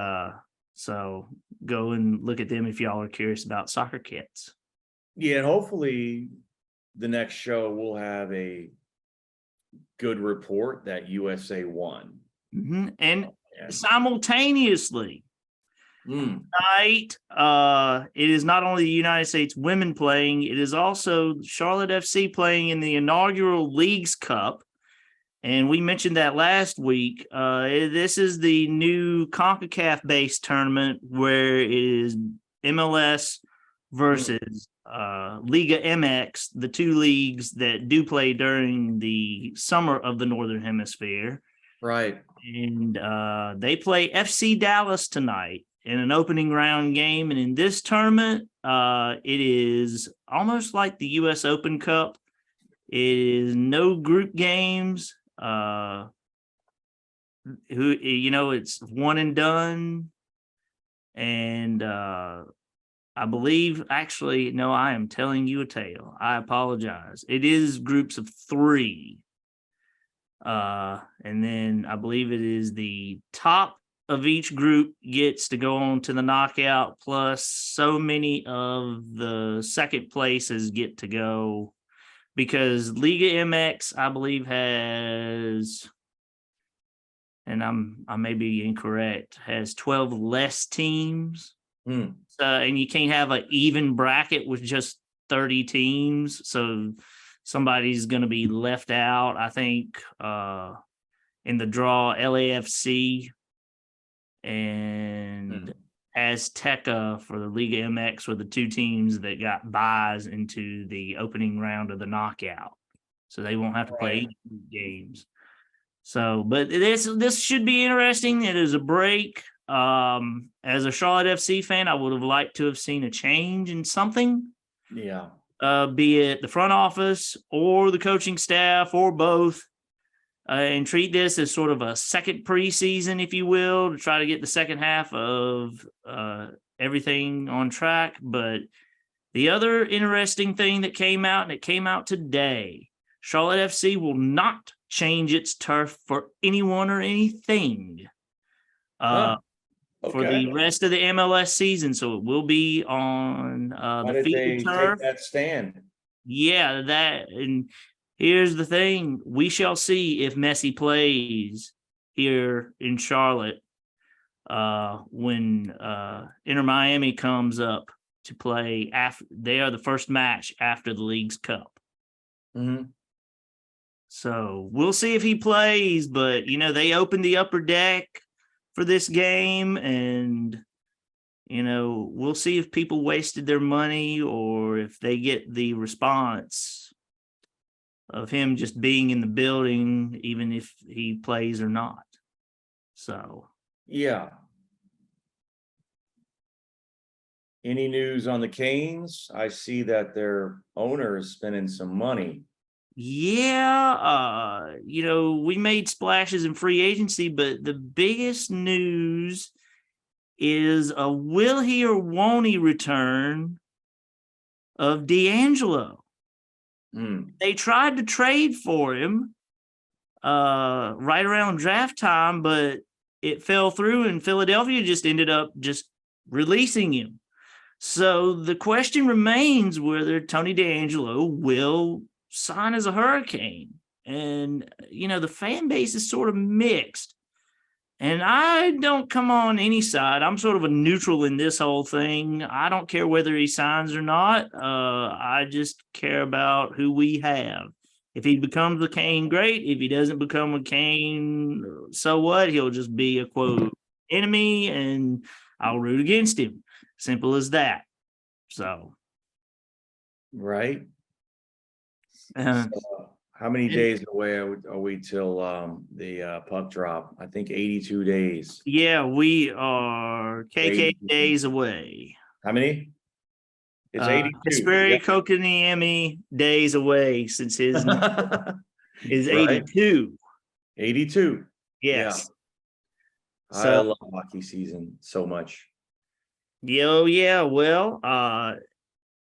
so go and look at them if y'all are curious about soccer kits. Yeah, and hopefully the next show we'll have a good report that USA won. And simultaneously, tonight, it is not only the United States women playing, it is also Charlotte FC playing in the inaugural Leagues Cup. And we mentioned that last week. This is the new CONCACAF-based tournament where it is MLS versus Liga MX, the two leagues that do play during the summer of the Northern Hemisphere. Right. And they play FC Dallas tonight in an opening round game. And in this tournament, it is almost like the US Open Cup. It is no group games. It's one and done. And I believe, actually, no, I am telling you a tale. I apologize. It is groups of 3. And then I believe it is the top of each group gets to go on to the knockout, plus so many of the second places get to go, because Liga MX, I believe, has, and I may be incorrect, has 12 less teams. And you can't have an even bracket with just 30 teams. So somebody's going to be left out. I think in the draw, LAFC and Azteca for the Liga MX were the 2 teams that got buys into the opening round of the knockout. So they won't have to play games. So, but this should be interesting. It is a break. As a Charlotte FC fan, I would have liked to have seen a change in something. Yeah. Be it the front office or the coaching staff or both, and treat this as sort of a second preseason, if you will, to try to get the second half of everything on track. But the other interesting thing that came out, and it came out today, Charlotte FC will not change its turf for anyone or anything for the rest of the MLS season. So it will be on the field turf. Take that stand? Yeah, that, and here's the thing: we shall see if Messi plays here in Charlotte when Inter Miami comes up to play. After they are the first match after the Leagues Cup. So we'll see if he plays, but they opened the upper deck for this game, and we'll see if people wasted their money or if they get the response of him just being in the building, even if he plays or not. So, yeah. Any news on the Canes? I see that their owner is spending some money. Yeah, we made splashes in free agency, but the biggest news is a will he or won't he return of D'Angelo. They tried to trade for him right around draft time, but it fell through, and Philadelphia just ended up just releasing him. So the question remains whether Tony D'Angelo will sign as a Hurricane. And, the fan base is sort of mixed. And I don't come on any side. I'm sort of a neutral in this whole thing. I don't care whether he signs or not. I just care about who we have. If he becomes a Cane, great. If he doesn't become a Cane, so what? He'll just be a quote enemy, and I'll root against him. Simple as that. So, Right. uh, How many days away are we till the puck drop? I think 82 days. yeah, we are KK days away. How many? It's 82. Hesperi Yep. Kokaniemi days away since his is Right. 82. 82. Yes. I So love hockey season so much. yeah. Well,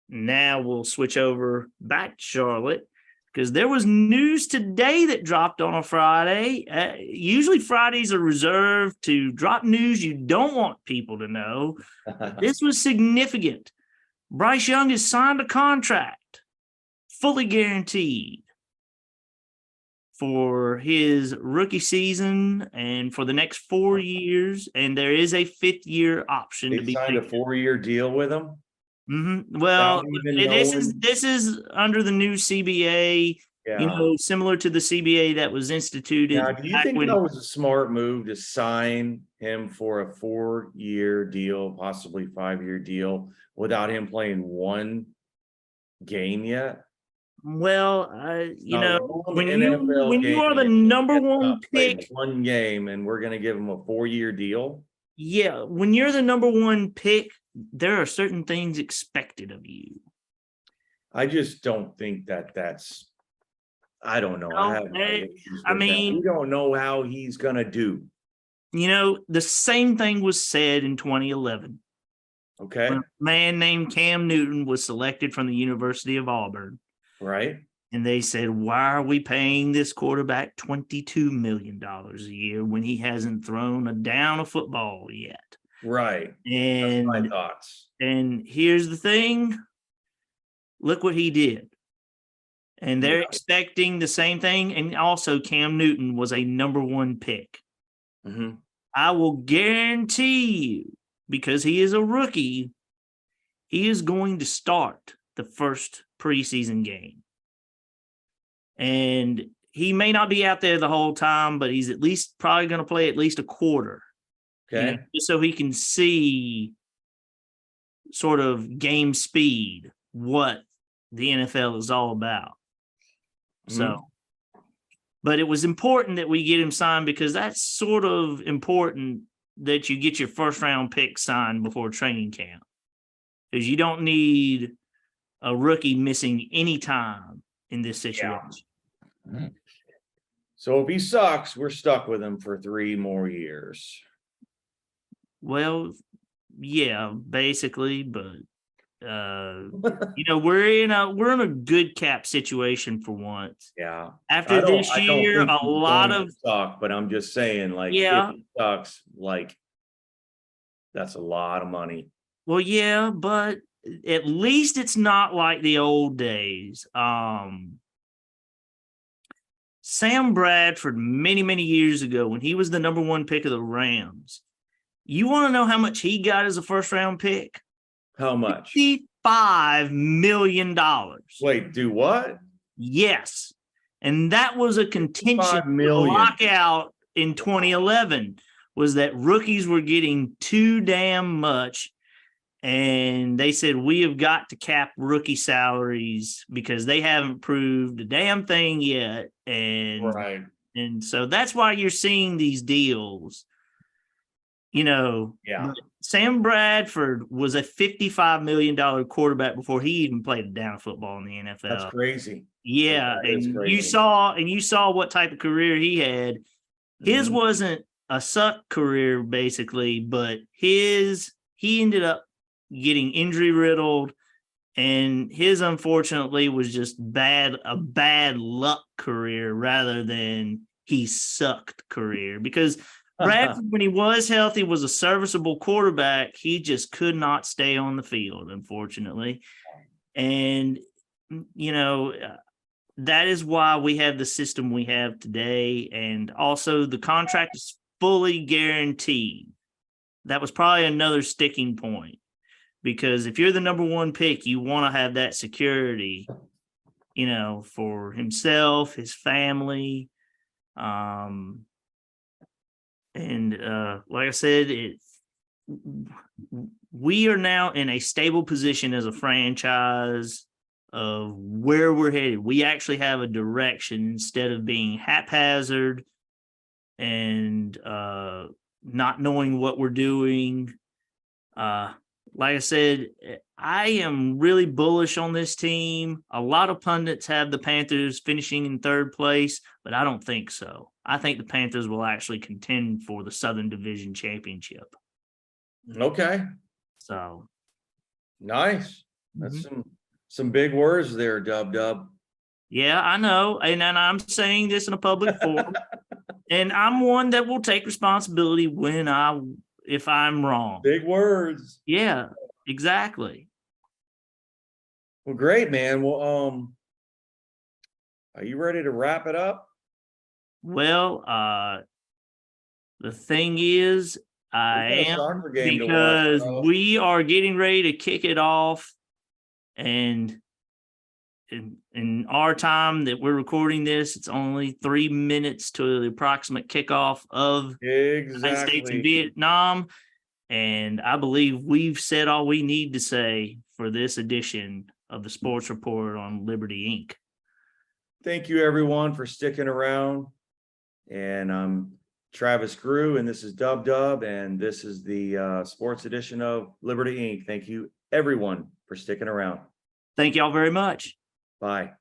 now we'll switch over back to Charlotte because there was news today that dropped on a Friday. Usually Fridays are reserved to drop news you don't want people to know. This was significant. Bryce Young has signed a contract, fully guaranteed, for his rookie season and for the next 4 years. And there is a 5th-year option They to be signed a taken. 4-year deal with him. Well, Without even this is under the new CBA, Yeah. similar to the CBA that was instituted. Now, do you back think when- that was a smart move to sign him for a 4-year deal, possibly 5-year deal, without him playing one game yet? Well, when NFL you are the game, number he has one not played pick, one game, and we're going to give him a 4-year deal. yeah, when you're the number one pick, there are certain things expected of you. I just don't think that's. I don't know. I have. mean, we don't know how he's going to do. The same thing was said in 2011. Okay. When a man named Cam Newton was selected from the University of Auburn. Right. And they said, why are we paying this quarterback $22 million a year when he hasn't thrown a down a football yet? Right. And that's my thoughts. And here's the thing. Look what he did. And they're expecting the same thing. And also Cam Newton was a number one pick. Mm-hmm. I will guarantee you, because he is a rookie, he is going to start the first preseason game. And he may not be out there the whole time, but he's at least probably going to play at least a quarter. Okay. Just so he can see sort of game speed, what the NFL is all about. So, but it was important that we get him signed because that's sort of important that you get your first round pick signed before training camp, because you don't need a rookie missing any time in this situation. Yeah. So if he sucks, we're stuck with him for 3 more years. Well, yeah, basically, but we're in a good cap situation for once. Yeah. After this year, a lot of suck, but I'm just saying, like, if it sucks, like, that's a lot of money. Well, yeah, but at least it's not like the old days. Sam Bradford, many, many years ago, when he was the number one pick of the Rams, you want to know how much he got as a first round pick? How much? $55 million. Wait, do what? Yes. And that was a contention lockout in 2011, was that rookies were getting too damn much. And they said, we have got to cap rookie salaries because they haven't proved a damn thing yet. And so that's why you're seeing these deals. Sam Bradford was a $55 million quarterback before he even played a down football in the NFL. That's crazy. Yeah. And you saw what type of career he had. His wasn't a suck career, basically, but he ended up getting injury riddled, and his unfortunately was just a bad luck career rather than he sucked career, because Bradford, when he was healthy, was a serviceable quarterback. He just could not stay on the field, unfortunately. And, that is why we have the system we have today. And also the contract is fully guaranteed. That was probably another sticking point, because if you're the number one pick, you want to have that security, you know, for himself, his family. And like I said, we are now in a stable position as a franchise of where we're headed. We actually have a direction instead of being haphazard and not knowing what we're doing. Like I said, I am really bullish on this team. A lot of pundits have the Panthers finishing in third place, but I don't think so. I think the Panthers will actually contend for the Southern Division Championship. Okay, So nice. That's some big words there, Dub. yeah, I know. And I'm saying this in a public forum. And I'm one that will take responsibility if I'm wrong. Big words. Yeah, exactly. Well, great, man. Well, are you ready to wrap it up? Well, the thing is, I am, because we are getting ready to kick it off, and in our time that we're recording this, it's only 3 minutes to the approximate kickoff of the United States and Vietnam. And I believe we've said all we need to say for this edition of the Sports Report on Liberty Inc. Thank you, everyone, for sticking around. And I'm Travis Groo, and this is Dub, and this is the sports edition of Liberty Inc. Thank you, everyone, for sticking around. Thank y'all very much. Bye.